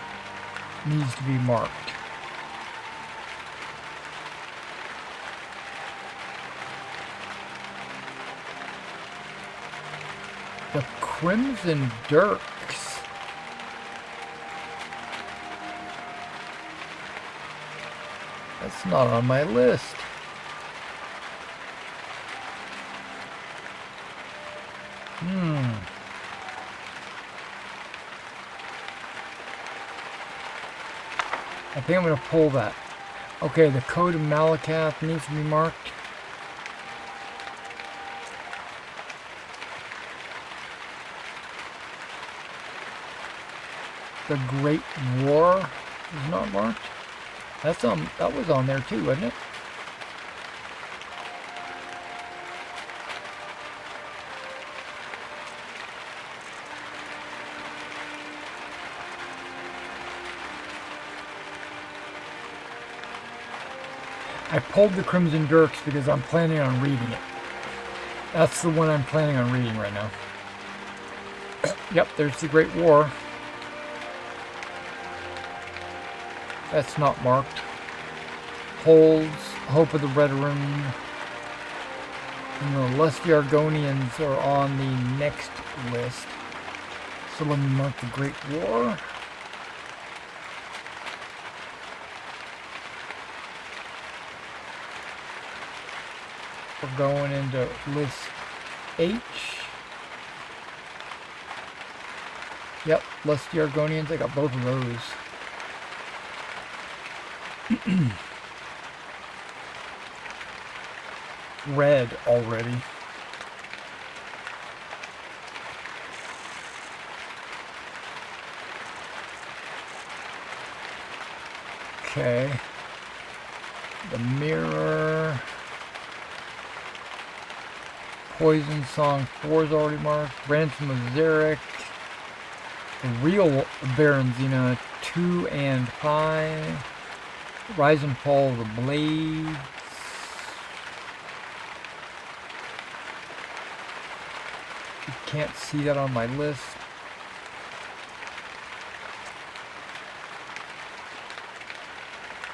B: needs to be marked. The Crimson Dirks. That's not on my list. I think I'm going to pull that. Okay, the Code of Malakath needs to be marked. The Great War is not marked. That's that was on there too, wasn't it? I pulled the Crimson Dirks because I'm planning on reading it. That's the one I'm planning on reading right now. Yep, there's the Great War. That's not marked. Holds, Hope of the Veteran. And the Lusty Argonians are on the next list. So let me mark the Great War. We're going into list H. Yep, Lusty Argonians, I got both of those. Red already. Okay. The Mirror. Poison Song 4 is already marked. Ransom of Zarek. The Real Baronzina 2 and 5. Rise and Fall of the Blades. You can't see that on my list.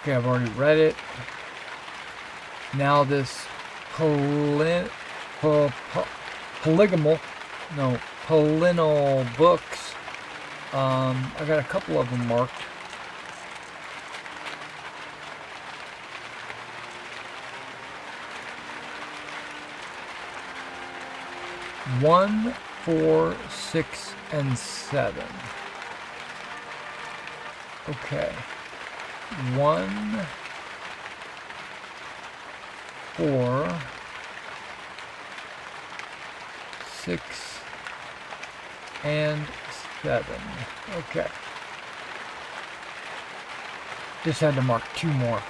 B: Okay, I've already read it. Now this polygonal books. I got a couple of them marked. One, 4, 6, and 7. Okay. 1, 4, 6, and 7. Okay. Just had to mark 2 more.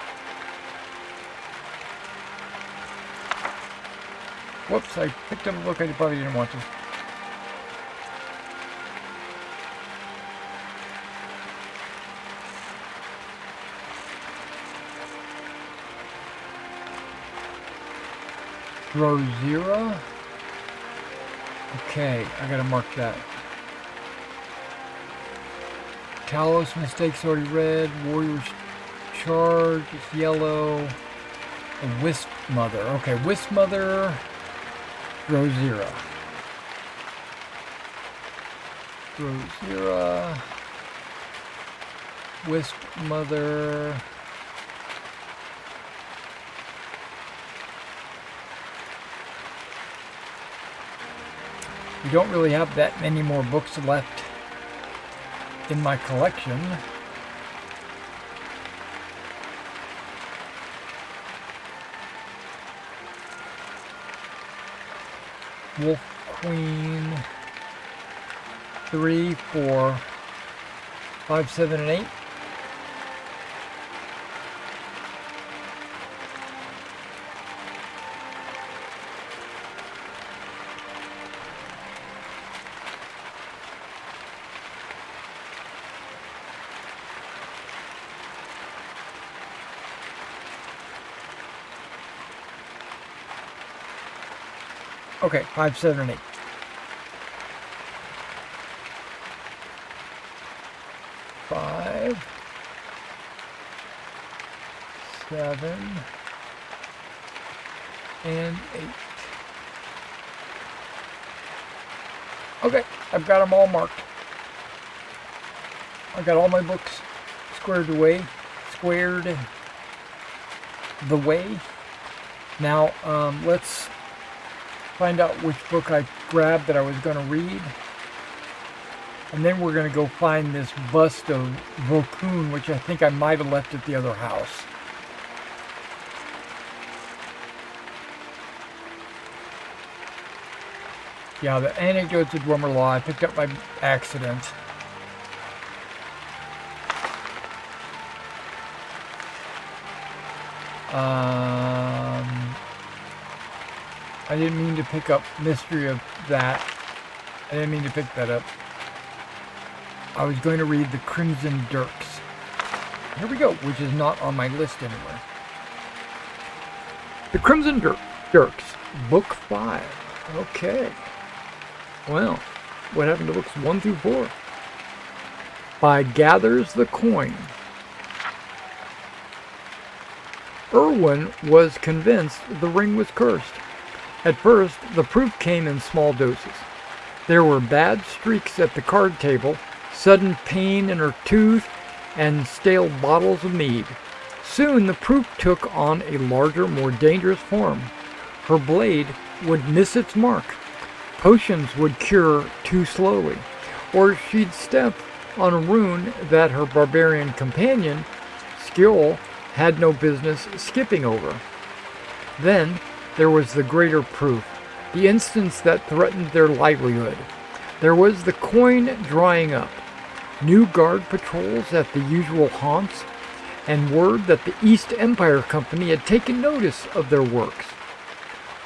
B: Whoops, I picked up a book I probably didn't want to. Drozira. Okay, I gotta mark that. Talos Mistakes already red. Warriors Charge is yellow. A Wisp Mother. Okay, Wisp Mother. Drozira. Drozira. Wisp Mother. We don't really have that many more books left in my collection. Wolf Queen 3, 4, 5, 7, and 8. Okay, 5, 7, and 8. Five, 7, and 8. Okay, I've got them all marked. I've got all my books squared the way. Now, let's find out which book I grabbed that I was going to read. And then we're going to go find this bust of Volkun, which I think I might have left at the other house. Yeah, the Anecdotes of Drummer Law, I picked up by accident. I didn't mean to pick up Mystery of that. I didn't mean to pick that up. I was going to read the Crimson Dirks. Here we go, which is not on my list anywhere. The Crimson Dirks, Book 5. Okay. Well, what happened to books 1 through 4? By Gathers the Coin. Irwin was convinced the ring was cursed. At first, the proof came in small doses. There were bad streaks at the card table, sudden pain in her tooth, and stale bottles of mead. Soon the proof took on a larger, more dangerous form. Her blade would miss its mark. Potions would cure too slowly, or she'd step on a rune that her barbarian companion, Skill, had no business skipping over. Then there was the greater proof, the instance that threatened their livelihood. There was the coin drying up, new guard patrols at the usual haunts, and word that the East Empire Company had taken notice of their works.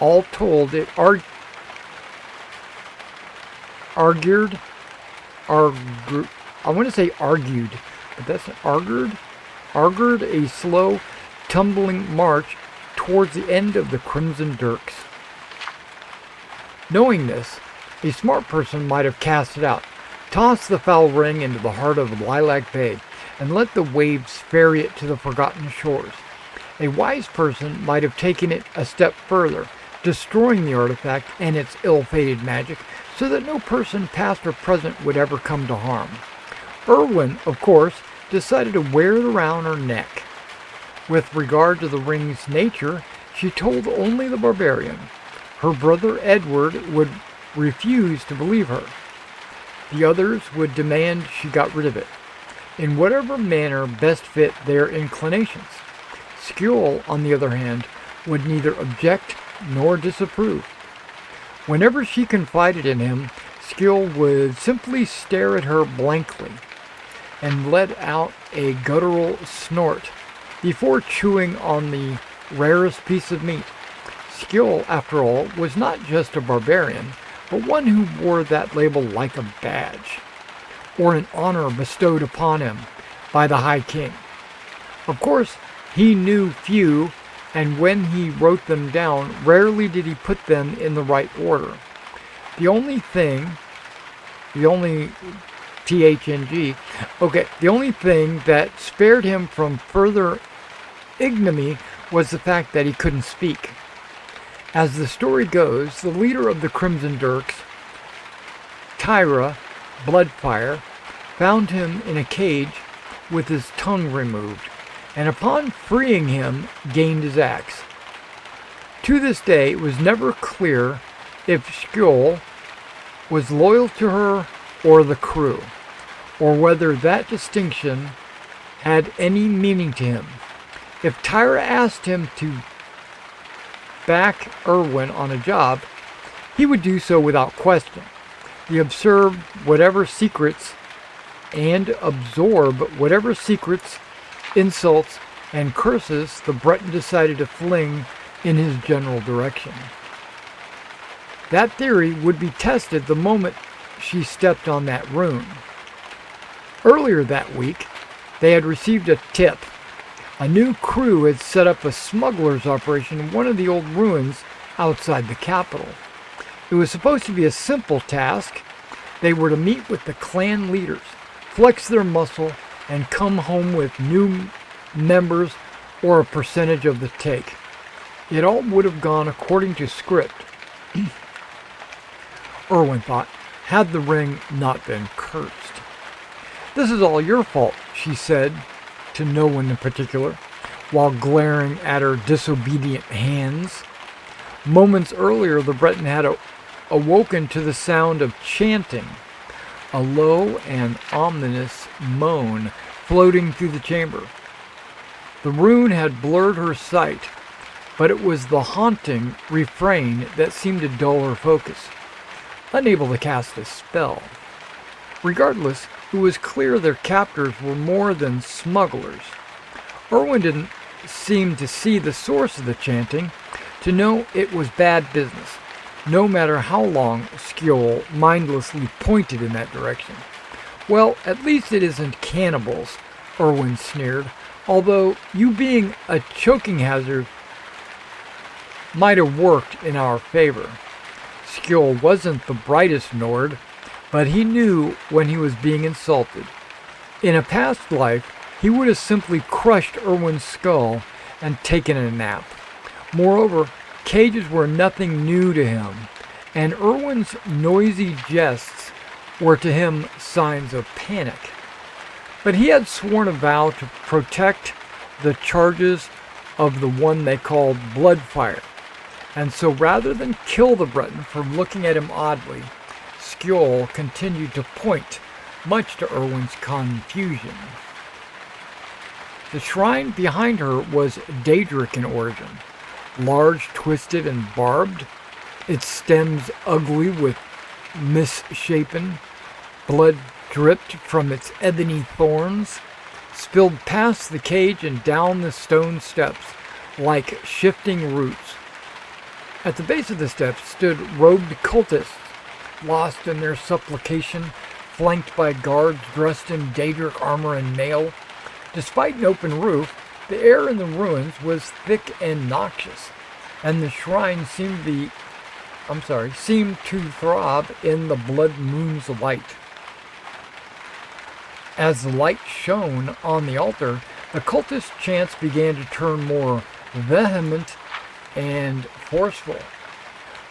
B: All told, it argued, but that's argued a slow, tumbling march towards the end of the Crimson Dirks. Knowing this, a smart person might have cast it out, tossed the foul ring into the heart of Lilac Bay, and let the waves ferry it to the forgotten shores. A wise person might have taken it a step further, destroying the artifact and its ill-fated magic, so that no person past or present would ever come to harm. Irwin, of course, decided to wear it around her neck. With regard to the ring's nature, she told only the barbarian. Her brother Edward would refuse to believe her. The others would demand she got rid of it, in whatever manner best fit their inclinations. Skjol, on the other hand, would neither object nor disapprove. Whenever she confided in him, Skjol would simply stare at her blankly and let out a guttural snort before chewing on the rarest piece of meat. Skjol, after all, was not just a barbarian, but one who wore that label like a badge, or an honor bestowed upon him by the High King. Of course, he knew few, and when he wrote them down, rarely did he put them in the right order. The only thing that spared him from further ignominy was the fact that he couldn't speak. As the story goes, the leader of the Crimson Dirks, Tyra Bloodfire, found him in a cage with his tongue removed, and upon freeing him, gained his axe. To this day, it was never clear if Skjol was loyal to her or the crew, or whether that distinction had any meaning to him. If Tyra asked him to back Irwin on a job, he would do so without question. He absorbed whatever secrets, insults, and curses the Breton decided to fling in his general direction. That theory would be tested the moment she stepped on that rune. Earlier that week, they had received a tip. A new crew had set up a smuggler's operation in one of the old ruins outside the capital. It was supposed to be a simple task. They were to meet with the clan leaders, flex their muscle, and come home with new members or a percentage of the take. It all would have gone according to script, Irwin thought, had the ring not been cursed. "This is all your fault," she said, to no one in particular, while glaring at her disobedient hands. Moments earlier, the Breton had awoken to the sound of chanting, a low and ominous moan floating through the chamber. The rune had blurred her sight, but it was the haunting refrain that seemed to dull her focus, unable to cast a spell. Regardless, it was clear their captors were more than smugglers. Irwin didn't seem to see the source of the chanting, to know it was bad business, no matter how long Skjol mindlessly pointed in that direction. "Well, at least it isn't cannibals," Irwin sneered, "although you being a choking hazard might have worked in our favor. Skjold wasn't the brightest Nord, but he knew when he was being insulted. In a past life, he would have simply crushed Erwin's skull and taken a nap. Moreover, cages were nothing new to him, and Erwin's noisy jests were to him signs of panic. But he had sworn a vow to protect the charges of the one they called Bloodfire, and so rather than kill the Breton for looking at him oddly, Skjold continued to point, much to Erwin's confusion. The shrine behind her was Daedric in origin, large, twisted, and barbed, its stems ugly with misshapen, blood dripped from its ebony thorns, spilled past the cage and down the stone steps like shifting roots. At the base of the steps stood robed cultists, lost in their supplication, flanked by guards dressed in Daedric armor and mail. Despite an open roof, the air in the ruins was thick and noxious, and the shrine seemed to throb in the blood moon's light. As the light shone on the altar, the cultist chants began to turn more vehement and forceful.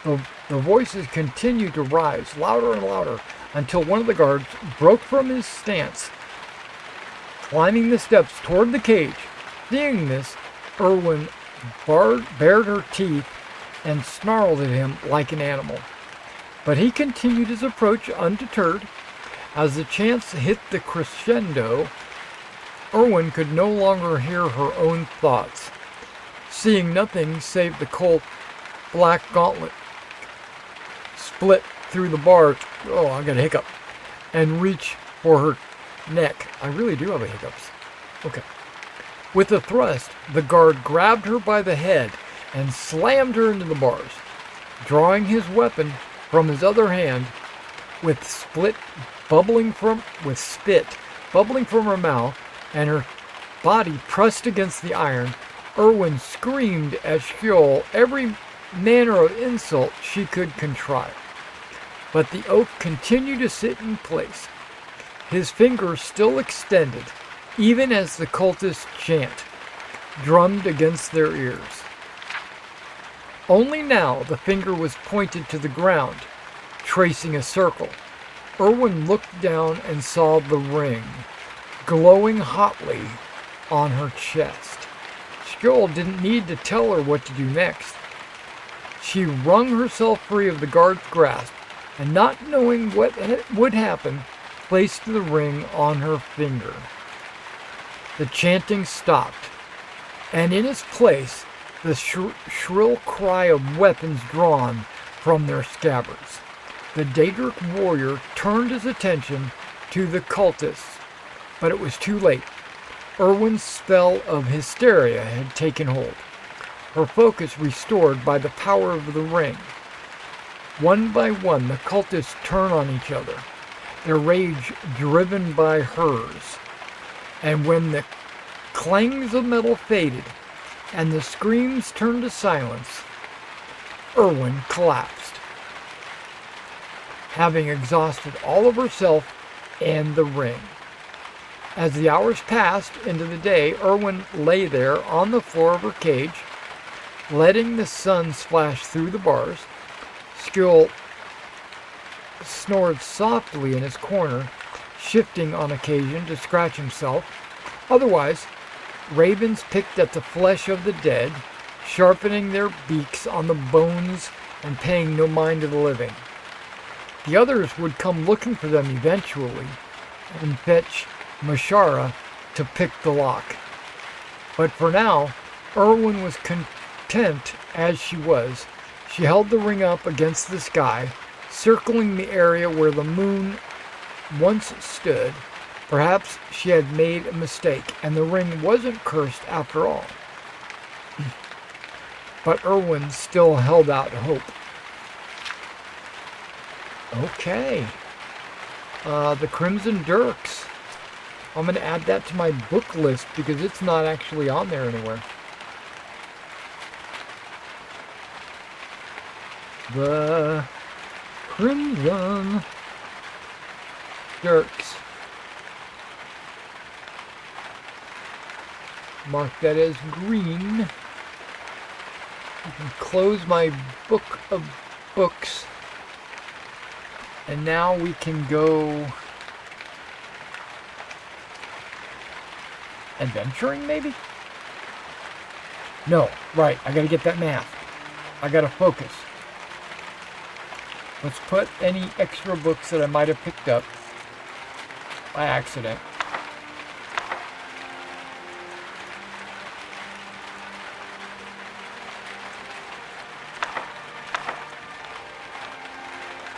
B: The voices continued to rise louder and louder until one of the guards broke from his stance, climbing the steps toward the cage. Seeing this, Erwin bared her teeth and snarled at him like an animal. But he continued his approach undeterred. As the chants hit the crescendo, Erwin could no longer hear her own thoughts. Seeing nothing save the cold black gauntlet split through the bars, I got a hiccup, and reach for her neck. I really do have a hiccups. Okay. With a thrust, the guard grabbed her by the head and slammed her into the bars. Drawing his weapon from his other hand, with spit bubbling from her mouth and her body pressed against the iron, Erwin screamed at Skjold every manner of insult she could contrive. But the oak continued to sit in place, his fingers still extended, even as the cultist chant drummed against their ears. Only now the finger was pointed to the ground, tracing a circle. Erwin looked down and saw the ring, glowing hotly on her chest. Skjold didn't need to tell her what to do next. She wrung herself free of the guard's grasp, and not knowing what would happen, placed the ring on her finger. The chanting stopped, and in its place, the shrill cry of weapons drawn from their scabbards. The Daedric warrior turned his attention to the cultists, but it was too late. Erwin's spell of hysteria had taken hold, her focus restored by the power of the ring. One by one, the cultists turned on each other, their rage driven by hers. And when the clangs of metal faded and the screams turned to silence, Erwin collapsed, having exhausted all of herself and the ring. As the hours passed into the day, Erwin lay there on the floor of her cage, letting the sun splash through the bars. Skjold snored softly in his corner, shifting on occasion to scratch himself. Otherwise, ravens picked at the flesh of the dead, sharpening their beaks on the bones and paying no mind to the living. The others would come looking for them eventually and fetch Mashara to pick the lock. But for now, Erwin was content as she was. She held the ring up against the sky, circling the area where the moon once stood. Perhaps she had made a mistake, and the ring wasn't cursed after all. But Erwin still held out hope. Okay. The Crimson Dirks. I'm going to add that to my book list because it's not actually on there anywhere. The Crimson Jerks. Mark that as green. I can close my book of books. And now we can go adventuring, maybe? No, right, I gotta get that math. I gotta focus. Let's put any extra books that I might have picked up by accident.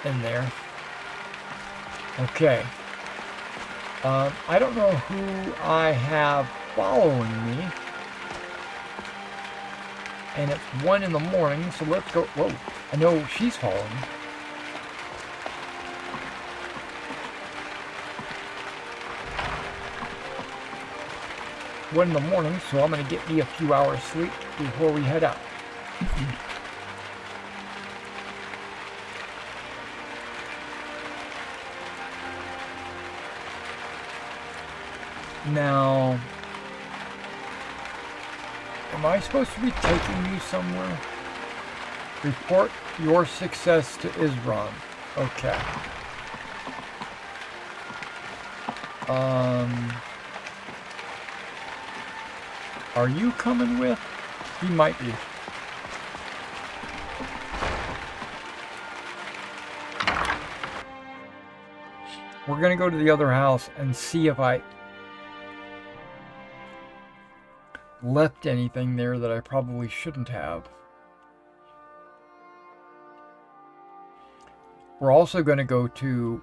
B: In there. Okay. I don't know who I have following me. And it's 1 in the morning, so let's go. Whoa, I know she's following me. One in the morning, so I'm gonna get me a few hours sleep before we head out. Now, am I supposed to be taking you somewhere? Report your success to Isron. Okay. Are you coming with? He might be. We're gonna go to the other house and see if I left anything there that I probably shouldn't have. We're also going to go to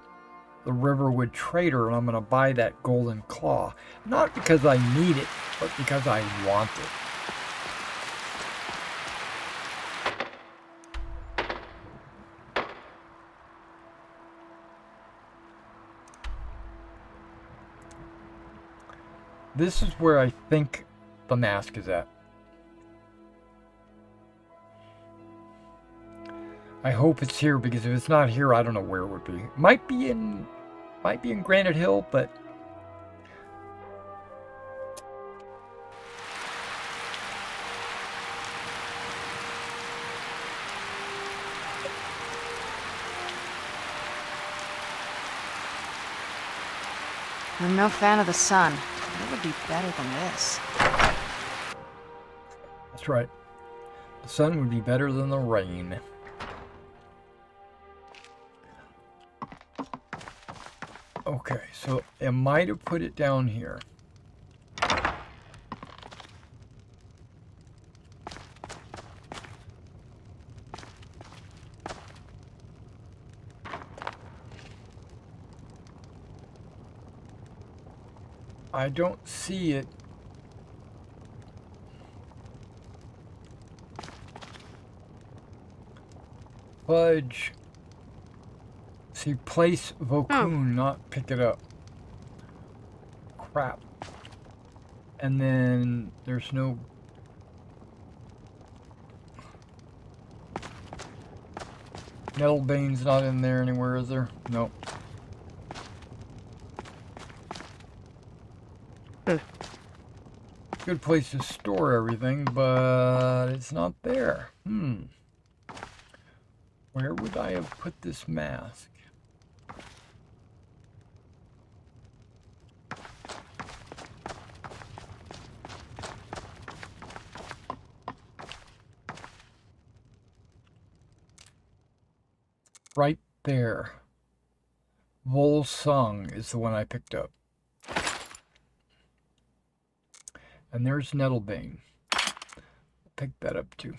B: the Riverwood Trader and I'm going to buy that golden claw. Not because I need it, but because I want it. This is where I think the mask is at. I hope it's here, because if it's not here, I don't know where it would be. Might be in Granite Hill, but
H: I'm no fan of the sun. It would be better than this.
B: that's right. The sun would be better than the rain. Okay, so I might have put it down here. I don't see it. Fudge. See, place Vokun, not pick it up. Crap. And then there's no... Nettlebane's not in there anywhere, is there? Nope. Good place to store everything, but it's not there. Where would I have put this mask? Right there. Volsung is the one I picked up. And there's Nettlebane. Pick that up too.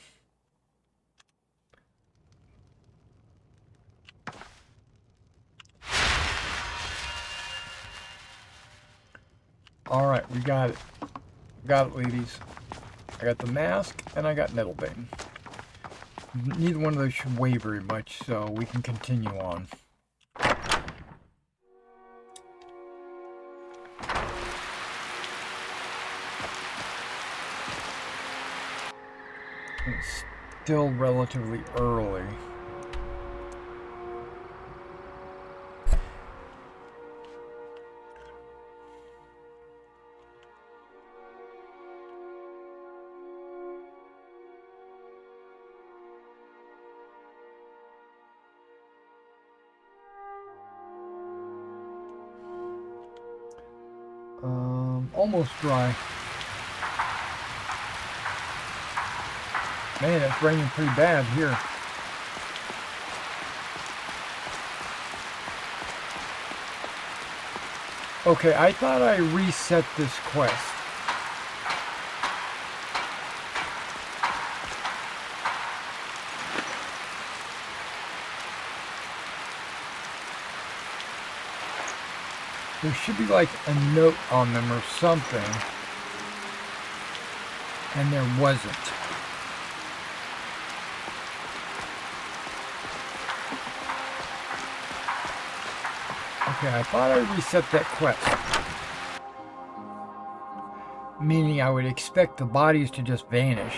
B: Alright, we got it. Got it, ladies. I got the mask and I got Nettlebane. Neither one of those should weigh very much, so we can continue on. It's still relatively early. almost dry. Man, it's raining pretty bad here. Okay, I thought I reset this quest. There should be like a note on them or something. And there wasn't. Okay, I thought I reset that quest. Meaning I would expect the bodies to just vanish.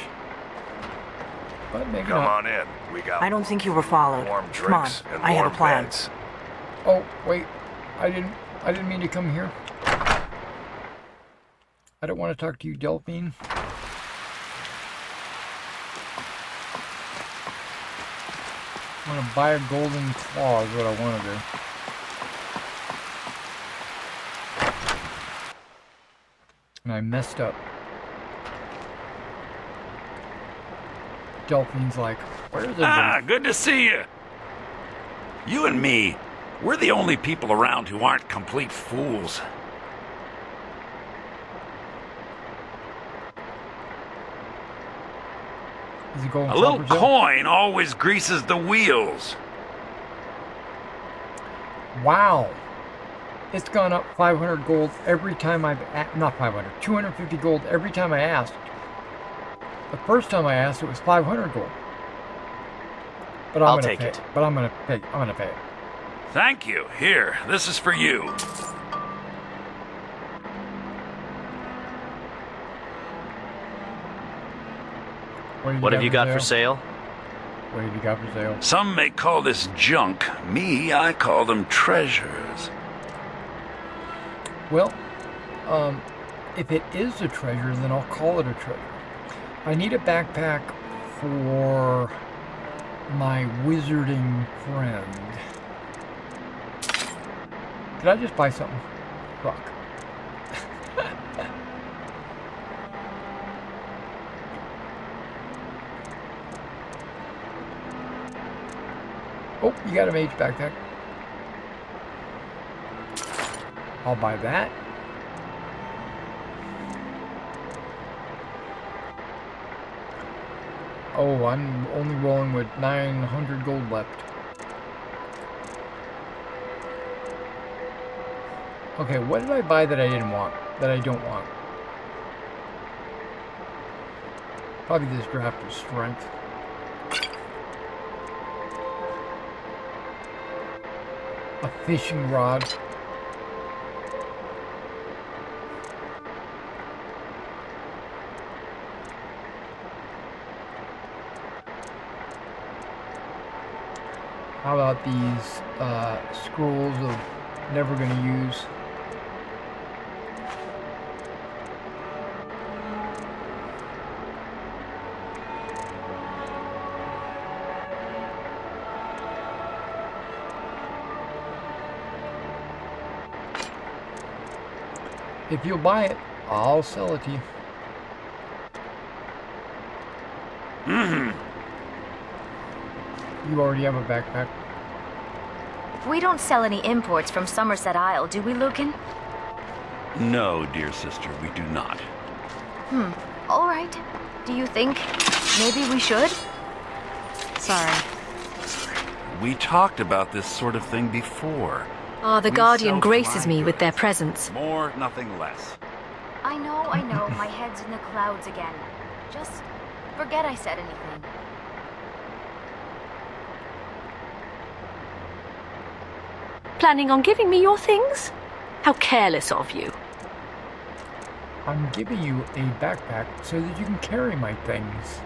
B: But maybe
I: Come
B: not.
I: on in. We got
J: I don't think you were followed.
I: warm
J: Come on,
I: drinks and
J: I have a
I: warm
J: plan.
I: beds.
B: Oh, wait. I didn't mean to come here. I don't want to talk to you, Delphine. I want to buy a golden claw is what I want to do. And I messed up. Delphine's like, where's everybody?
K: Ah, good to see you. You and me, we're the only people around who aren't complete fools.
B: Is it going
K: A little
B: for Brazil?
K: coin always greases the wheels.
B: Wow. It's gone up 500 gold every time I've... Not 500. 250 gold every time I asked. The first time I asked, it was 500 gold. But
L: I'll
B: gonna
L: take
B: pay
L: it.
B: But I'm gonna pay it.
K: Thank you. Here, this is for you.
L: What have you got for sale?
B: What have you got for sale?
K: Some may call this junk. Me, I call them treasures.
B: Well, if it is a treasure, then I'll call it a treasure. I need a backpack for my wizarding friend. Did I just buy something? Rock. Oh, you got a mage backpack. I'll buy that. Oh, I'm only rolling with 900 gold left. Okay, what did I buy that I didn't want? That I don't want? Probably this draft of strength. A fishing rod. How about these scrolls of never gonna use? If you'll buy it, I'll sell it to you. You already have a backpack.
M: We don't sell any imports from Somerset Isle, do we, Lucan?
K: No, dear sister, we do not.
M: All right. Do you think maybe we should? Sorry.
K: We talked about this sort of thing before.
N: Ah, the
K: We
N: Guardian
K: sell
N: graces
K: fine
N: me with their
K: goods.
N: presence.
K: More, nothing less.
M: I know. My head's in the clouds again. Just forget I said anything.
N: Planning on giving me your things? How careless of you.
B: I'm giving you a backpack so that you can carry my things.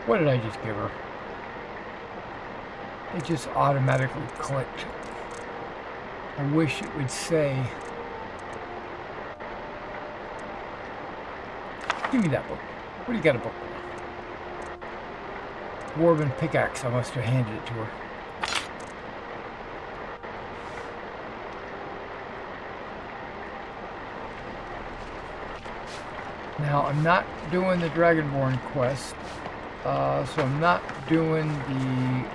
B: What did I just give her? It just automatically clicked. I wish it would say... Give me that book. What do you got a book for? Dwarven pickaxe. I must have handed it to her. Now, I'm not doing the Dragonborn quest, so I'm not doing the...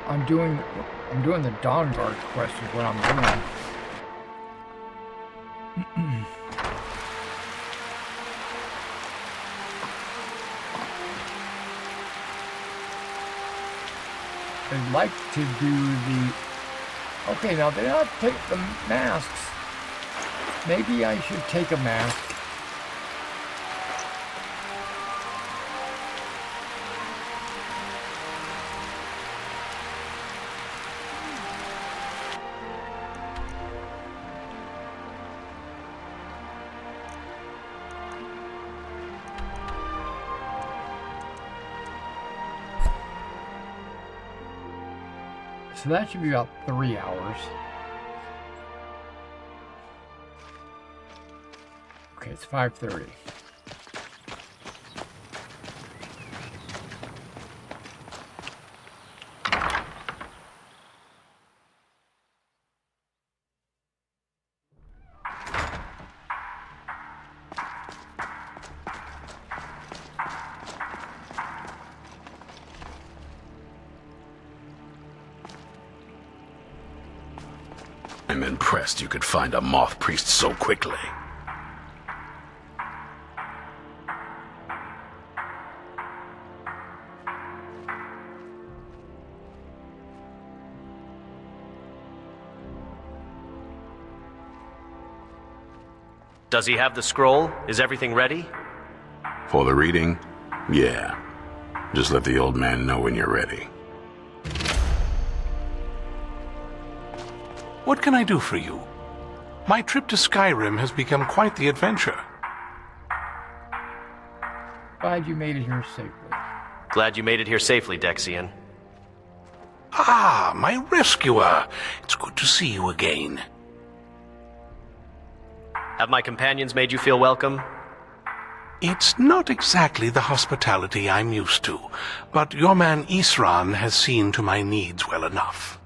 B: I'm doing the Dawnguard quest is what I'm doing. I'd like to do the... Okay, now they not take the masks. Maybe I should take a mask. So that should be about 3 hours. Okay, it's 5:30.
K: I'm impressed you could find a moth priest so quickly.
L: Does he have the scroll? Is everything ready?
K: For the reading? Yeah. Just let the old man know when you're ready.
I: What can I do for you? My trip to Skyrim has become quite the adventure.
B: Glad you made it here safely.
L: Glad you made it here safely, Dexian.
I: Ah, my rescuer. It's good to see you again.
L: Have my companions made you feel welcome?
I: It's not exactly the hospitality I'm used to, but your man Isran has seen to my needs well enough.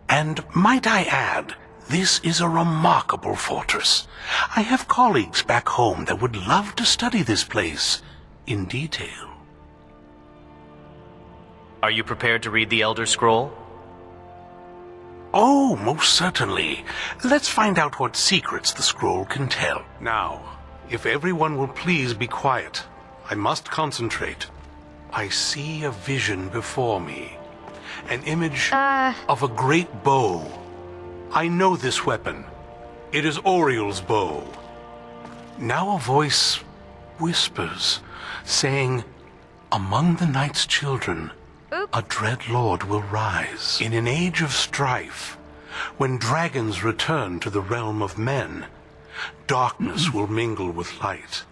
I: And might I add, this is a remarkable fortress. I have colleagues back home that would love to study this place in detail.
L: Are you prepared to read the Elder Scroll?
I: Oh, most certainly. Let's find out what secrets the scroll can tell. Now, if everyone will please be quiet, I must concentrate. I see a vision before me. An image of a great bow. I know this weapon. It is Oriel's bow. Now a voice whispers, saying, "Among the night's children, a dread lord will rise. In an age of strife, when dragons return to the realm of men, darkness will mingle with light,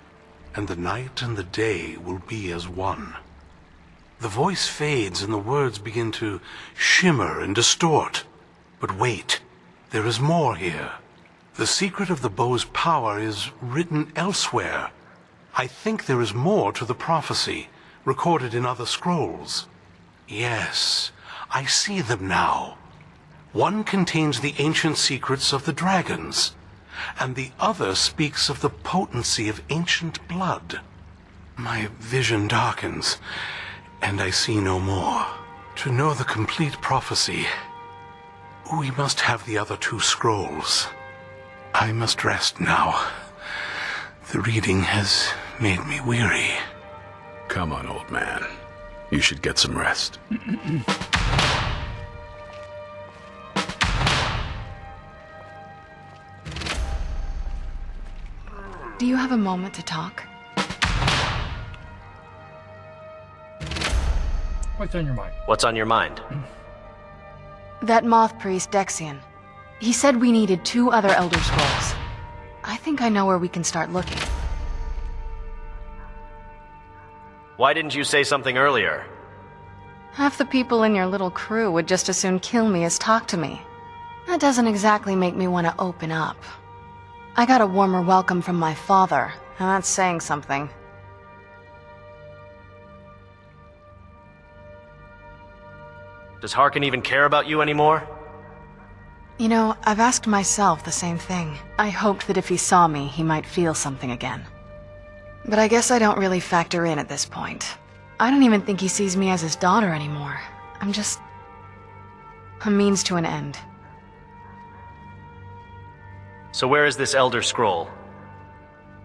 I: and the night and the day will be as one." The voice fades and the words begin to shimmer and distort. But wait, there is more here. The secret of the bow's power is written elsewhere. I think there is more to the prophecy, recorded in other scrolls. Yes, I see them now. One contains the ancient secrets of the dragons, and the other speaks of the potency of ancient blood. My vision darkens, and I see no more. To know the complete prophecy, we must have the other two scrolls. I must rest now. The reading has made me weary.
K: Come on, old man. You should get some rest.
H: Do you have a moment to talk?
B: What's on your mind?
L: What's on your mind?
H: That moth priest, Dexian. He said we needed 2 other Elder Scrolls. I think I know where we can start looking.
L: Why didn't you say something earlier?
H: Half the people in your little crew would just as soon kill me as talk to me. That doesn't exactly make me want to open up. I got a warmer welcome from my father, and that's saying something.
L: Does Harkin even care about you anymore?
H: You know, I've asked myself the same thing. I hoped that if he saw me, he might feel something again. But I guess I don't really factor in at this point. I don't even think he sees me as his daughter anymore. I'm just a means to an end.
L: So where is this Elder Scroll?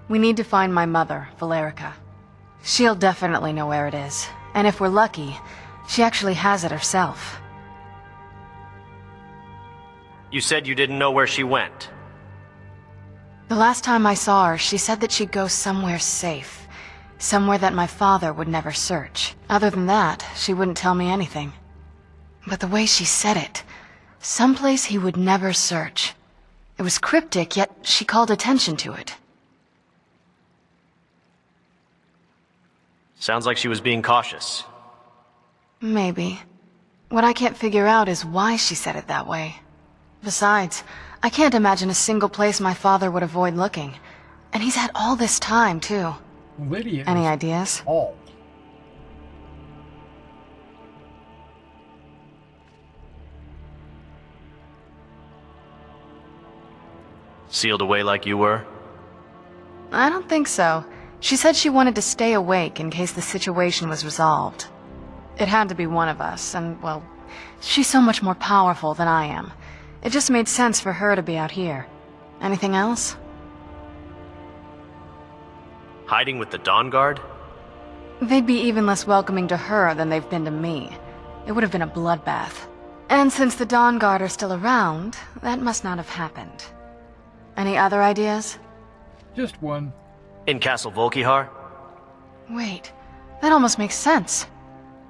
H: We need to find my mother, Valerica. She'll definitely know where it is. And if we're lucky, she actually has it herself.
L: You said you didn't know where she went.
H: The last time I saw her, she said that she'd go somewhere safe. Somewhere that my father would never search. Other than that, she wouldn't tell me anything. But the way she said it, someplace he would never search. It was cryptic, yet she called attention to it.
L: Sounds like she was being cautious.
H: Maybe. What I can't figure out is why she said it that way. Besides, I can't imagine a single place my father would avoid looking. And he's had all this time, too.
B: Lydia.
H: Any ideas?
B: All.
L: Sealed away like you were?
H: I don't think so. She said she wanted to stay awake in case the situation was resolved. It had to be one of us, and, well, she's so much more powerful than I am. It just made sense for her to be out here. Anything else?
L: Hiding with the Dawn Guard?
H: They'd be even less welcoming to her than they've been to me. It would have been a bloodbath. And since the Dawn Guard are still around, that must not have happened. Any other ideas?
B: Just one.
L: In Castle Volkihar?
H: Wait, that almost makes sense.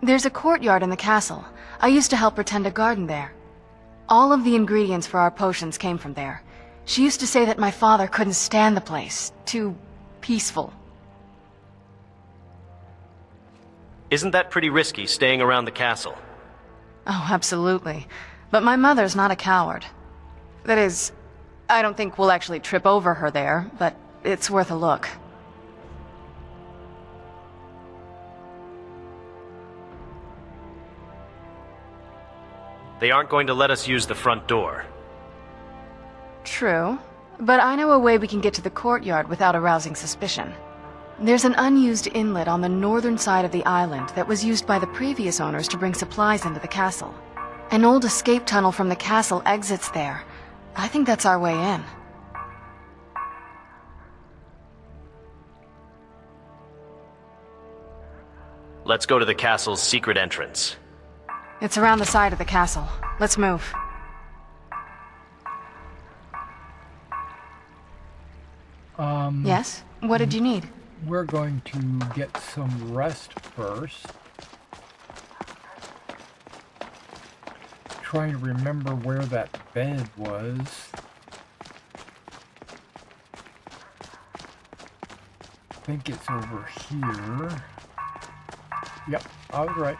H: There's a courtyard in the castle. I used to help her tend a garden there. All of the ingredients for our potions came from there. She used to say that my father couldn't stand the place. Too peaceful.
L: Isn't that pretty risky, staying around the castle?
H: Oh, absolutely. But my mother's not a coward. That is, I don't think we'll actually trip over her there, but it's worth a look.
L: They aren't going to let us use the front door.
H: True, but I know a way we can get to the courtyard without arousing suspicion. There's an unused inlet on the northern side of the island that was used by the previous owners to bring supplies into the castle. An old escape tunnel from the castle exits there. I think that's our way in.
L: Let's go to the castle's secret entrance.
H: It's around the side of the castle. Let's move. Yes? What did you need?
B: We're going to get some rest first. Trying to remember where that bed was. I think it's over here. Yep, I was right.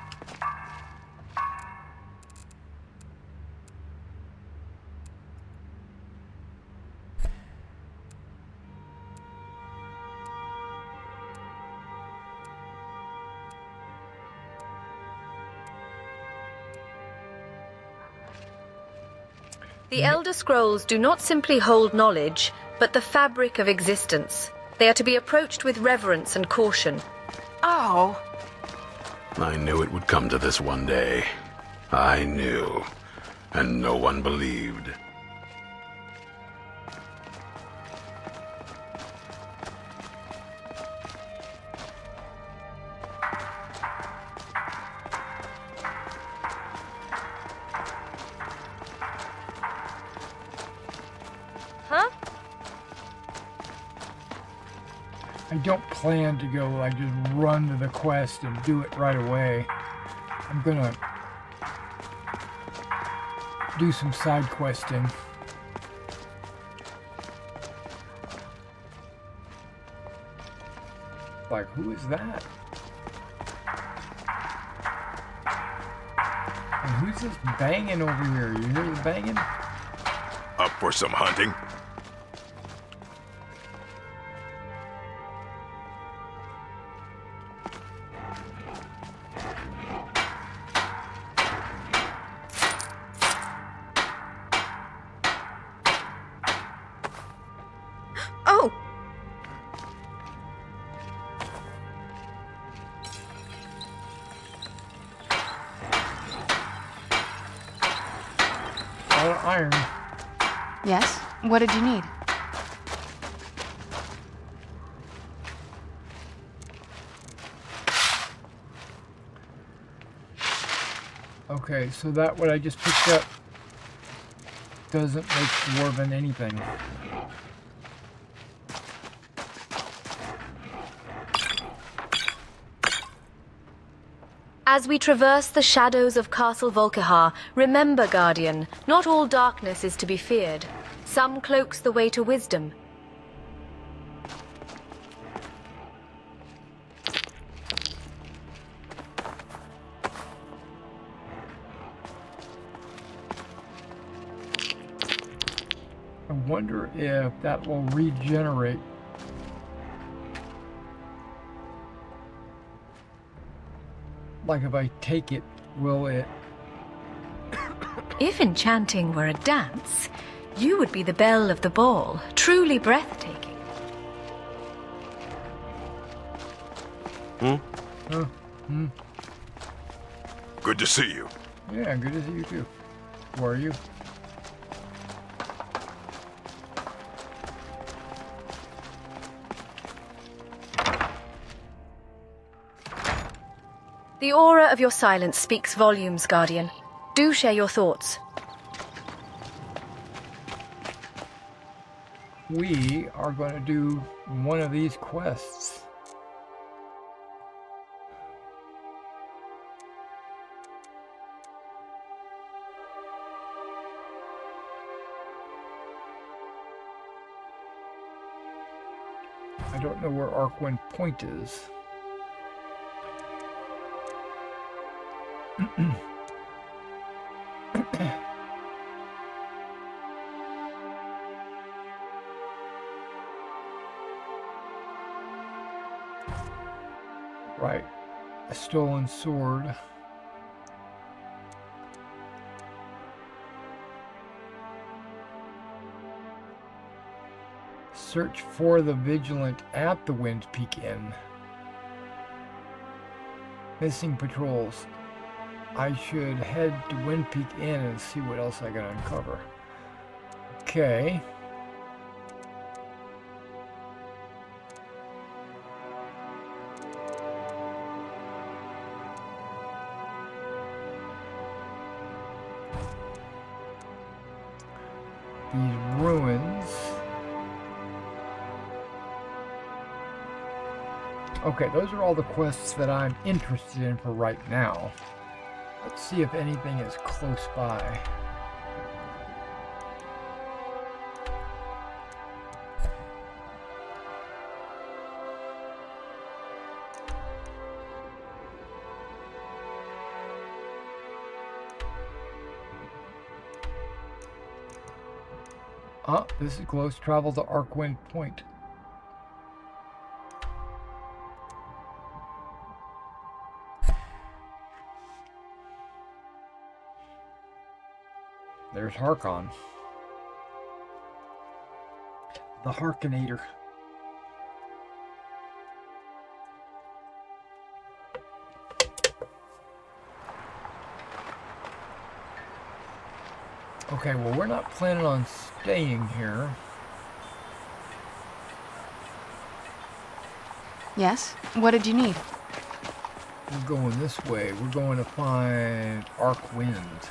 J: The Elder Scrolls do not simply hold knowledge, but the fabric of existence. They are to be approached with reverence and caution.
H: Oh!
I: I knew it would come to this one day. I knew. And no one believed.
J: Huh?
B: I don't plan to go, like, just run to the quest and do it right away. I'm gonna do some side questing. Like, who is that? Who's this banging over here? You hear the banging?
O: Up for some hunting?
J: Oh!
B: Iron.
H: Yes? What did you need?
B: Okay, so that what I just picked up doesn't make dwarven anything.
J: As we traverse the shadows of Castle Volkihar, remember, Guardian, not all darkness is to be feared. Some cloaks the way to wisdom.
B: I wonder if that will regenerate. Like if I take it, will it?
J: If enchanting were a dance, you would be the belle of the ball, truly breathtaking.
O: Good to see you.
B: Yeah, good to see you too. Who are you?
J: The aura of your silence speaks volumes, Guardian. Do share your thoughts.
B: We are going to do one of these quests. I don't know where Arcwind Point is. Right, a stolen sword. Search for the Vigilant at the Wind Peak Inn. Missing patrols. I should head to Wind Peak Inn and see what else I can uncover. Okay. These ruins. Okay, those are all the quests that I'm interested in for right now. Let's see if anything is close by. Ah, this is close. Travel to Arcwind Point. There's Harkon. The Harkonator. Okay, well, we're not planning on staying here.
H: Yes? What did you need?
B: We're going this way. We're going to find Arcwind.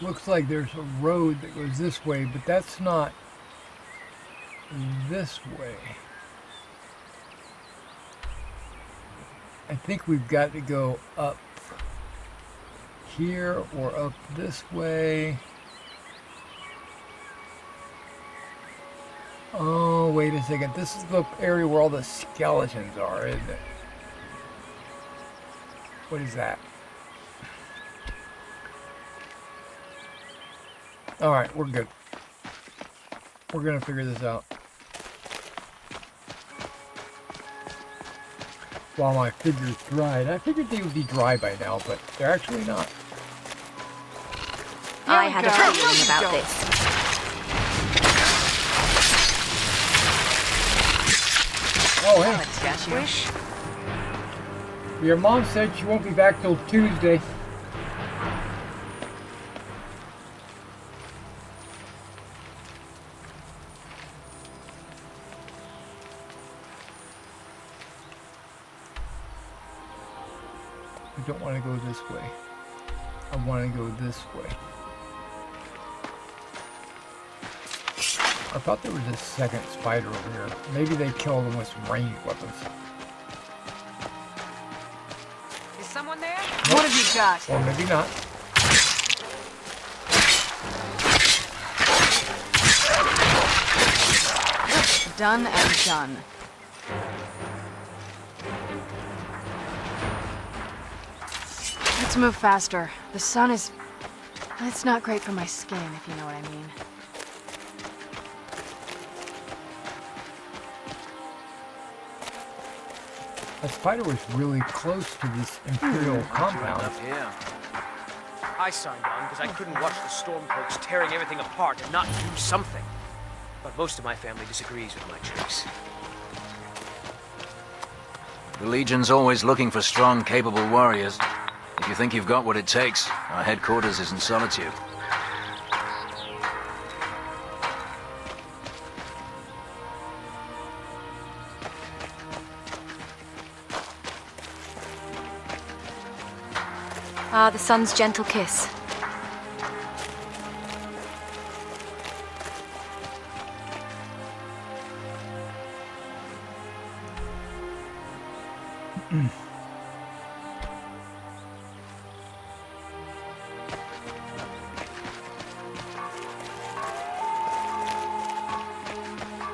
B: Looks like there's a road that goes this way, but that's not this way. I think we've got to go up here or up this way. Oh, wait a second. This is the area where all the skeletons are, isn't it? What is that? Alright, we're good. We're gonna figure this out. While my figure's dried. I figured they would be dry by now, but they're actually not.
M: I had a feeling about this.
B: Oh, hey. Your mom said she won't be back till Tuesday. I don't want to go this way. I want to go this way. I thought there was a second spider over here. Maybe they killed them with some ranged weapons.
P: Is someone there?
B: Nope.
P: What have you got?
B: Or maybe not.
H: Done and done. Let's move faster. The sun is... It's not great for my skin, if you know what I mean.
B: That spider was really close to this Imperial compound.
Q: Up here. I signed on because I couldn't watch the Stormcloaks tearing everything apart and not do something. But most of my family disagrees with my choice.
R: The Legion's always looking for strong, capable warriors. If you think you've got what it takes, our headquarters is in Solitude.
M: Ah, the sun's gentle kiss.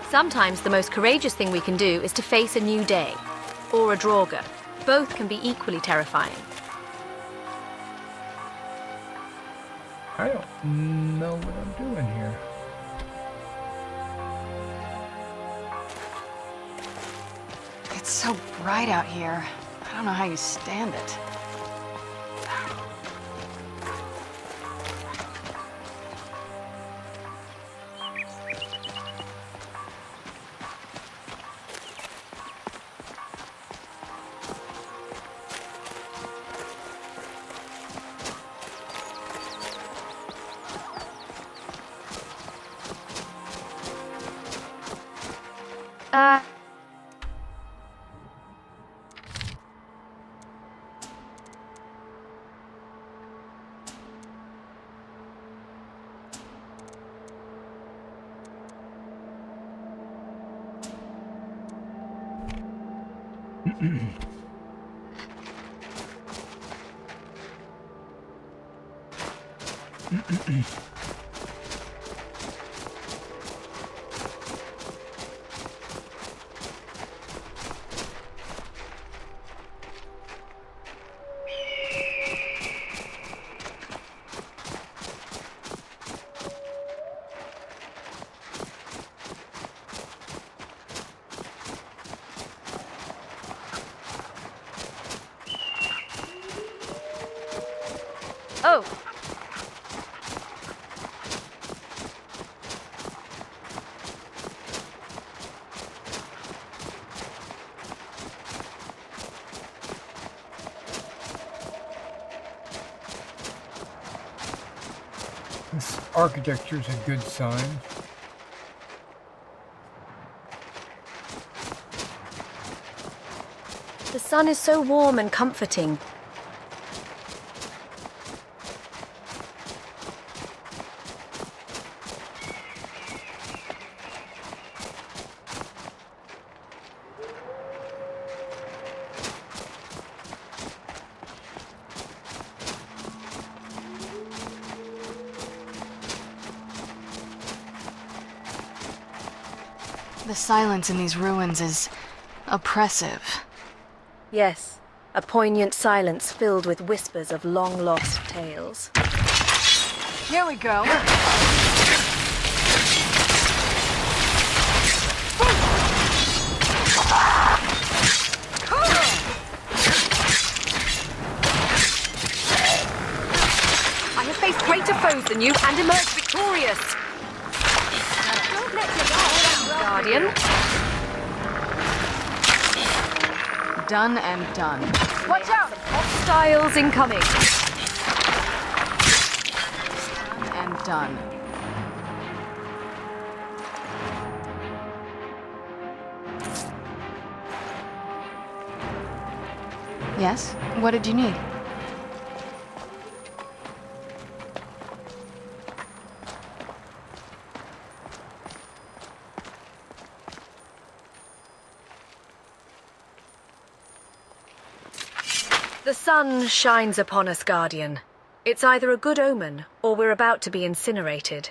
J: Sometimes the most courageous thing we can do is to face a new day, or a Draugr. Both can be equally terrifying.
B: I don't know what I'm doing here.
H: It's so bright out here. I don't know how you stand it.
M: Oh!
B: This architecture's a good sign.
J: The sun is so warm and comforting.
H: The silence in these ruins is oppressive.
J: Yes, a poignant silence filled with whispers of long-lost tales.
M: Here we go.
N: I have faced greater foes than you and emerged victorious.
M: Don't let your guard down,
N: Guardian.
H: Done and done.
N: Watch out! Hostiles incoming.
H: Done and done. Yes? What did you need?
J: The sun shines upon us, Guardian. It's either a good omen, or we're about to be incinerated.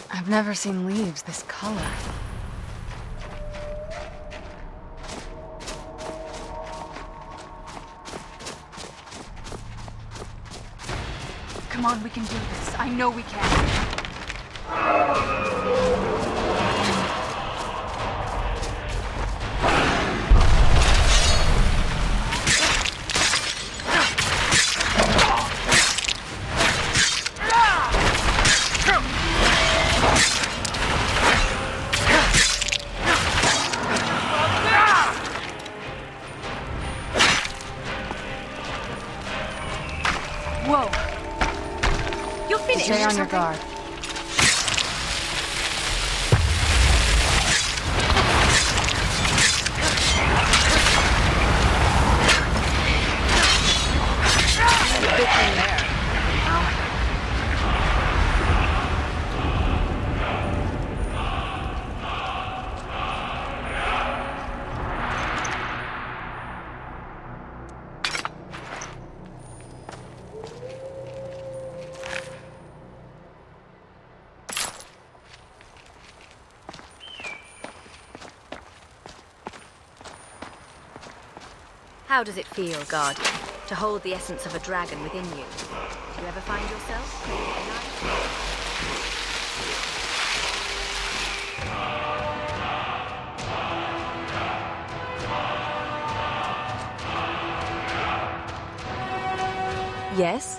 H: I've never seen leaves this color.
M: Come on, we can do this. I know we can.
N: Whoa. You're finished.
H: Stay on your guard.
J: How does it feel, Guardian, to hold the essence of a dragon within you? Do you ever find yourself craving a knife? Yes?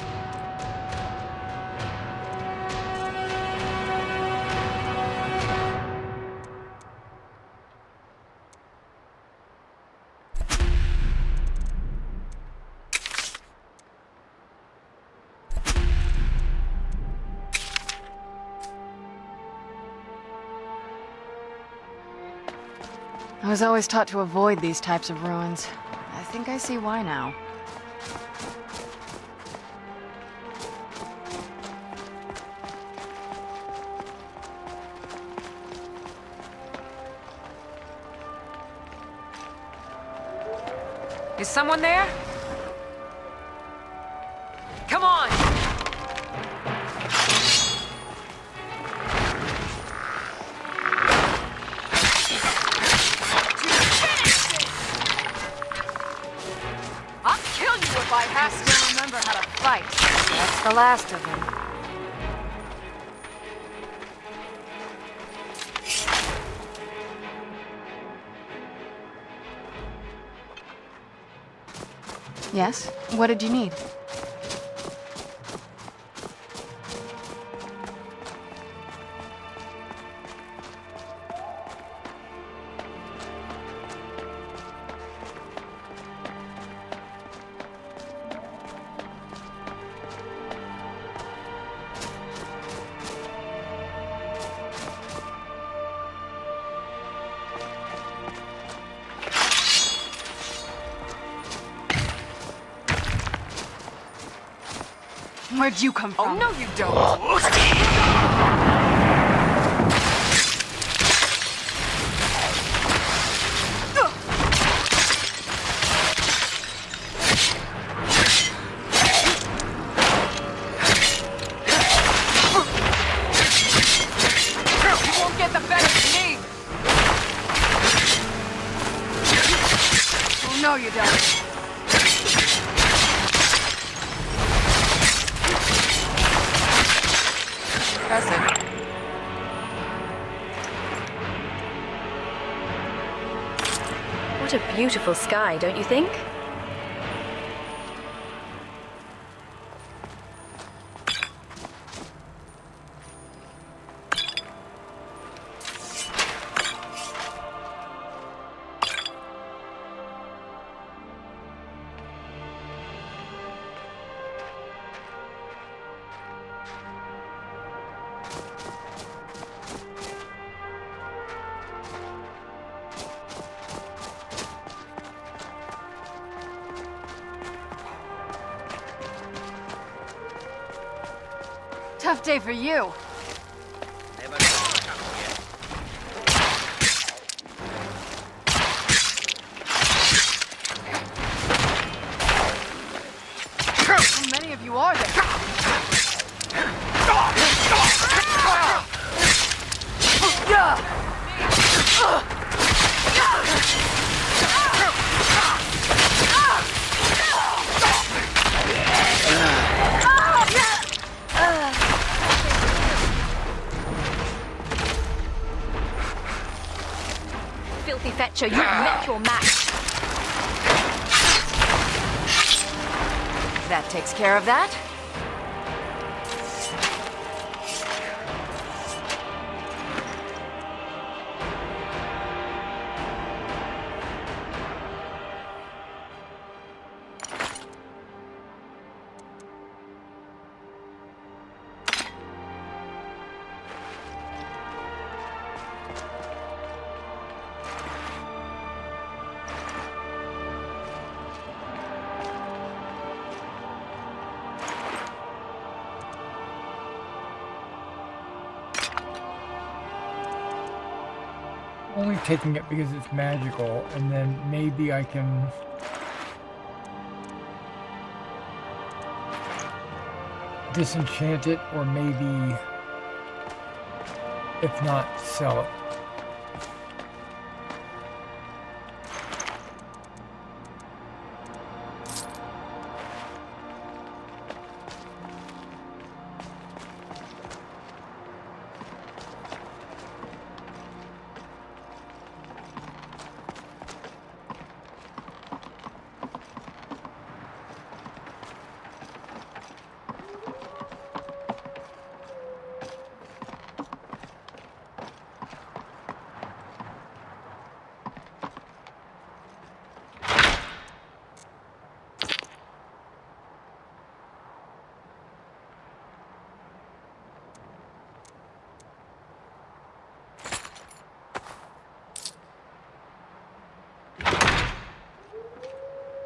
H: I was always taught to avoid these types of ruins. I think I see why now.
P: Is someone there? Come on! I'll kill you if I have to.
M: Still remember how to fight. That's the last of them.
H: Yes? What did you need?
M: Where'd you come from?
P: Oh, no, you don't. You won't get the better of me.
M: Oh, no, you don't.
P: Impressive.
J: What a beautiful sky, don't you think?
M: Tough day for you. How many of you are there?
J: Filthy Fetcher, you've met your match.
M: That takes care of that.
B: Only taking it because it's magical, and then maybe I can disenchant it, or maybe, if not, sell it.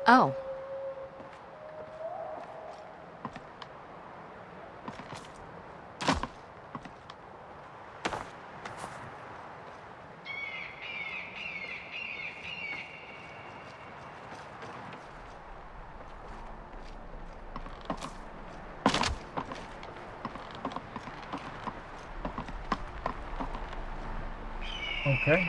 M: Oh.
B: Okay.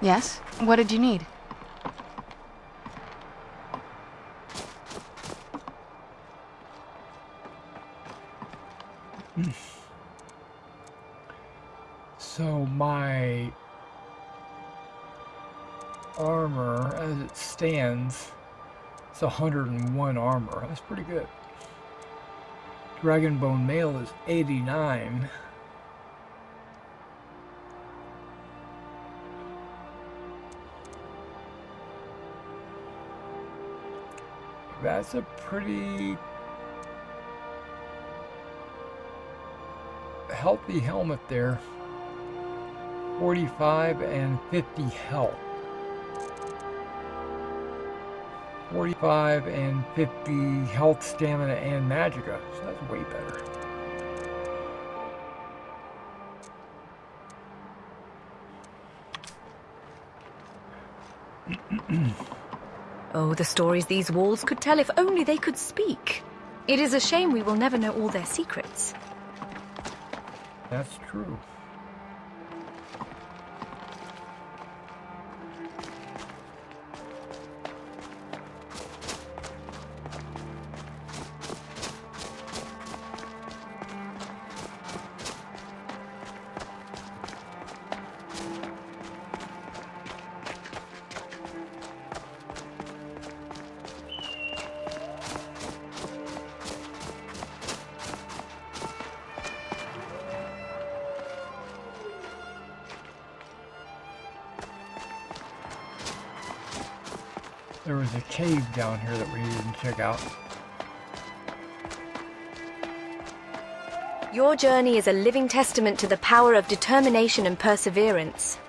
H: Yes? What did you need?
B: So my armor, as it stands, it's 101 armor. That's pretty good. Dragonbone mail is 89. that's a pretty healthy helmet there. 45 and 50 health. 45 and 50 health, stamina, and magicka. So that's way better.
J: Oh, the stories these walls could tell if only they could speak. It is a shame we will never know all their secrets.
B: That's true. There was a cave down here that we didn't check out.
J: Your journey is a living testament to the power of determination and perseverance.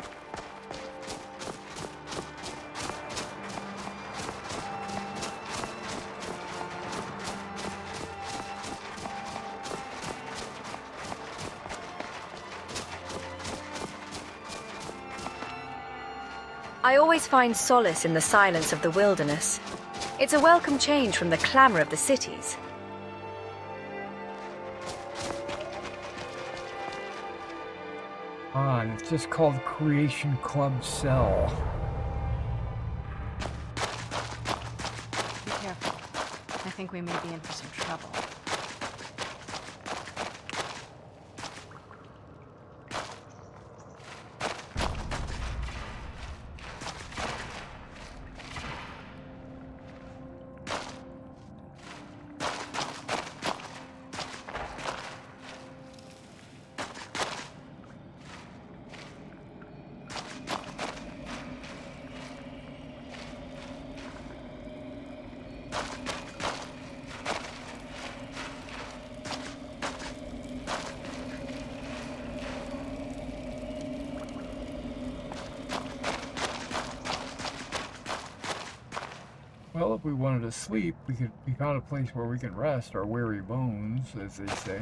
J: I always find solace in the silence of the wilderness. It's a welcome change from the clamor of the cities.
B: And it's just called Creation Club Cell.
H: Be careful. I think we may be in for some trouble.
B: Well, if we wanted to sleep, we found a place where we can rest our weary bones, as they say.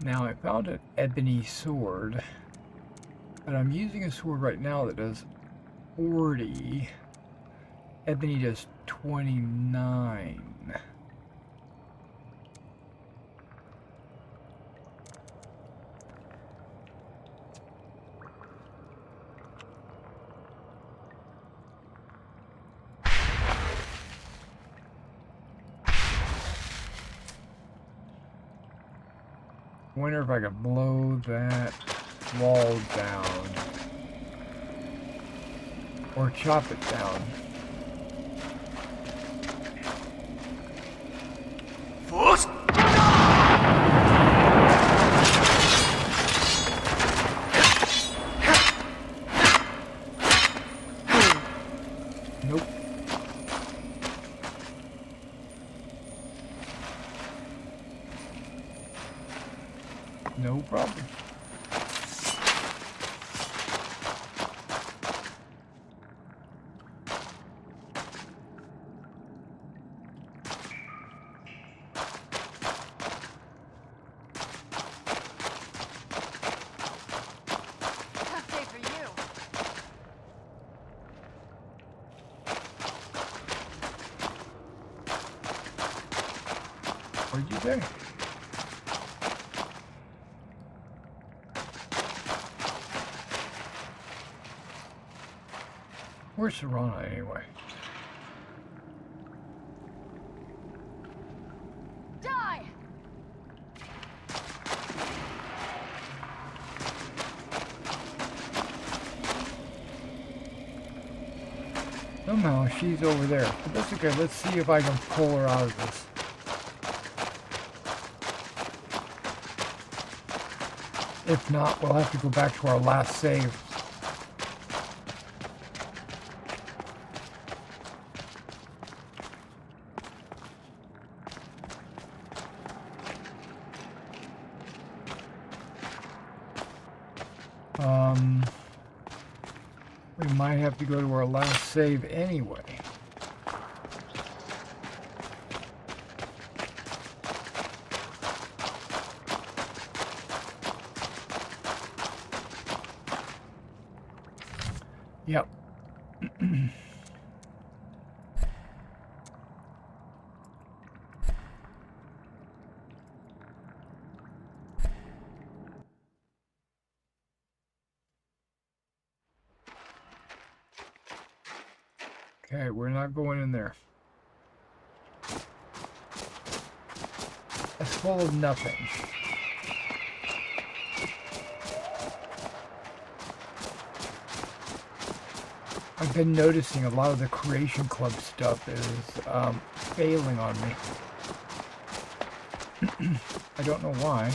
B: Now, I found an ebony sword, but I'm using a sword right now that does 40. Ebony does 29. I wonder if I could blow that wall down or chop it down. Nope. No problem. Where'd you go? Where's Serana anyway?
P: Die!
B: Somehow she's over there. But that's okay. Let's see if I can pull her out of this. If not, we'll have to go back to our last save. We might have to go to our last save anyway. Yep. Okay, we're not going in there. It's full of nothing. I've been noticing a lot of the Creation Club stuff is failing on me. I don't know why.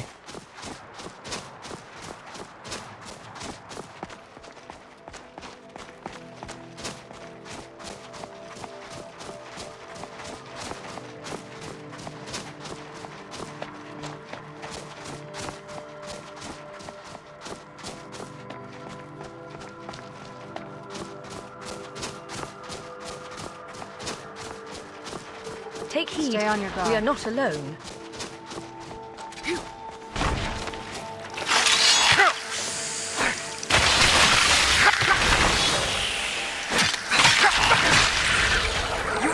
J: Take heed.
H: Stay on your guard.
J: We are not alone.
P: You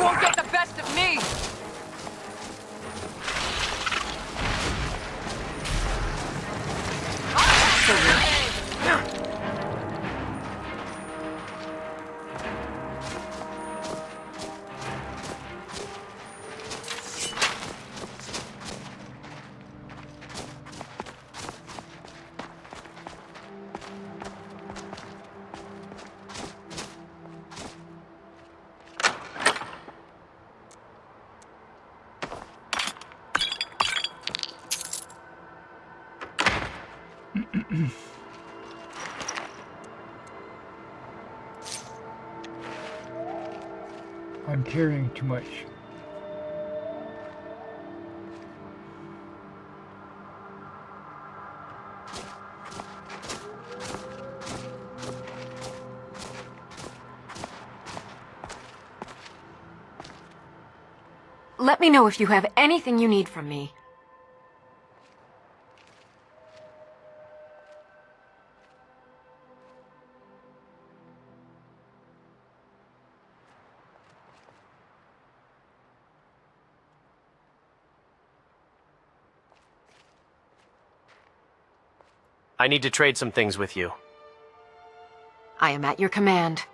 P: won't get the best of me!
B: I'm carrying too much.
M: Let me know if you have anything you need from me.
L: I need to trade some things with you.
M: I am at your command.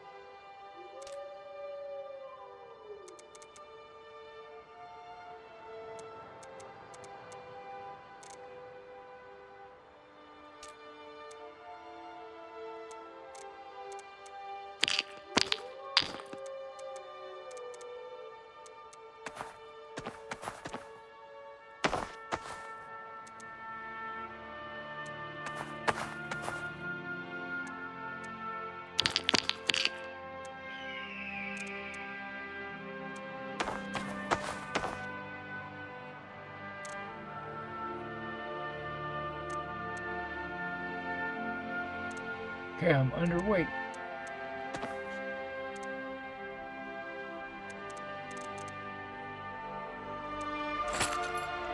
B: Okay, I'm underweight.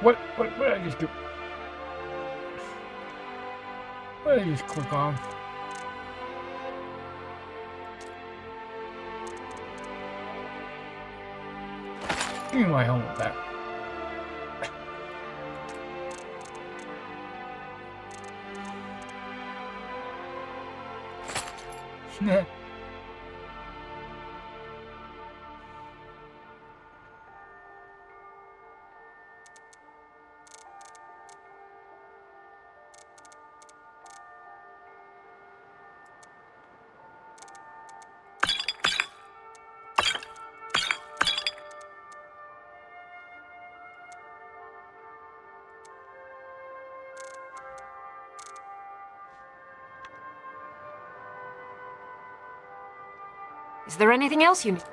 B: What did I just do? What did I just click on? Give me my helmet back. Nah.
M: Is there anything else you need?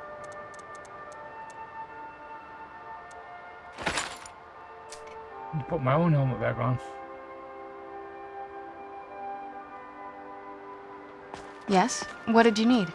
B: Put my own helmet back on.
H: Yes? What did you need?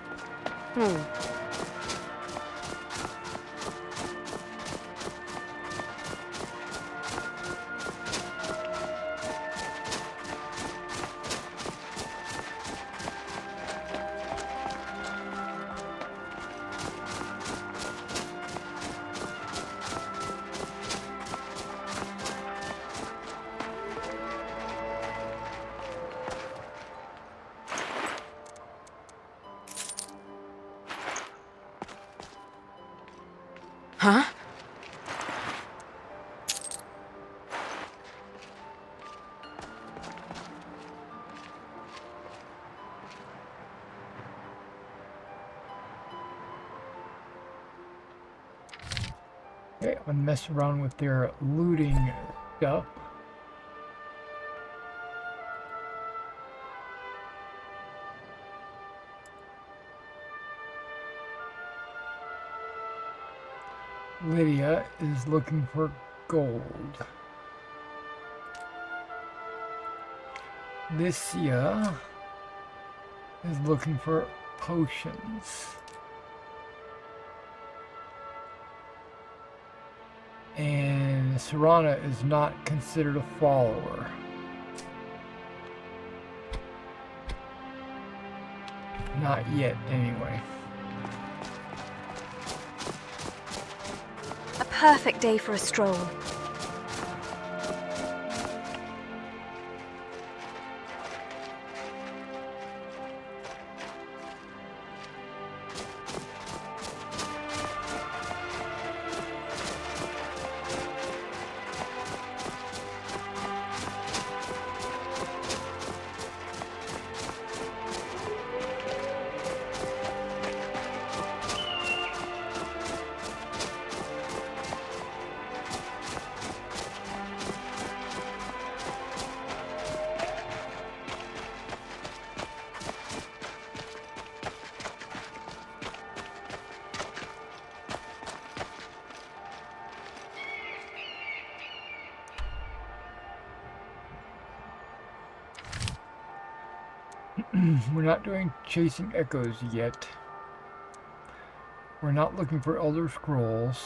H: Huh?
B: Okay, I'm gonna mess around with their looting stuff. Lydia is looking for gold. Lycia is looking for potions. And Serana is not considered a follower. Not yet, anyway.
M: A perfect day for a stroll.
B: We're not doing chasing echoes yet. We're not looking for Elder Scrolls.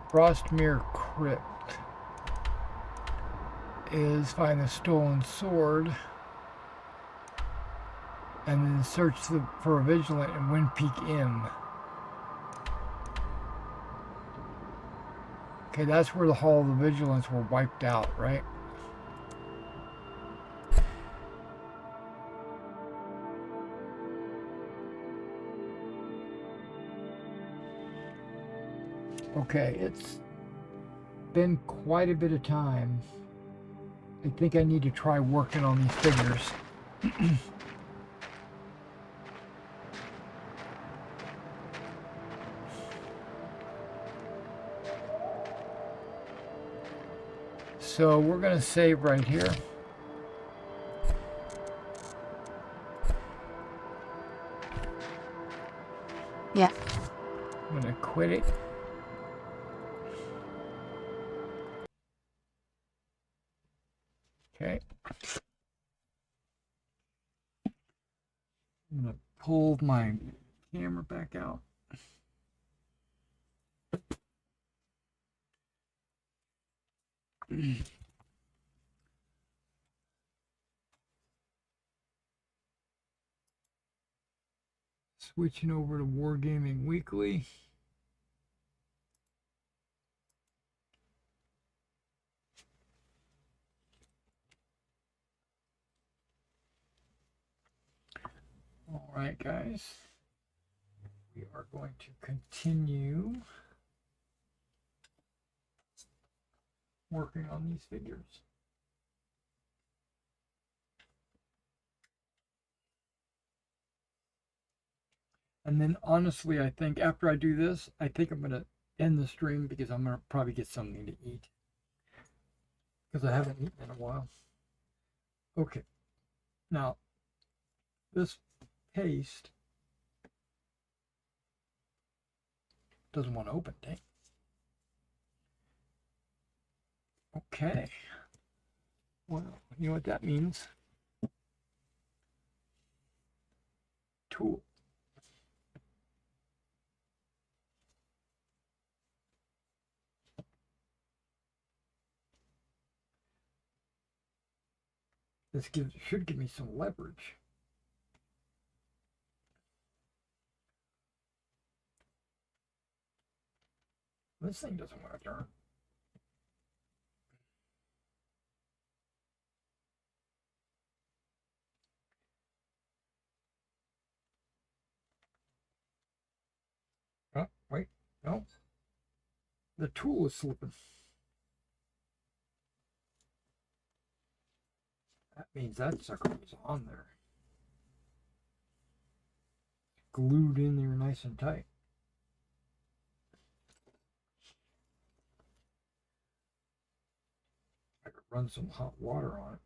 B: Frostmere Crypt is find the stolen sword and then search for a vigilant in Wind Peak Inn. Okay, that's where the Hall of the Vigilance were wiped out, right? Okay, it's been quite a bit of time. I think I need to try working on these figures. So we're going to save right here.
H: Yeah.
B: I'm going to quit it. Okay. I'm going to pull my camera back out. Switching over to Wargaming Weekly. All right, guys. We are going to continue working on these figures. And then honestly, I think after I do this, I think I'm going to end the stream because I'm going to probably get something to eat. Because I haven't eaten in a while. Okay. Now, this paste doesn't want to open, dang. Okay. Well, you know what that means? Tool. This should give me some leverage. This thing doesn't want to turn. Oh, wait, no. The tool is slipping. That means that sucker was on there. Glued in there nice and tight. I could run some hot water on it.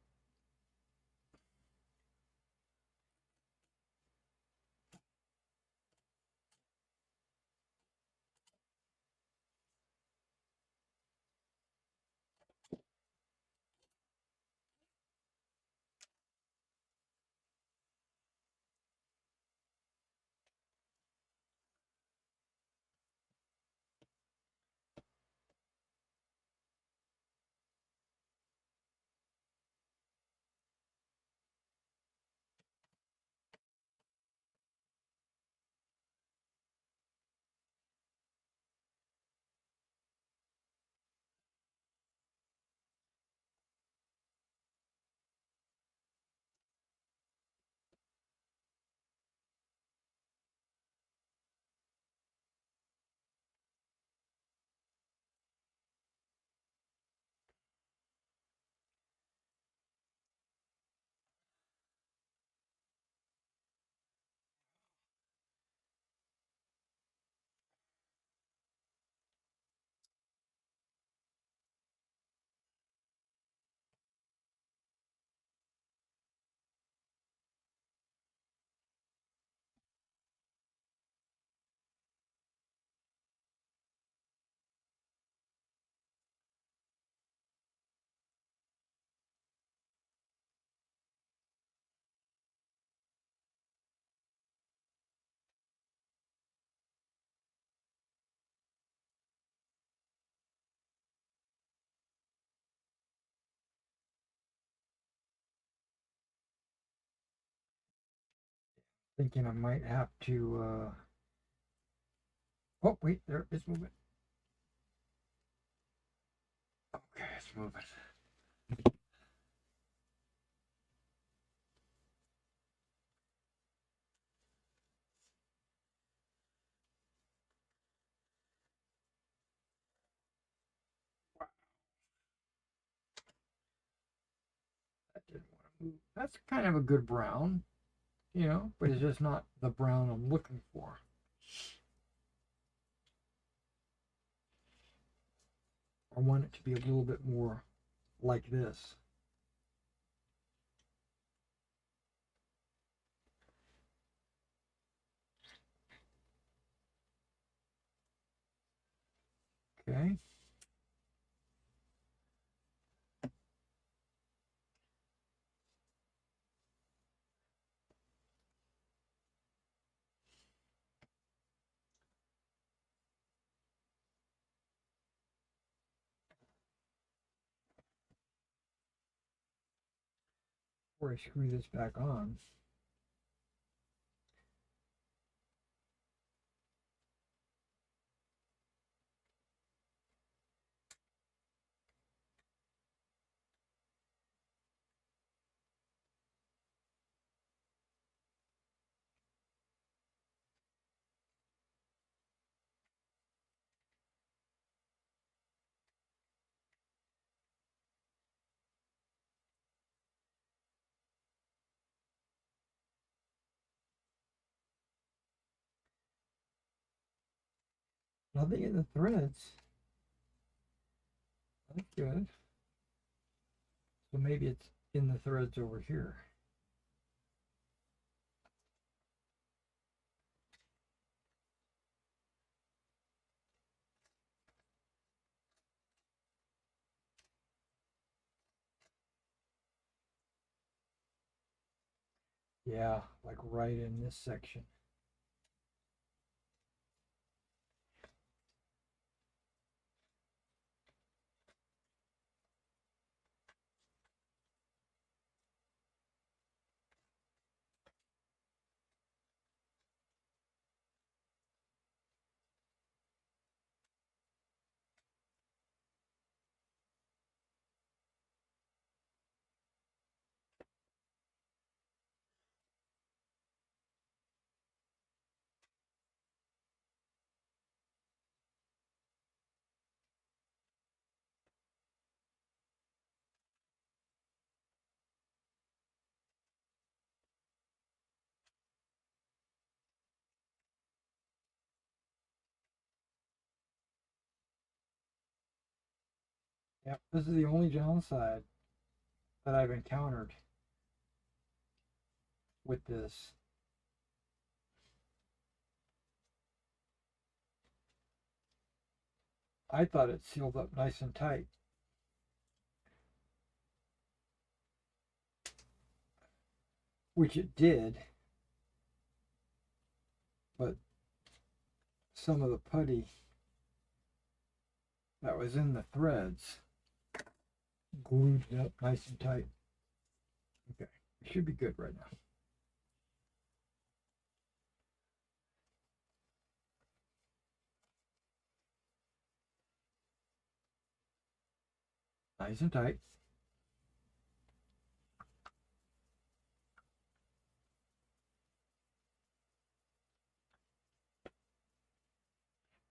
B: Thinking I might have to, oh, wait, there, it's moving. Okay, it's moving. That didn't want to move. That's kind of a good brown, you know, but it's just not the brown I'm looking for. I want it to be a little bit more like this. Okay. Before I screw this back on. Nothing in the threads. That's good. So maybe it's in the threads over here. Yeah, like right in this section. Yep, this is the only downside that I've encountered with this. I thought it sealed up nice and tight. Which it did. But some of the putty that was in the threads glued it up nice and tight. Okay, it should be good right now. Nice and tight.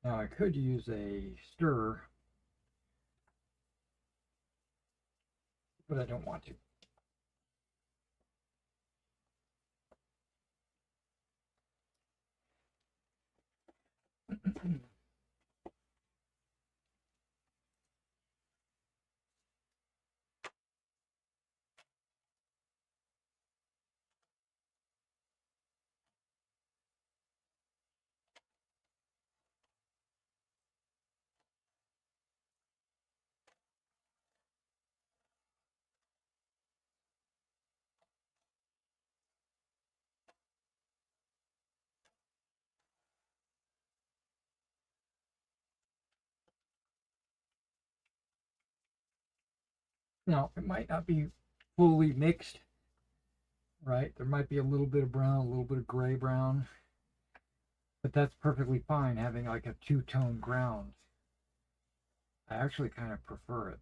B: Now I could use a stir, but I don't want to. Now, it might not be fully mixed, right? There might be a little bit of brown, a little bit of gray brown, but that's perfectly fine having like a two-tone ground. I actually kind of prefer it.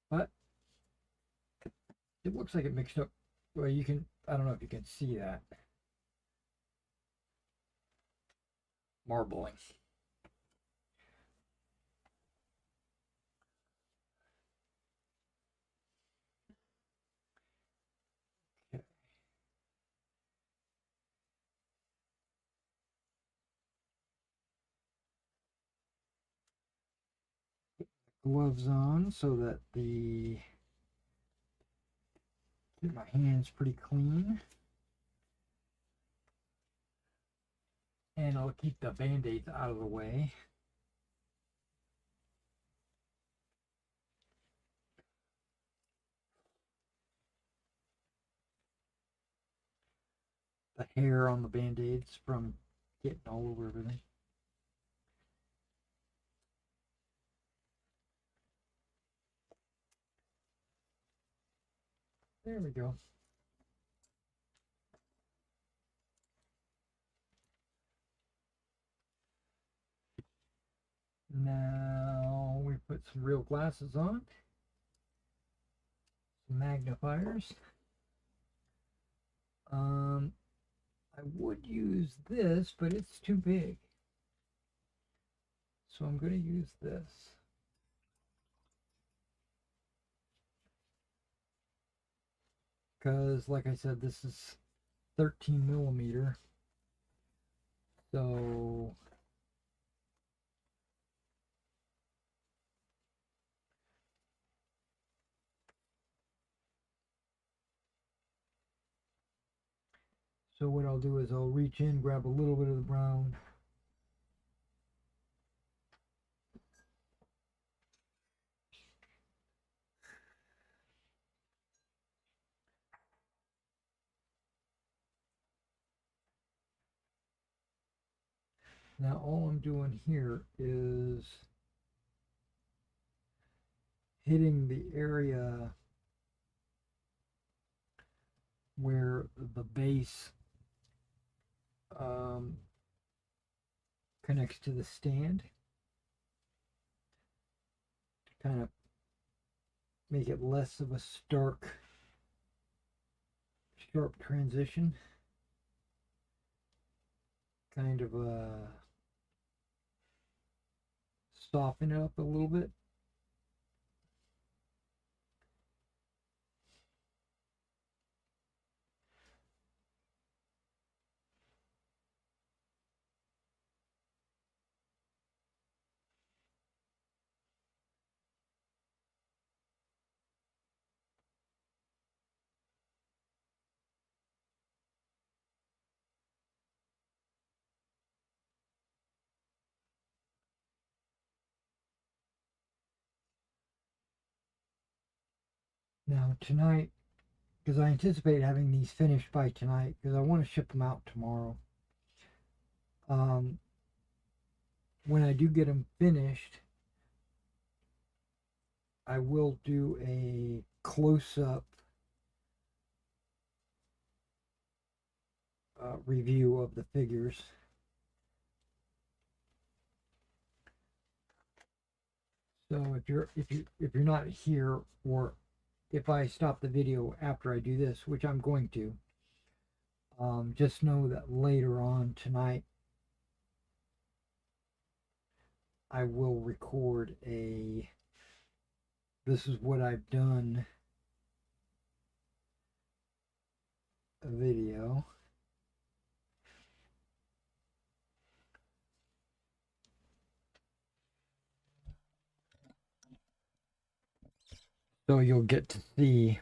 B: But it looks like it mixed up. Well, you can, I don't know if you can see that. Marbling. Okay. Gloves on so that get my hands pretty clean. And I'll keep the band-aids out of the way. The hair on the band-aids from getting all over everything. There we go. Now we put some real glasses on. Some magnifiers. I would use this, but it's too big. So I'm going to use this. Because, like I said, this is 13 millimeter. So So what I'll do is I'll reach in, grab a little bit of the brown. Now all I'm doing here is hitting the area where the base connects to the stand to kind of make it less of a sharp transition. Kind of soften it up a little bit. Now tonight, because I anticipate having these finished by tonight, because I want to ship them out tomorrow. When I do get them finished, I will do a close-up review of the figures. So if you're not here, or if I stop the video after I do this, which I'm going to, just know that later on tonight I will record a "this is what I've done" video. So you'll get to see,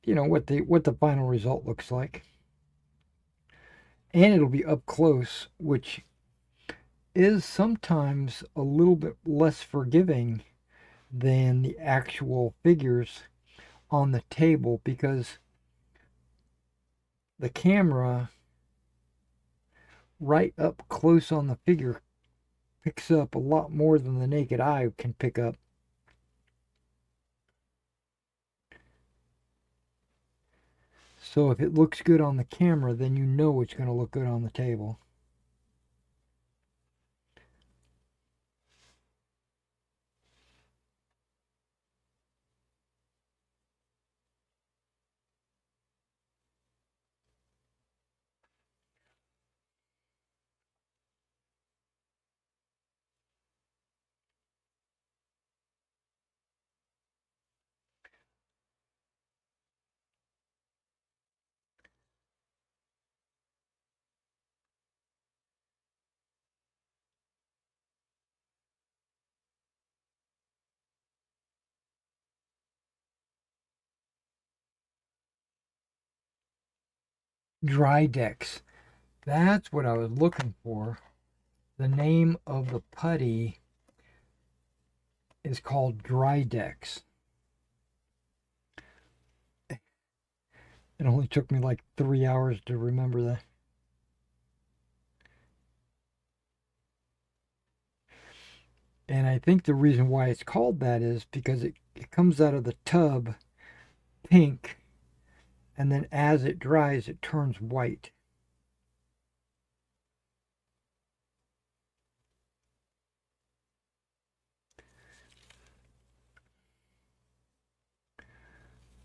B: you know, what the final result looks like. And it'll be up close, which is sometimes a little bit less forgiving than the actual figures on the table, because the camera right up close on the figure picks up a lot more than the naked eye can pick up. So if it looks good on the camera, then you know it's going to look good on the table. Dry decks. That's what I was looking for. The name of the putty is called Dry Decks. It only took me like 3 hours to remember that. And I think the reason why it's called that is because it comes out of the tub pink, and then as it dries, it turns white.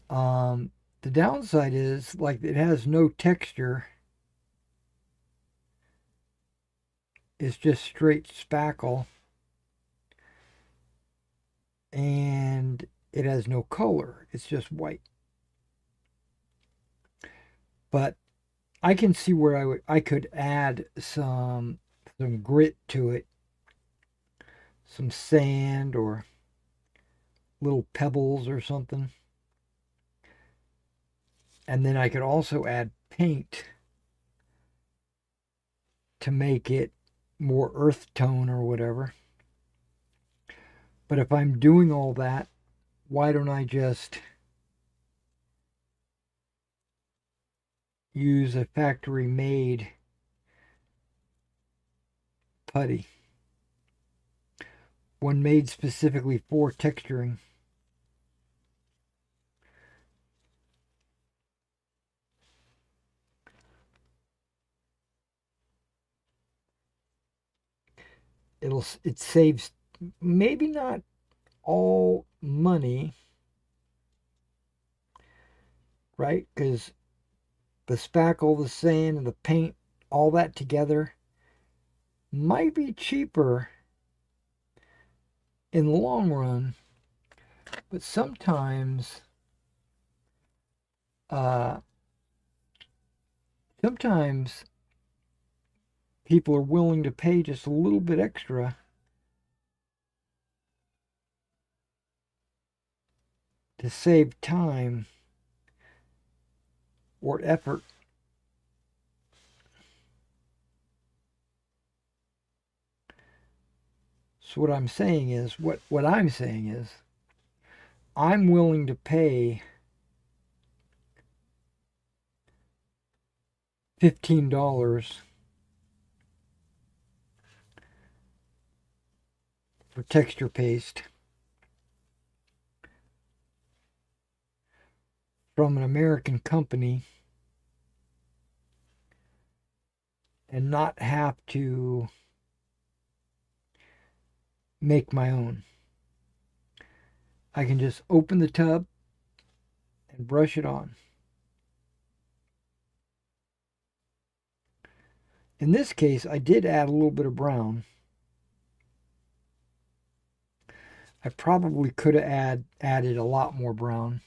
B: The downside is, like, it has no texture. It's just straight spackle. And it has no color. It's just white. But I can see where I could add some grit to it. Some sand or little pebbles or something. And then I could also add paint to make it more earth tone or whatever. But if I'm doing all that, why don't I just use a factory made putty? One made specifically for texturing. It saves maybe not all money, right? Because the spackle, the sand, and the paint, all that together might be cheaper in the long run, but sometimes people are willing to pay just a little bit extra to save time or effort. So what I'm saying is, I'm willing to pay $15 for texture paste from an American company and not have to make my own. I can just open the tub and brush it on. In this case, I did add a little bit of brown. I probably could have added a lot more brown.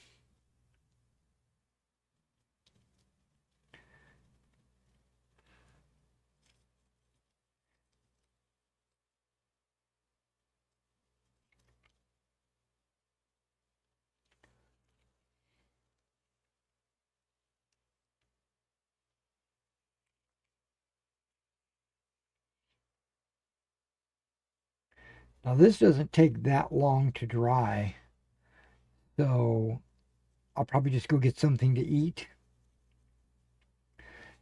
B: Now this doesn't take that long to dry, so I'll probably just go get something to eat.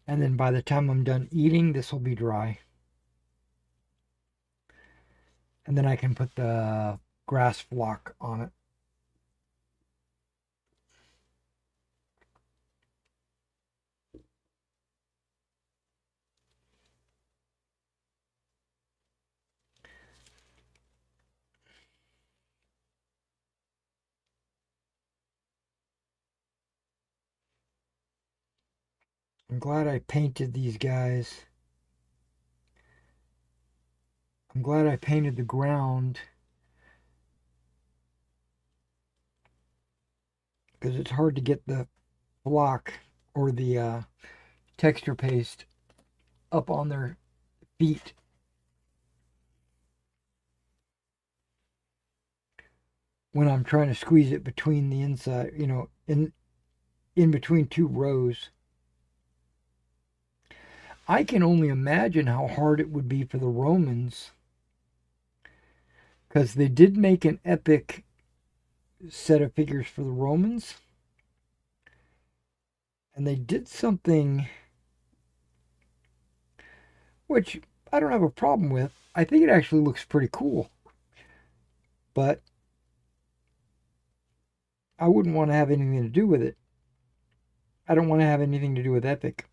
B: And then by the time I'm done eating, this will be dry. And then I can put the grass flock on it. I'm glad I painted these guys. I'm glad I painted the ground, because it's hard to get the block or the texture paste up on their feet. When I'm trying to squeeze it between the inside, in between two rows. I can only imagine how hard it would be for the Romans, because they did make an epic set of figures for the Romans, and they did something which I don't have a problem with. I think it actually looks pretty cool, but I wouldn't want to have anything to do with it. I don't want to have anything to do with epic.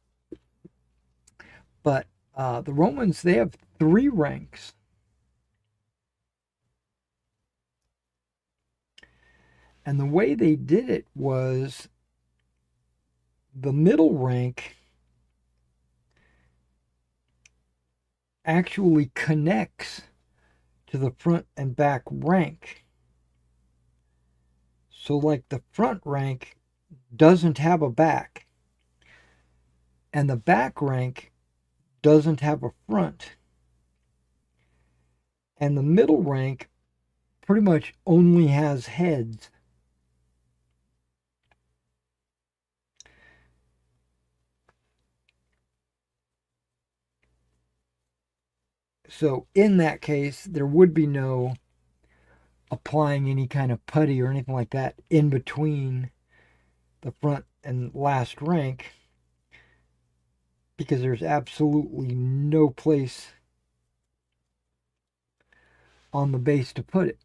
B: But the Romans, they have 3 ranks. And the way they did it was the middle rank actually connects to the front and back rank. So like the front rank doesn't have a back, and the back rank doesn't have a front, and the middle rank pretty much only has heads. So in that case, there would be no applying any kind of putty or anything like that in between the front and last rank, because there's absolutely no place on the base to put it.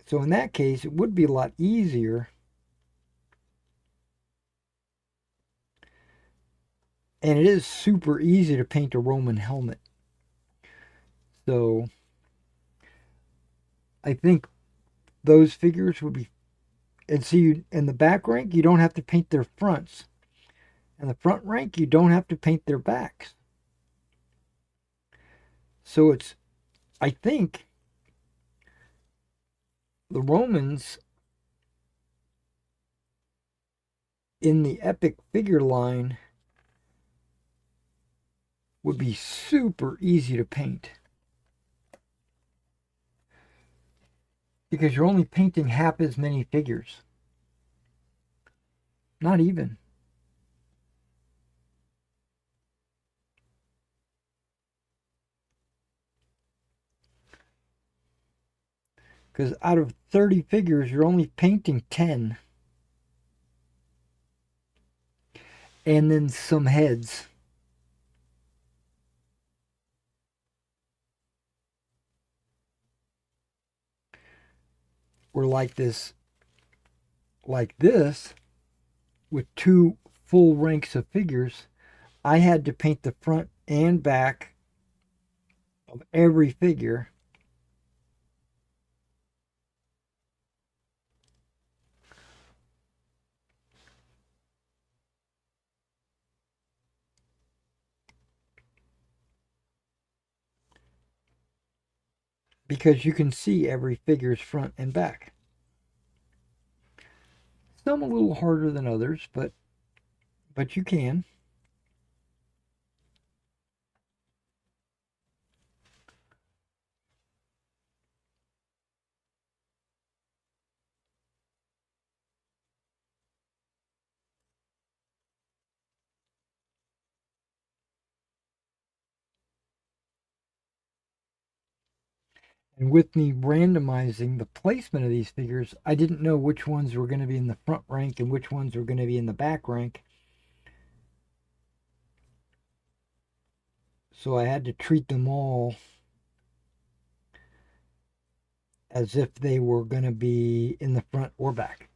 B: So in that case, it would be a lot easier. And it is super easy to paint a Roman helmet. So I think those figures would be, and see, in the back rank, you don't have to paint their fronts. In the front rank, you don't have to paint their backs. So it's, I think, the Romans in the epic figure line would be super easy to paint. Because you're only painting half as many figures. Not even. Because out of 30 figures, you're only painting 10. And then some heads. Were like this, with 2 full ranks of figures, I had to paint the front and back of every figure. Because you can see every figure's front and back. Some a little harder than others, but you can. And with me randomizing the placement of these figures, I didn't know which ones were going to be in the front rank and which ones were going to be in the back rank. So I had to treat them all as if they were going to be in the front or back.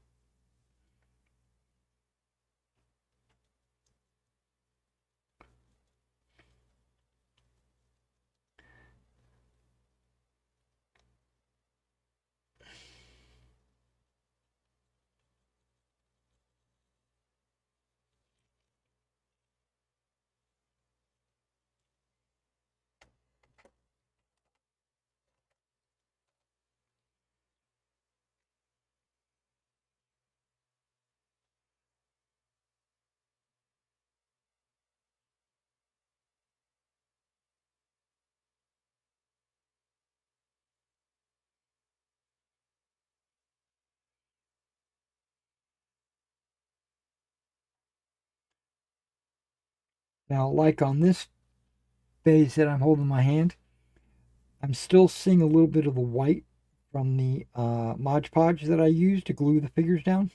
B: Now, like on this base that I'm holding in my hand, I'm still seeing a little bit of the white from the Mod Podge that I used to glue the figures down.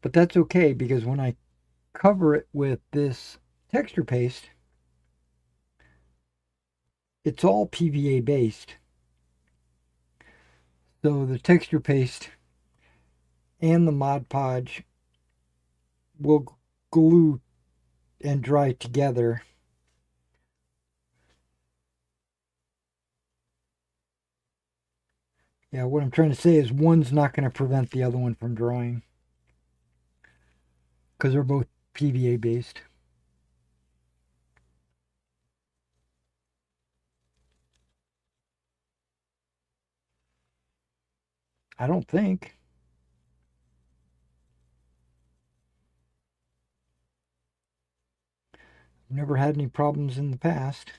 B: But that's okay, because when I cover it with this texture paste, it's all PVA based. So the texture paste and the Mod Podge will glue and dry together. Yeah, what I'm trying to say is one's not going to prevent the other one from drying, because they're both PVA based. I don't think. Never had any problems in the past.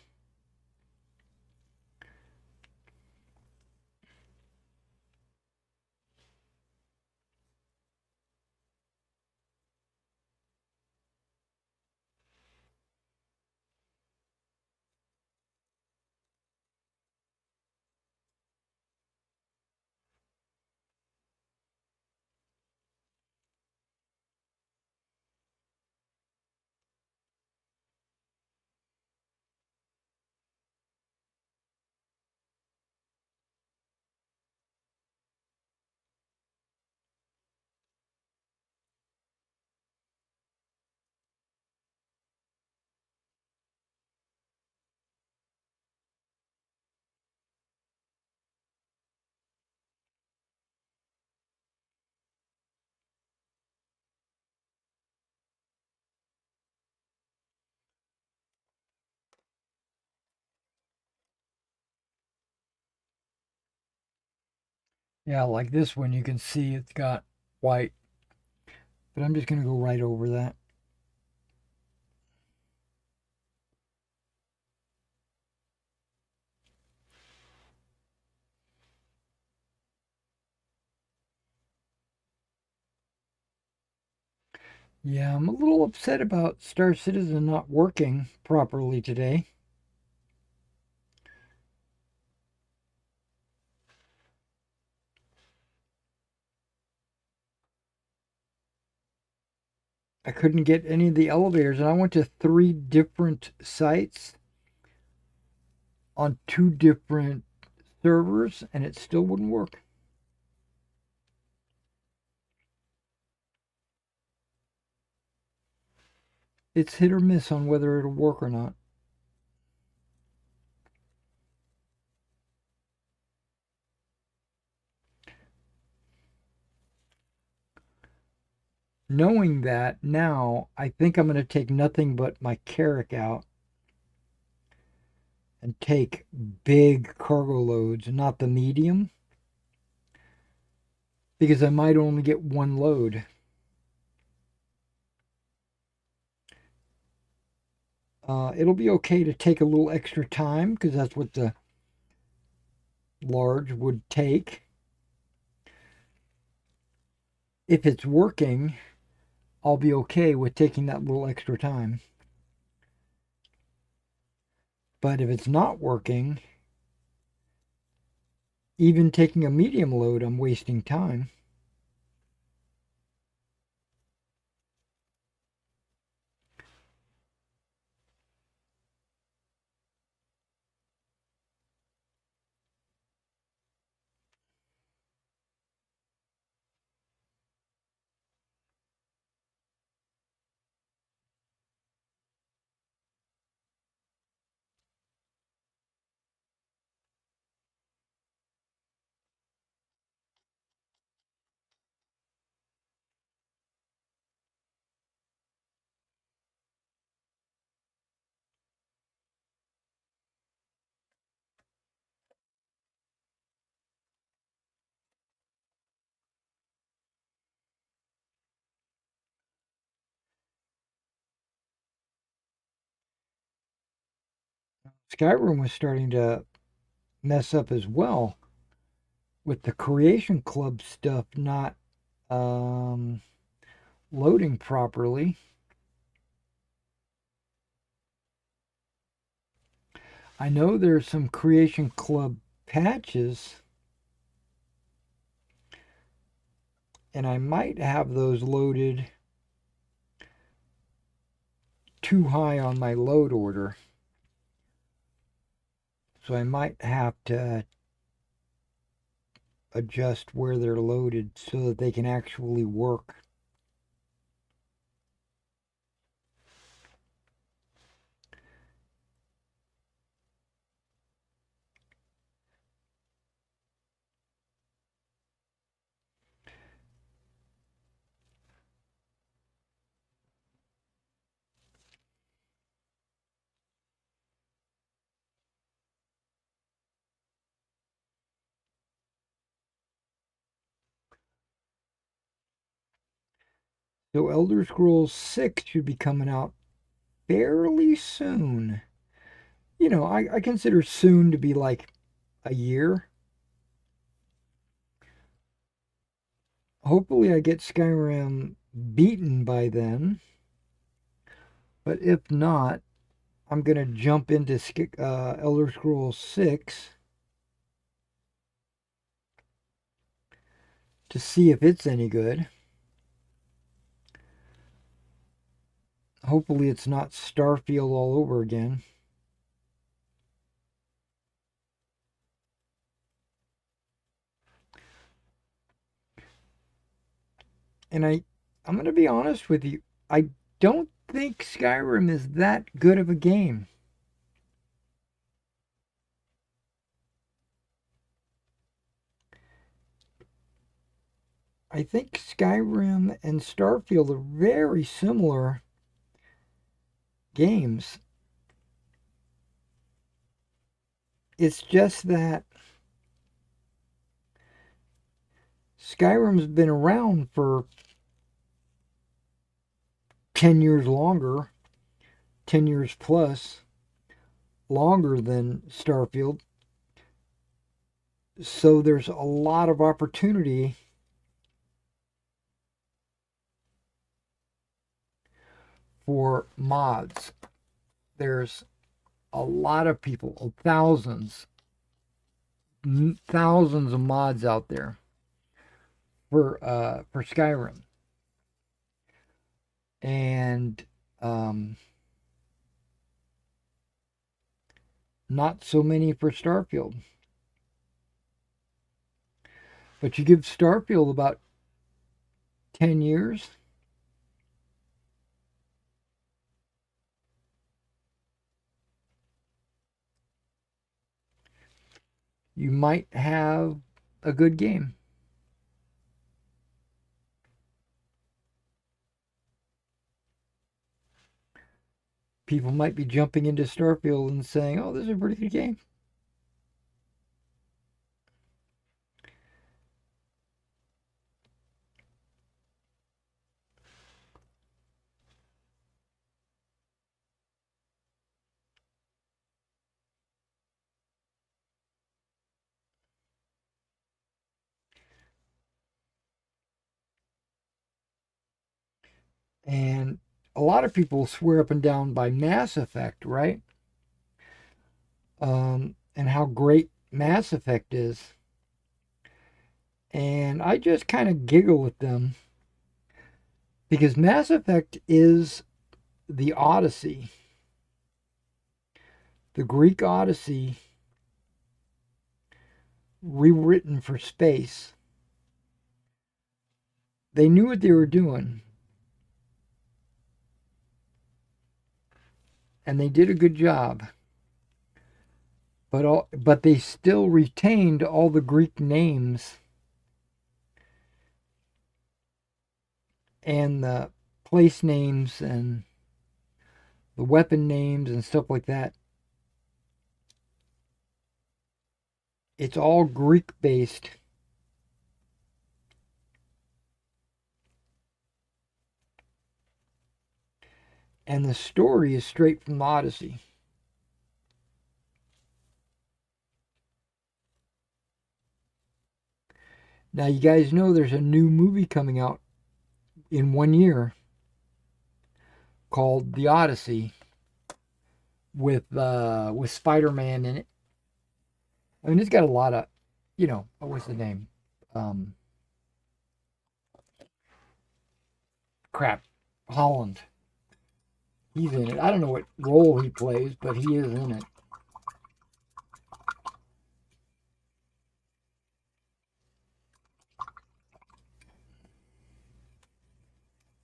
B: Yeah, like this one, you can see it's got white. But I'm just going to go right over that. Yeah, I'm a little upset about Star Citizen not working properly today. I couldn't get any of the elevators, and I went to 3 different sites on 2 different servers, and it still wouldn't work. It's hit or miss on whether it'll work or not. Knowing that now, I think I'm going to take nothing but my Carrack out and take big cargo loads, not the medium, because I might only get 1 load. It'll be okay to take a little extra time because that's what the large would take. If it's working, I'll be okay with taking that little extra time. But if it's not working, even taking a medium load, I'm wasting time. Skyrim was starting to mess up as well with the Creation Club stuff not loading properly. I know there's some Creation Club patches, and I might have those loaded too high on my load order. So I might have to adjust where they're loaded so that they can actually work. So Elder Scrolls 6 should be coming out fairly soon. You know, I consider soon to be like a year. Hopefully I get Skyrim beaten by then. But if not, I'm going to jump into Elder Scrolls 6 to see if it's any good. Hopefully it's not Starfield all over again. And I'm going to be honest with you. I don't think Skyrim is that good of a game. I think Skyrim and Starfield are very similar games. It's just that Skyrim's been around for 10 years longer, 10 years plus, longer than Starfield. So there's a lot of opportunity for mods. There's a lot of people, thousands of mods out there for Skyrim. And not so many for Starfield. But you give Starfield about 10 years, you might have a good game. People might be jumping into Starfield and saying, oh, this is a pretty good game. And a lot of people swear up and down by Mass Effect, right? And how great Mass Effect is. And I just kind of giggle at them because Mass Effect is the Odyssey, the Greek Odyssey rewritten for space. They knew what they were doing. And they did a good job. But they still retained all the Greek names and the place names and the weapon names and stuff like that. It's all Greek based. And the story is straight from the Odyssey. Now you guys know there's a new movie coming out in 1 year called The Odyssey with Spider-Man in it. I mean, it's got a lot of, what's the name? Holland. He's in it. I don't know what role he plays, but he is in it.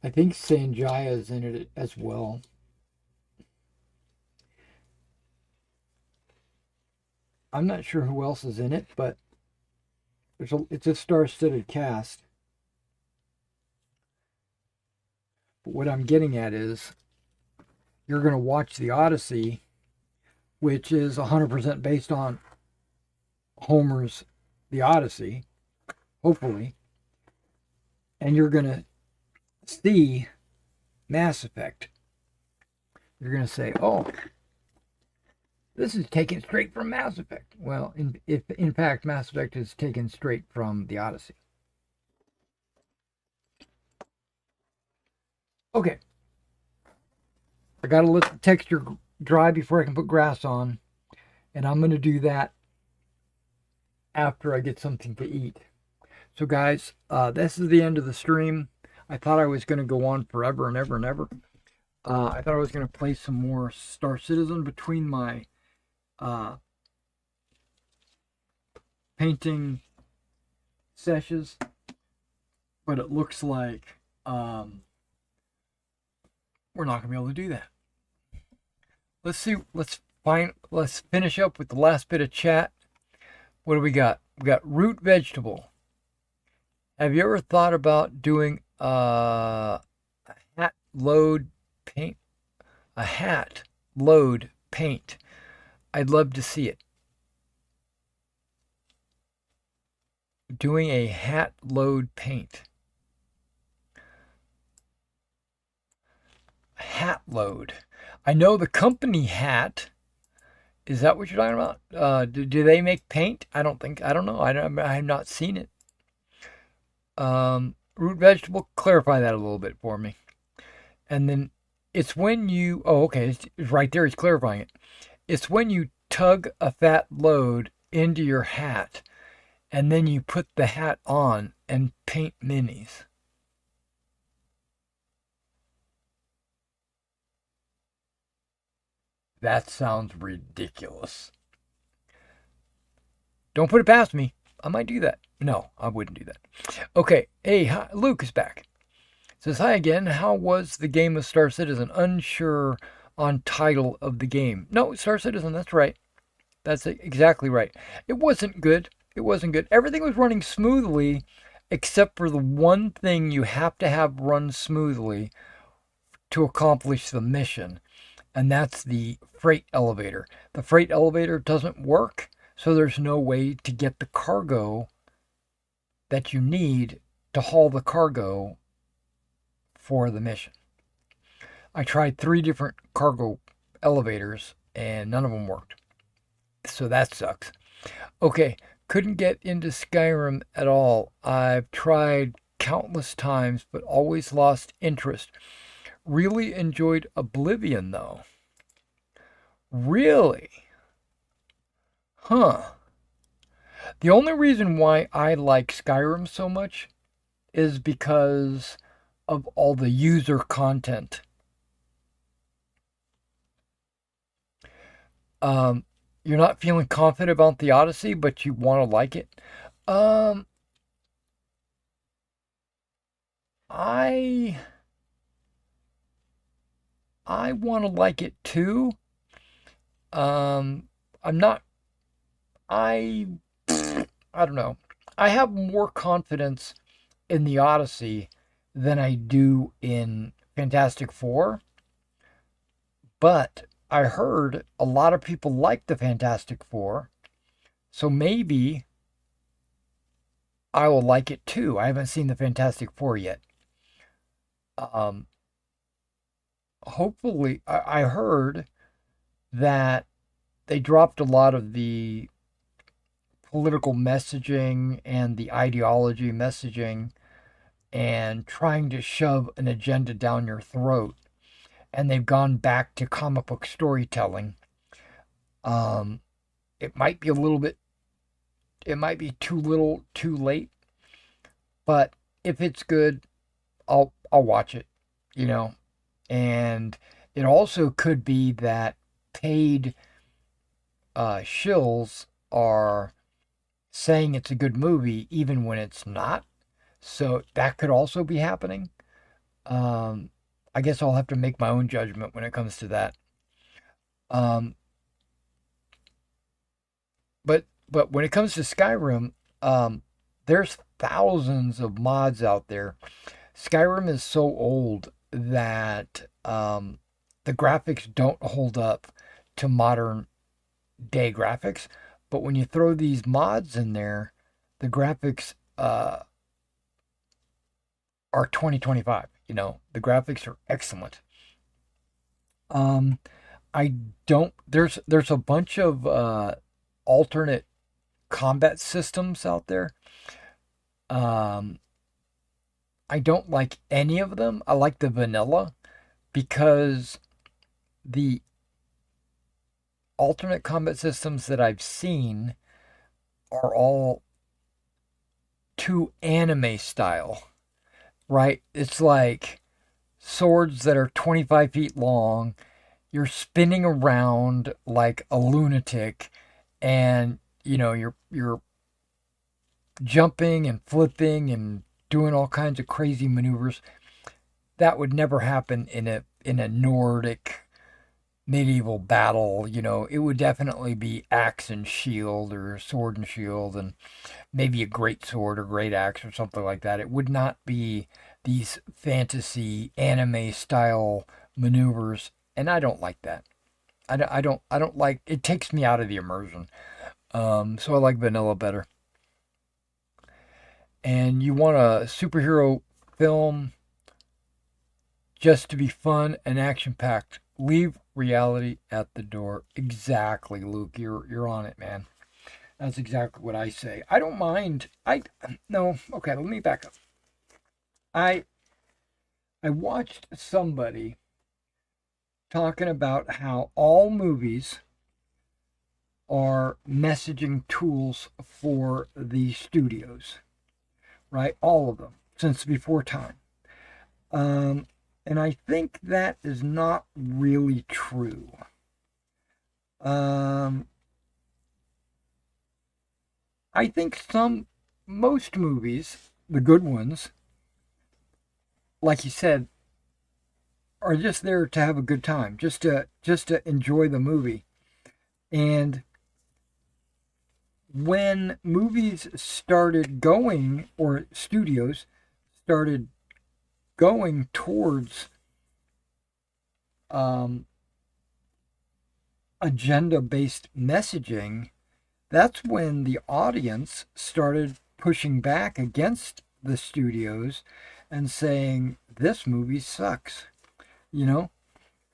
B: I think Sanjaya is in it as well. I'm not sure who else is in it, but it's a star-studded cast. But what I'm getting at is you're going to watch The Odyssey, which is 100% based on Homer's The Odyssey, hopefully, and you're going to see Mass Effect. You're going to say, oh, this is taken straight from Mass Effect. Well, in fact, Mass Effect is taken straight from The Odyssey. Okay. I got to let the texture dry before I can put grass on. And I'm going to do that after I get something to eat. So guys, this is the end of the stream. I thought I was going to go on forever and ever and ever. I thought I was going to play some more Star Citizen between my painting sessions. But it looks like we're not going to be able to do that. Let's see. Let's finish up with the last bit of chat. What do we got? We got root vegetable. Have you ever thought about doing a hat load paint? A hat load paint. I'd love to see it. Doing a hat load paint. Hat load. I know the company Hat. Is that what you're talking about? Do they make paint? I don't know. I have not seen it. Root vegetable, clarify that a little bit for me. And then it's when you, oh, okay, it's right there. He's clarifying it. It's when you tug a fat load into your hat and then you put the hat on and paint minis. That sounds ridiculous. Don't put it past me. I might do that. No, I wouldn't do that. Okay. Hey, hi, Luke is back. Says, hi again. How was the game of Star Citizen? Unsure on title of the game. No, Star Citizen, that's right. That's exactly right. It wasn't good. It wasn't good. Everything was running smoothly except for the one thing you have to have run smoothly to accomplish the mission. And that's the freight elevator. The freight elevator doesn't work, so there's no way to get the cargo that you need to haul the cargo for the mission. I tried 3 different cargo elevators and none of them worked. So that sucks. Okay, couldn't get into Skyrim at all. I've tried countless times but always lost interest. Really enjoyed Oblivion though. Really? Huh. The only reason why I like Skyrim so much is because of all the user content. You're not feeling confident about the Odyssey, but you want to like it. I want to like it too. I'm not. I don't know. I have more confidence in the Odyssey than I do in Fantastic Four. But I heard a lot of people like the Fantastic Four. So maybe I will like it too. I haven't seen the Fantastic Four yet. Hopefully, I heard that they dropped a lot of the political messaging and the ideology messaging and trying to shove an agenda down your throat. And they've gone back to comic book storytelling. It might be it might be too little, too late. But if it's good, I'll watch it, you know. And it also could be that paid shills are saying it's a good movie even when it's not. So that could also be happening. I guess I'll have to make my own judgment when it comes to that. But when it comes to Skyrim, there's thousands of mods out there. Skyrim is so old that the graphics don't hold up to modern day graphics. But when you throw these mods in there, the graphics are 2025. You know, the graphics are excellent. There's a bunch of alternate combat systems out there. I don't like any of them. I like the vanilla because the alternate combat systems that I've seen are all too anime style, right? It's like swords that are 25 feet long. You're spinning around like a lunatic, and you know you're jumping and flipping and doing all kinds of crazy maneuvers. That would never happen in a Nordic medieval battle. You know, it would definitely be axe and shield or sword and shield and maybe a great sword or great axe or something like that. It would not be these fantasy anime style maneuvers, and I don't like that. I don't like it. Takes me out of the immersion. So I like vanilla better. and you want a superhero film just to be fun and action-packed, leave reality at the door. Exactly, Luke. You're on it, man. That's exactly what I say. I don't mind. No. Okay, let me back up. I watched somebody talking about how all movies are messaging tools for the studios, right? All of them, since before time. And I think that is not really true. I think most movies, the good ones, like you said, are just there to have a good time, just to enjoy the movie. And when movies started going, or studios started going towards agenda-based messaging, that's when the audience started pushing back against the studios and saying, this movie sucks, you know?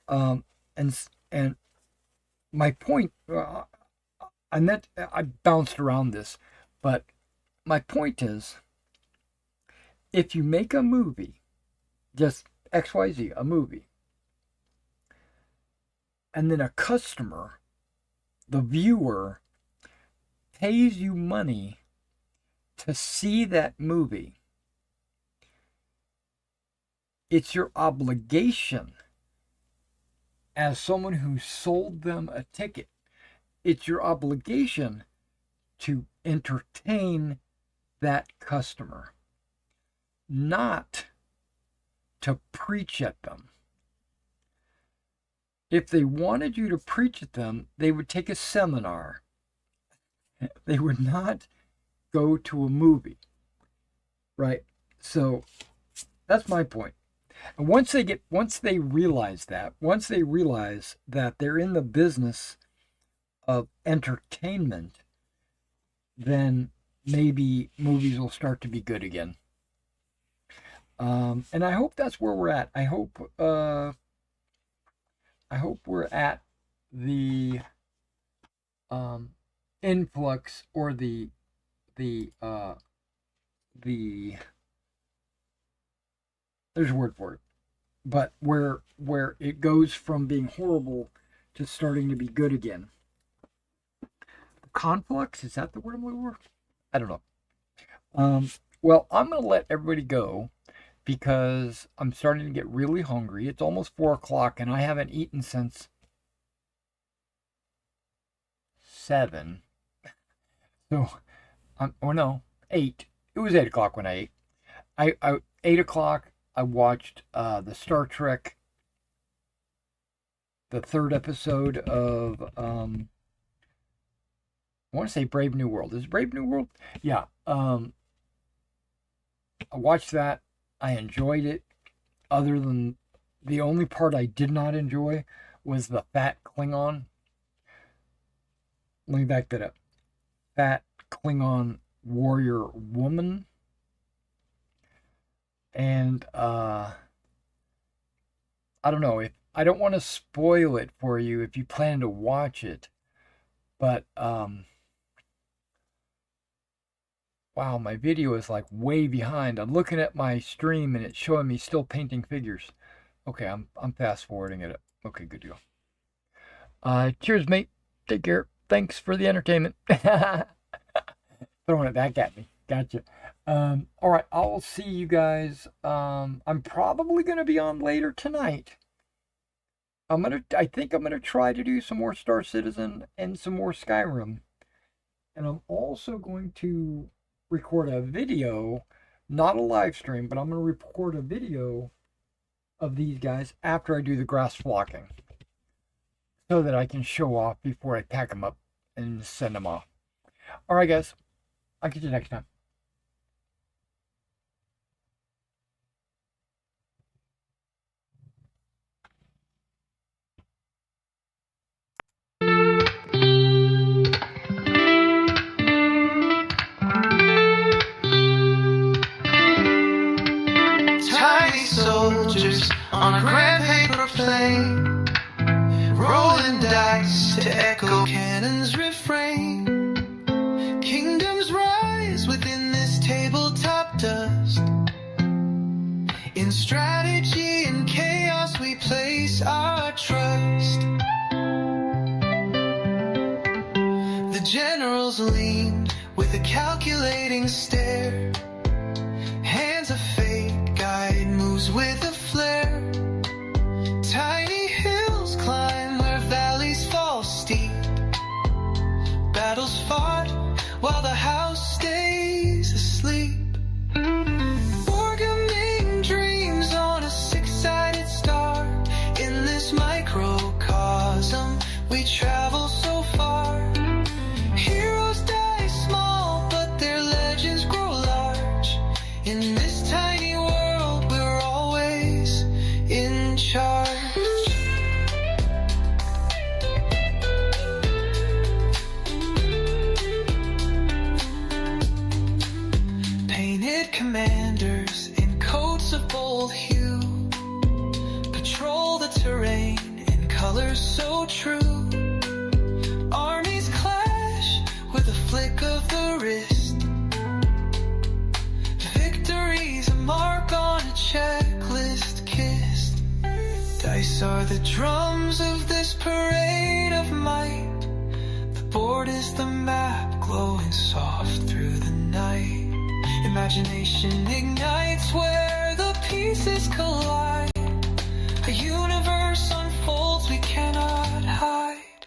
B: And my point, I bounced around this, but my point is, if you make a movie, just XYZ, a movie, and then a customer, the viewer, pays you money to see that movie, it's your obligation as someone who sold them a ticket. It's your obligation to entertain that customer, not to preach at them. If they wanted you to preach at them, they would take a seminar. They would not go to a movie, right? So that's my point. And once they realize that they're in the business of entertainment, then maybe movies will start to be good again. And I hope that's where we're at. I hope we're at the influx, or the there's a word for it, but where it goes from being horrible to starting to be good again. Conflux, is that the word I'm looking for? I don't know. Well, I'm gonna let everybody go because I'm starting to get really hungry. It's almost 4 o'clock and I haven't eaten since 7. So, 8. It was 8 o'clock when I ate. 8 o'clock, I watched the Star Trek, the 3rd episode of, I want to say Brave New World. Is it Brave New World? Yeah. I watched that. I enjoyed it. Other than the only part I did not enjoy was the fat Klingon. Let me back that up. Fat Klingon warrior woman. And I don't know, if I don't want to spoil it for you if you plan to watch it, but wow, my video is like way behind. I'm looking at my stream and it's showing me still painting figures. Okay, I'm fast forwarding it. Okay, good deal. Cheers, mate. Take care. Thanks for the entertainment. Throwing it back at me. Gotcha. All right, I'll see you guys. I'm probably gonna be on later tonight. I think I'm gonna try to do some more Star Citizen and some more Skyrim. And I'm also going to record a video, not a live stream, but I'm going to record a video of these guys after I do the grass flocking, so that I can show off before I pack them up and send them off. All right, guys. I'll get you next time.
A: on a grand paper plane, rolling dice to echo cannon's refrain. Kingdoms rise within this tabletop dust. In strategy and chaos we place our trust. The generals lean with a calculating stare. Hands of fate guide moves with a flare. Tiny hills climb where valleys fall steep. Battles fought while the house stays asleep. Wargaming dreams on a six-sided star. In this microcosm we travel so far. Heroes die small, but their legends grow large. In this tiny world we're always in charge. Painted commanders in coats of bold hue patrol the terrain in colors so true. Armies clash with a flick of the wrist. Victory's a mark on a checklist kissed. Dice are the drums of this parade of might. The board is the map glowing soft through the night. Imagination ignites where the pieces collide. A universe unfolds we cannot hide.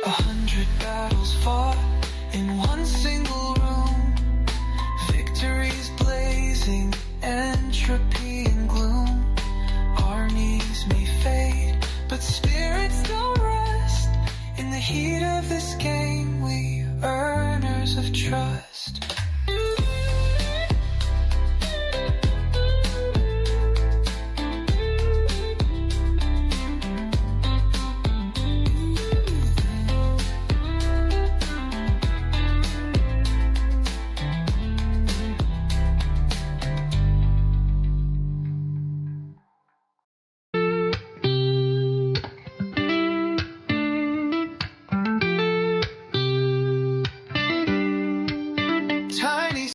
A: 100 battles fought in one single room. Victories blazing, entropy and gloom. Armies may fade, but spirits don't rest. In the heat of this game, we earners of trust.